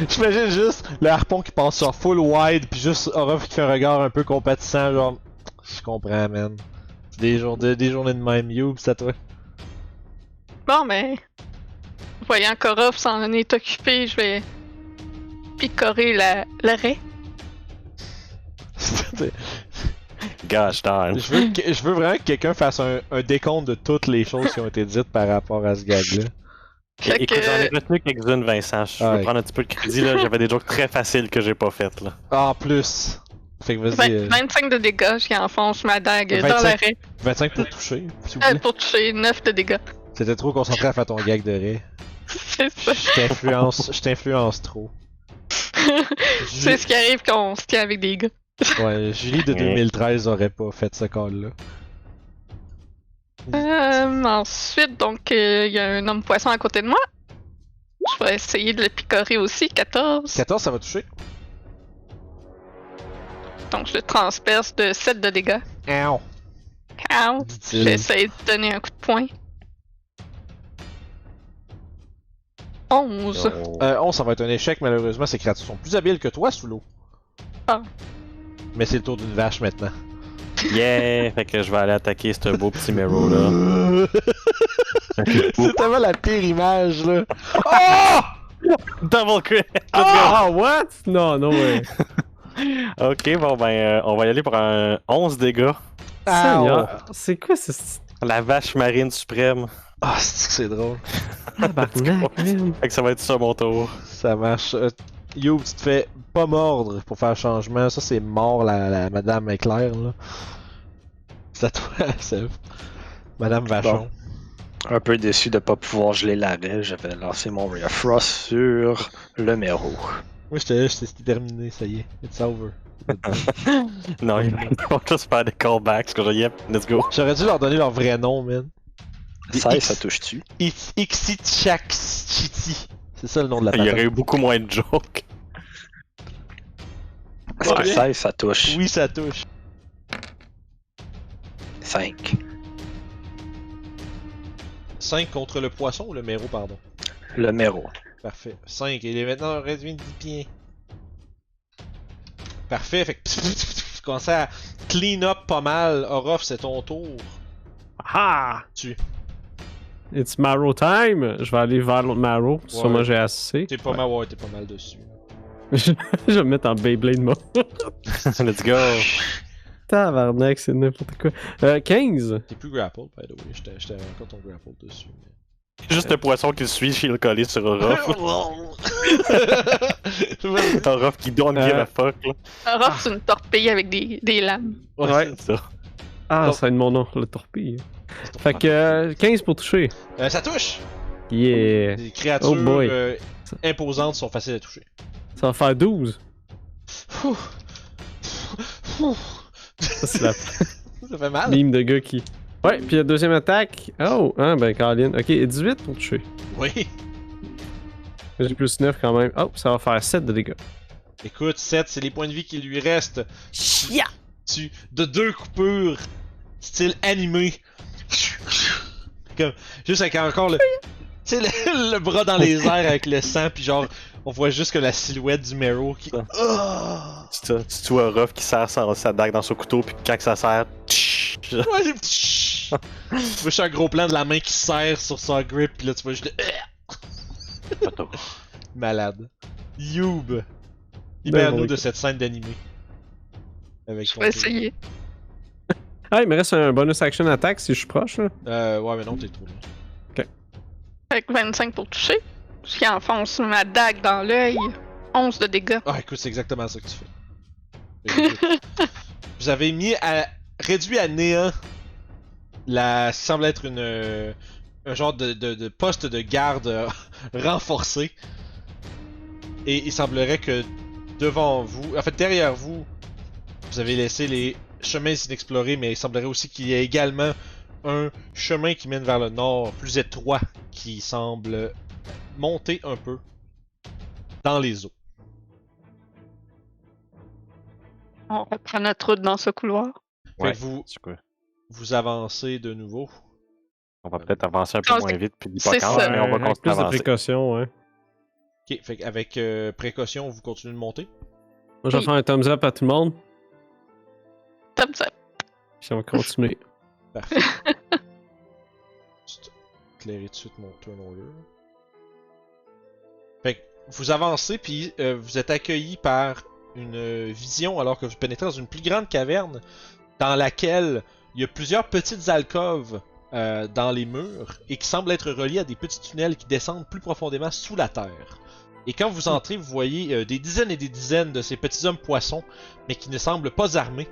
j'imagine juste le harpon qui passe sur full wide, puis juste Orof qui fait un regard un peu compatissant, genre. Je comprends, man. C'est des journées de même, You, pis c'est à toi. Bon, ben. Voyant qu'Orof s'en est occupé, je vais picorer l'arrêt. Gosh darn. Je veux vraiment que quelqu'un fasse un décompte de toutes les choses qui ont été dites par rapport à ce gag-là. Fait Écoute, que- j'en ai retenu quelques-unes, Vincent. Je Ouais. vais prendre un petit peu de crédit, là. J'avais des jokes très faciles que j'ai pas faites, là. Ah, en plus. Fait que vas-y, 25 de dégâts, j'y enfonce ma dague 25. dans l'arrêt. 25 pour toucher, s'il vous plaît. Pour toucher 9 de dégâts. C'était trop concentré à faire ton gag de raie. C'est ça. Je t'influence trop. C'est ce qui arrive quand on se tient avec des gars. Ouais, Julie de 2013 aurait pas fait ce call-là. Ensuite, donc, il y a un homme poisson à côté de moi. Je vais essayer de le picorer aussi, 14. 14, ça va toucher. Donc, je le transperce de 7 de dégâts. Ow! Ow. Dit-il. J'essaie de donner un coup de poing. 11. 11, ça va être un échec, malheureusement, ces créatures sont plus habiles que toi sous l'eau. Ah. Mais c'est le tour d'une vache maintenant. Yeah! Fait que je vais aller attaquer ce beau petit Mero, là. C'est tellement la pire image, là. Oh! Double crit! Ah, what? Non, non, ouais. Ok, bon, ben, on va y aller pour un 11 dégâts. Seigneur, c'est quoi ce La vache marine suprême. Ah, c'est que c'est drôle. tabarnak, man? Fait que ça va être ça mon tour. Ça marche. Yo, tu te fais pas mordre pour faire changement. Ça, c'est mort, la Madame Éclair, là. C'est à toi, Sèvres. Madame Vachon. Un peu déçu de pas pouvoir geler l'arrêt, j'avais lancé mon Ray of Frost sur le Mero. Moi, j'étais là, c'était terminé, ça y est. It's over. Non, ils vont juste faire des callbacks. Parce que yep, let's go. J'aurais dû leur donner leur vrai nom, man. 16, ça touche-tu? Ixichakchiti. C'est ça le nom de la Il y aurait patente. eu beaucoup moins de jokes. Est-ce que Ouais. 16, ça touche? Oui, ça touche. 5. 5 contre le poisson ou le méro, pardon. Le Mero. Parfait. 5. Il est maintenant réduit de 10 pieds. Parfait. Fait que tu commences à clean up pas mal. Orof, c'est ton tour. Ah! Tu. It's Marrow time! Je vais aller vers l'autre Marrow. Sûrement j'ai assez. T'es pas mal, ouais, t'es pas mal dessus. Je vais me mettre en Beyblade mode. Let's go. Tabarnak, c'est n'importe quoi. 15! T'es plus grapple, by the way. J'étais encore ton grapple dessus. Juste le poisson qui suit, je le collé sur Orof. Ouais, Orof qui don't give a fuck, là. Orof, c'est une torpille avec des lames. Ouais. C'est ça. Ah, Non. ça va être mon nom, le torpille. Fait que 15 pour toucher. Ça touche! Yeah. Les créatures Oh boy. imposantes sont faciles à toucher. Ça va faire 12. Ouh. Ouh. Ça, c'est la Ça fait mal. mime de gars qui. Ouais, puis la deuxième attaque. Oh, hein, ben Caroline. Ok, 18 pour toucher. Oui. J'ai plus 9 quand même. Oh, ça va faire 7 de dégâts. Écoute, 7, c'est les points de vie qui lui restent. Chia! De 2 coupures, style animé. Comme, juste avec encore le. Tu sais, le bras dans les airs avec le sang, puis genre, on voit juste que la silhouette du Mero qui. Oh! Tu vois Ruff qui serre sa dague dans son couteau, puis quand ça serre. Ouais, tu vois juste un gros plan de la main qui serre sur son grip, pis là tu vois juste le. Malade. Youb. Libère-nous bon, de cette scène d'animé. Avec Je ton vais tour. essayer. Ah, il me reste un bonus action attack si je suis proche, là. Ouais, mais non, t'es trop là. Avec 25 pour toucher. Qui enfonce ma dague dans l'œil. 11 de dégâts. Ah, écoute, c'est exactement ça que tu fais. Vous avez réduit à néant semble être un genre de poste de garde renforcé. Et il semblerait que devant vous, en fait derrière vous, vous avez laissé les chemins inexplorés, mais il semblerait aussi qu'il y ait également un chemin qui mène vers le nord, plus étroit, qui semble monter un peu dans les eaux. On reprend notre route dans ce couloir. Fait que vous, c'est quoi? vous avancez de nouveau. On va peut-être avancer un peu Ah, moins vite, puis c'est l'hippocampe, ça. mais on va Avec continuer plus à de avancer. précaution, ouais. Ok, fait qu'avec précaution, vous continuez de monter. Moi, je vais Oui. faire un thumbs up à tout le monde, Thumbs up. puis on va continuer. Parfait. Juste éclairer tout de suite mon turn order. Fait que vous avancez, puis vous êtes accueilli par une vision alors que vous pénétrez dans une plus grande caverne dans laquelle il y a plusieurs petites alcôves dans les murs et qui semblent être reliées à des petits tunnels qui descendent plus profondément sous la terre. Et quand vous entrez, vous voyez des dizaines et des dizaines de ces petits hommes poissons, mais qui ne semblent pas armés,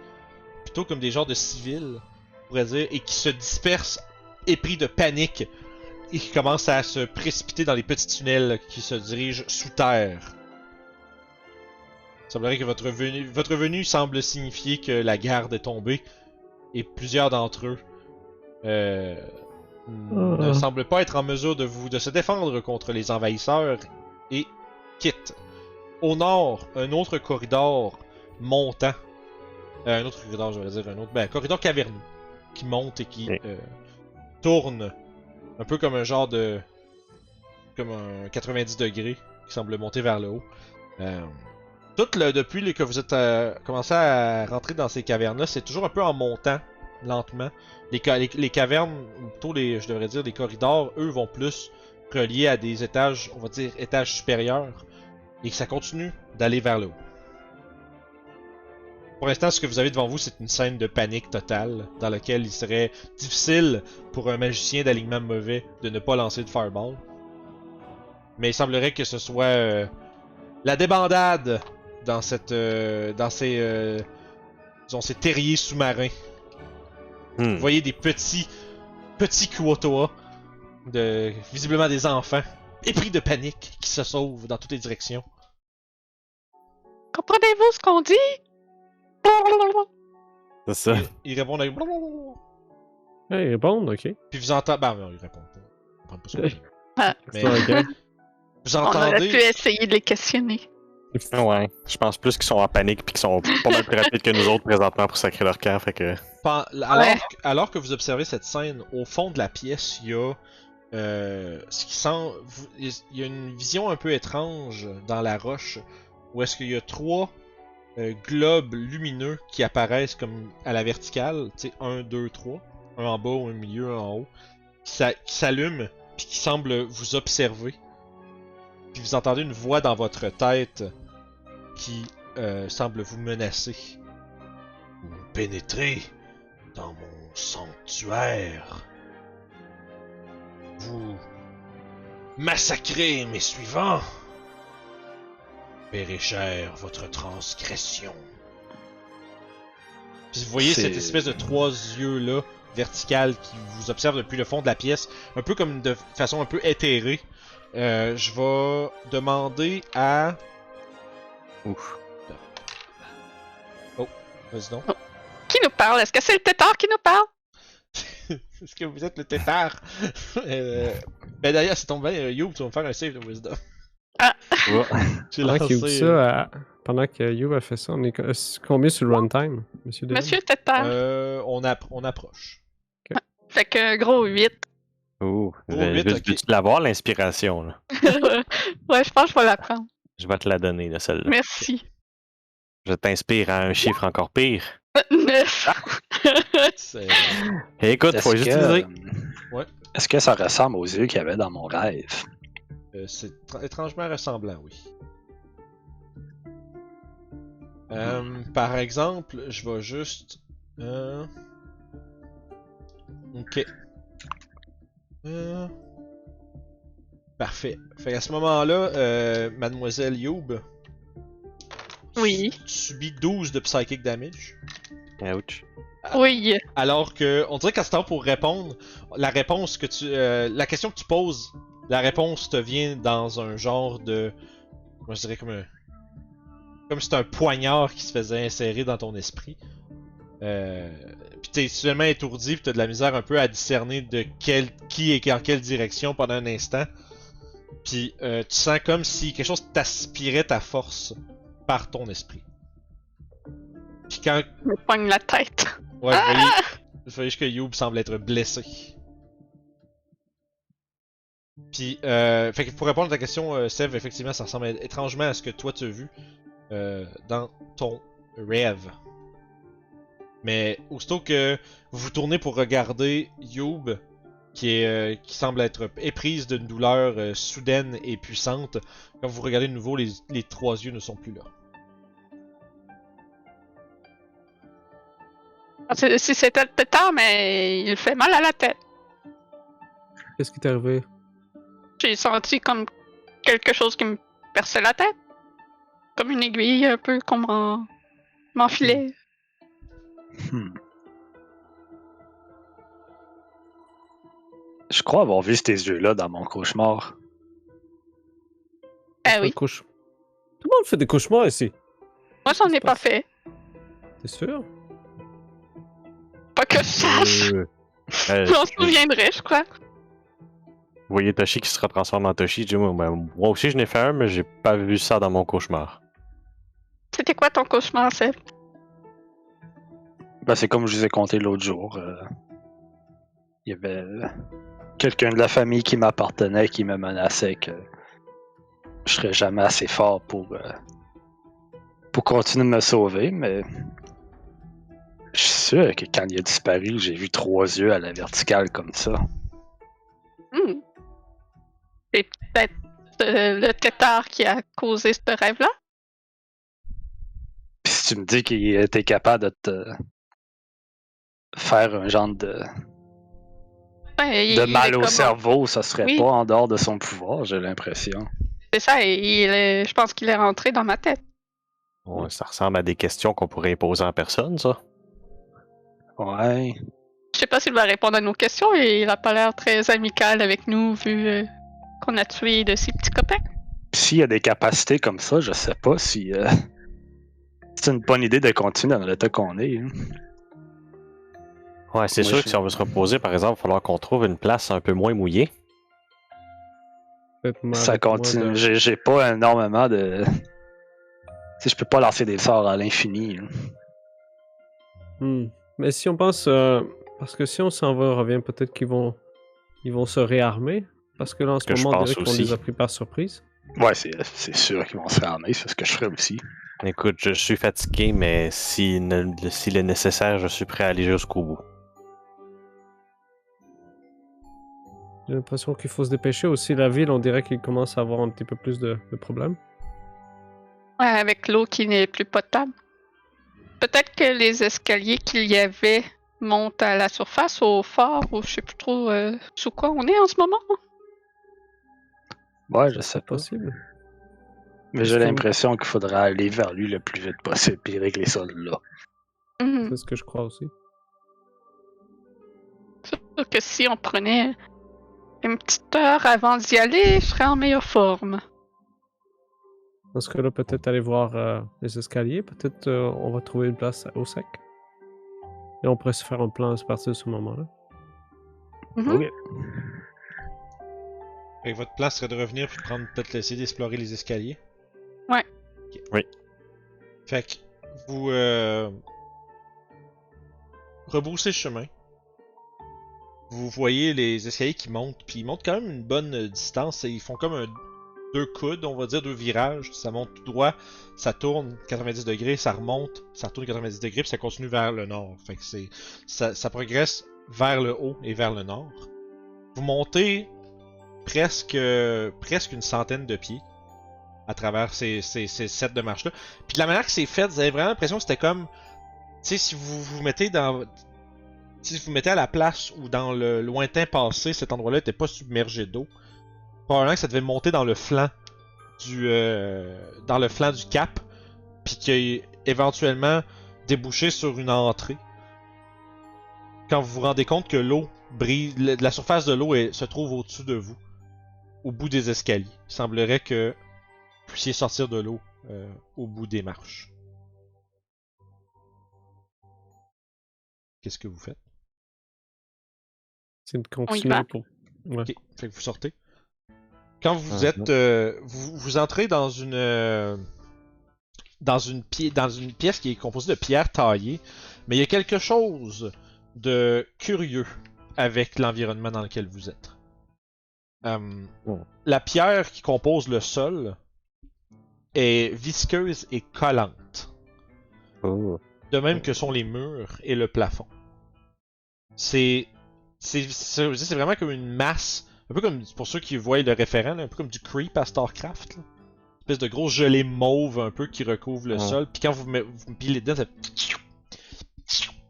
plutôt comme des genres de civils, on pourrait dire, et qui se dispersent épris de panique et qui commencent à se précipiter dans les petits tunnels qui se dirigent sous terre. Il semblerait que votre venue semble signifier que la garde est tombée et plusieurs d'entre eux ne semblent pas être en mesure de se défendre contre les envahisseurs et quittent. Au nord, un autre corridor montant, un autre corridor, je vais dire un autre, corridor caverneux qui monte et qui tourne un peu comme un genre de, comme un 90 degrés qui semble monter vers le haut. Depuis que vous êtes commencé à rentrer dans ces cavernes-là, c'est toujours un peu en montant, lentement. Les cavernes, ou plutôt je devrais dire, les corridors, eux, vont plus reliés à des étages, on va dire, étages supérieurs, et que ça continue d'aller vers le haut. Pour l'instant, ce que vous avez devant vous, c'est une scène de panique totale, dans laquelle il serait difficile pour un magicien d'alignement mauvais de ne pas lancer de fireball. Mais il semblerait que ce soit la débandade dans ces terriers sous-marins. Vous voyez des petits Kuotoa, visiblement des enfants, épris de panique, qui se sauvent dans toutes les directions. Comprenez-vous ce qu'on dit? C'est ça. Ils répondent avec Ouais, ils répondent, ok. puis vous entendez. Ben non, ils répondent pas. Ils comprennent pas ce que je dis. Mais C'est ok. vous On aurait pu entendez. essayer de les questionner. Ouais, je pense plus qu'ils sont en panique puis qu'ils sont pas mal plus rapides que nous autres présentement pour sacrer leur camp, fait que... Alors que vous observez cette scène, au fond de la pièce, il y a ce qui sent. Il y a une vision un peu étrange dans la roche, où est-ce qu'il y a 3 globes lumineux qui apparaissent comme à la verticale, tu sais, 1, 2, 3, un en bas, un au milieu, un en haut, qui s'allument, puis qui semblent vous observer. Puis vous entendez une voix dans votre tête qui semble vous menacer. Vous pénétrez dans mon sanctuaire. Vous massacrez mes suivants. Paierez cher votre transgression. Puis vous voyez cette espèce de 3 yeux là verticale qui vous observe depuis le fond de la pièce, un peu comme de façon un peu éthérée. Je vais demander à... Ouf. Oh, vas-y donc. Qui nous parle? Est-ce que c'est le tétard qui nous parle? Est-ce que vous êtes le tétard? Ben d'ailleurs, c'est tombé bien, Youb, tu vas me faire un save de wisdom. Ouais. J'ai Pendant qu'il lancé... ouvre ça, pendant que You a fait ça, on est combien sur le runtime, monsieur Devon? Monsieur tétard. on approche. Fait que gros 8. Ouh, Oh, huit, ok. veux-tu l'avoir, l'inspiration, là? Ouais, je pense que je vais la prendre. Je vais te la donner, là, celle-là. Merci. Je t'inspire à un chiffre encore pire. 9. C'est... Écoute, faut juste utiliser. Ouais. Est-ce que ça ressemble aux yeux qu'il y avait dans mon rêve? C'est étrangement ressemblant, oui. Par exemple, je vais juste... Ok. Parfait. Fait qu'à ce moment-là, Mademoiselle Youb, Oui. tu subis 12 de psychic damage. Ouch. Oui. Alors que, on dirait qu'à ce temps pour répondre, la réponse que tu, la question que tu poses, la réponse te vient dans un genre de, moi je dirais comme si c'était un poignard qui se faisait insérer dans ton esprit. Puis t'es seulement étourdi, puis t'as de la misère un peu à discerner de qui est en quelle direction pendant un instant. Puis tu sens comme si quelque chose t'aspirait ta force par ton esprit. Puis quand Je me pogne la tête. ouais, vous voyez que Youb semble être blessé. Puis, fait que pour répondre à ta question, Sev, effectivement, ça ressemble étrangement à ce que toi tu as vu dans ton rêve. Mais aussitôt que vous vous tournez pour regarder Youb, qui semble être éprise d'une douleur soudaine et puissante, quand vous regardez de nouveau, les trois yeux ne sont plus là. Si c'était le tétard, mais il fait mal à la tête. Qu'est-ce qui t'est arrivé? J'ai senti comme quelque chose qui me perçait la tête. Comme une aiguille, un peu qu'on m'enfilait. Je crois avoir vu ces yeux-là dans mon cauchemar. Ah oui. Tout le monde fait des cauchemars ici. Moi, j'en ai pas fait. T'es sûr? Pas que je sache. J'en souviendrai, je crois. Vous voyez Toshi qui se retransforme en Toshi. Je dis, moi aussi, je n'ai fait un, mais j'ai pas vu ça dans mon cauchemar. C'était quoi ton cauchemar, Seb? Ben, c'est comme je vous ai conté l'autre jour. Il y avait quelqu'un de la famille qui m'appartenait qui me menaçait que je serais jamais assez fort pour continuer de me sauver, mais je suis sûr que quand il a disparu, j'ai vu 3 yeux à la verticale comme ça. C'est peut-être le tétard qui a causé ce rêve-là? Puis si tu me dis qu'il était capable de te faire un genre de Ouais, mal au comme- cerveau, ça serait Oui. pas en dehors de son pouvoir, j'ai l'impression. C'est ça, et je pense qu'il est rentré dans ma tête. Ouais, ça ressemble à des questions qu'on pourrait poser en personne, ça. Ouais. Je sais pas s'il va répondre à nos questions et il a pas l'air très amical avec nous vu qu'on a tué de ses petits copains. Puis s'il y a des capacités comme ça, je sais pas si c'est une bonne idée de continuer dans l'état qu'on est. Hein. Ouais, c'est Moi, sûr je- que si on veut se reposer, par exemple, il va falloir qu'on trouve une place un peu moins mouillée. Ça continue. J'ai pas énormément de. Tu sais, je peux pas lancer des sorts à l'infini. Hein. Mais si on pense... parce que si on s'en va, on revient, peut-être qu'ils vont se réarmer. Parce que là, en ce Que je moment, on pense dirait qu'on aussi. les a pris par surprise. Ouais, c'est sûr qu'ils vont se réarmer, c'est ce que je ferais aussi. Écoute, je suis fatigué, mais s'il est nécessaire, je suis prêt à aller jusqu'au bout. J'ai l'impression qu'il faut se dépêcher aussi. La ville, on dirait qu'il commence à avoir un petit peu plus de problèmes. Ouais, avec l'eau qui n'est plus potable. Peut-être que les escaliers qu'il y avait montent à la surface, au fort, ou je sais plus trop sous quoi on est en ce moment. Ouais, je sais C'est pas. possible. Mais j'ai l'impression qu'il faudra aller vers lui le plus vite possible et régler ça là. Mhm. C'est ce que je crois aussi. sûr que si on prenait une petite heure avant d'y aller, je serais en meilleure forme. Dans ce cas-là, peut-être aller voir les escaliers. Peut-être on va trouver une place au sec. Et on pourrait se faire un plan à partir de ce moment-là. Mhm. Ok. Fait que votre plan serait de revenir puis prendre peut-être essayer d'explorer les escaliers. Ouais. Ok. Oui. Fait que vous rebroussez le chemin. Vous voyez les escaliers qui montent, puis ils montent quand même une bonne distance et ils font comme 2 coudes, on va dire, 2 virages. Ça monte tout droit, ça tourne 90 degrés, ça remonte, ça retourne 90 degrés, puis ça continue vers le nord. Fait que ça progresse vers le haut et vers le nord. Vous montez presque une centaine de pieds à travers ces sets de marches-là. Puis de la manière que c'est fait, vous avez vraiment l'impression que c'était comme, tu sais, si vous vous mettez dans, si vous mettez à la place où dans le lointain passé, cet endroit-là n'était pas submergé d'eau, probablement que ça devait monter dans le flanc du cap, puis qu'il éventuellement débouché sur une entrée. Quand vous vous rendez compte que l'eau brise, la surface de l'eau se trouve au-dessus de vous, au bout des escaliers. Il semblerait que vous puissiez sortir de l'eau au bout des marches. Qu'est-ce que vous faites? C'est de On y continuer va. pour. Ouais. Ok, fait que vous sortez. Quand vous Mhm. êtes, vous entrez dans une pièce qui est composée de pierres taillées, mais il y a quelque chose de curieux avec l'environnement dans lequel vous êtes. La pierre qui compose le sol est visqueuse et collante, Oh. de même que sont les murs et le plafond. C'est vraiment comme une masse, un peu comme, pour ceux qui voient le référent, là, un peu comme du creep à StarCraft. Là. Une espèce de grosse gelée mauve un peu qui recouvre le sol, puis quand vous pilez dedans, ça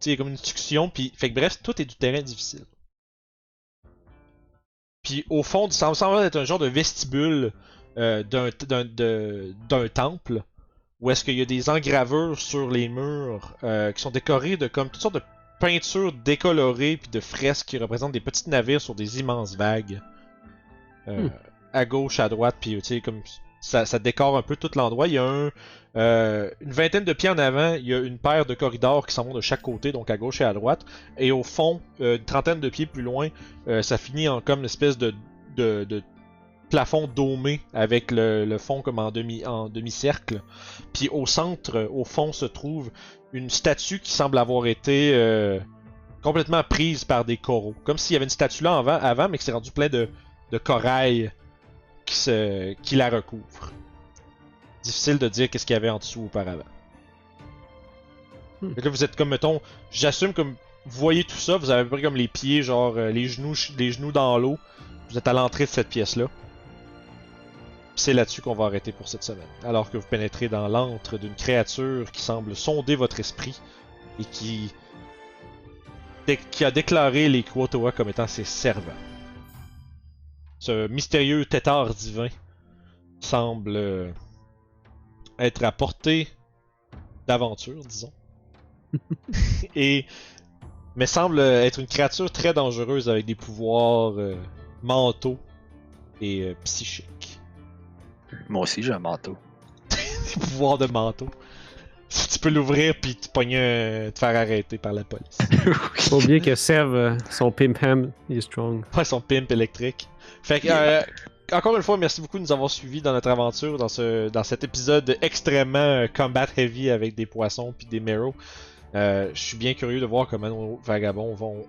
fait comme une succion, puis fait que bref, tout est du terrain difficile. Puis au fond, ça semble être un genre de vestibule d'un temple, où est-ce qu'il y a des engravures sur les murs qui sont décorées de comme toutes sortes de peintures décolorées puis de fresques qui représentent des petits navires sur des immenses vagues. À gauche, à droite, puis tu sais, comme ça décore un peu tout l'endroit. Il y a une vingtaine de pieds en avant, il y a une paire de corridors qui s'en vont de chaque côté, donc à gauche et à droite. Et au fond, une trentaine de pieds plus loin, ça finit en comme une espèce de plafond domé avec le fond comme en demi-cercle. Puis au centre, au fond, se trouve une statue qui semble avoir été complètement prise par des coraux. Comme s'il y avait une statue là avant mais qui s'est rendu plein de corail qui la recouvre. Difficile de dire qu'est-ce qu'il y avait en dessous auparavant. Fait que là, vous êtes comme, mettons, j'assume comme, vous voyez tout ça, vous avez à peu près comme les pieds, genre les genoux dans l'eau. Vous êtes à l'entrée de cette pièce-là. C'est là-dessus qu'on va arrêter pour cette semaine. Alors que vous pénétrez dans l'antre d'une créature qui semble sonder votre esprit et qui a déclaré les Quotoa comme étant ses servants. Ce mystérieux tétard divin semble être à portée d'aventure, disons. Mais semble être une créature très dangereuse avec des pouvoirs mentaux et psychiques. Moi aussi, j'ai un manteau. Des pouvoirs de manteau. Si tu peux l'ouvrir puis te faire arrêter par la police. Faut oublier que Sev, son pimp-ham, il est strong. Ouais, son pimp électrique. Fait que, encore une fois, merci beaucoup de nous avoir suivis dans notre aventure, dans cet épisode extrêmement combat heavy avec des poissons puis des merrows. Je suis bien curieux de voir comment nos vagabonds vont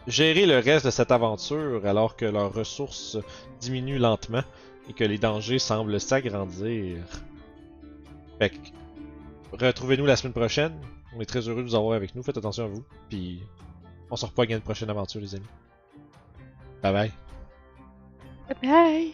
gérer le reste de cette aventure alors que leurs ressources diminuent lentement et que les dangers semblent s'agrandir. Fait que, retrouvez-nous la semaine prochaine. On est très heureux de vous avoir avec nous. Faites attention à vous. Puis, on se revoit à une prochaine aventure, les amis. Bye bye. Bye!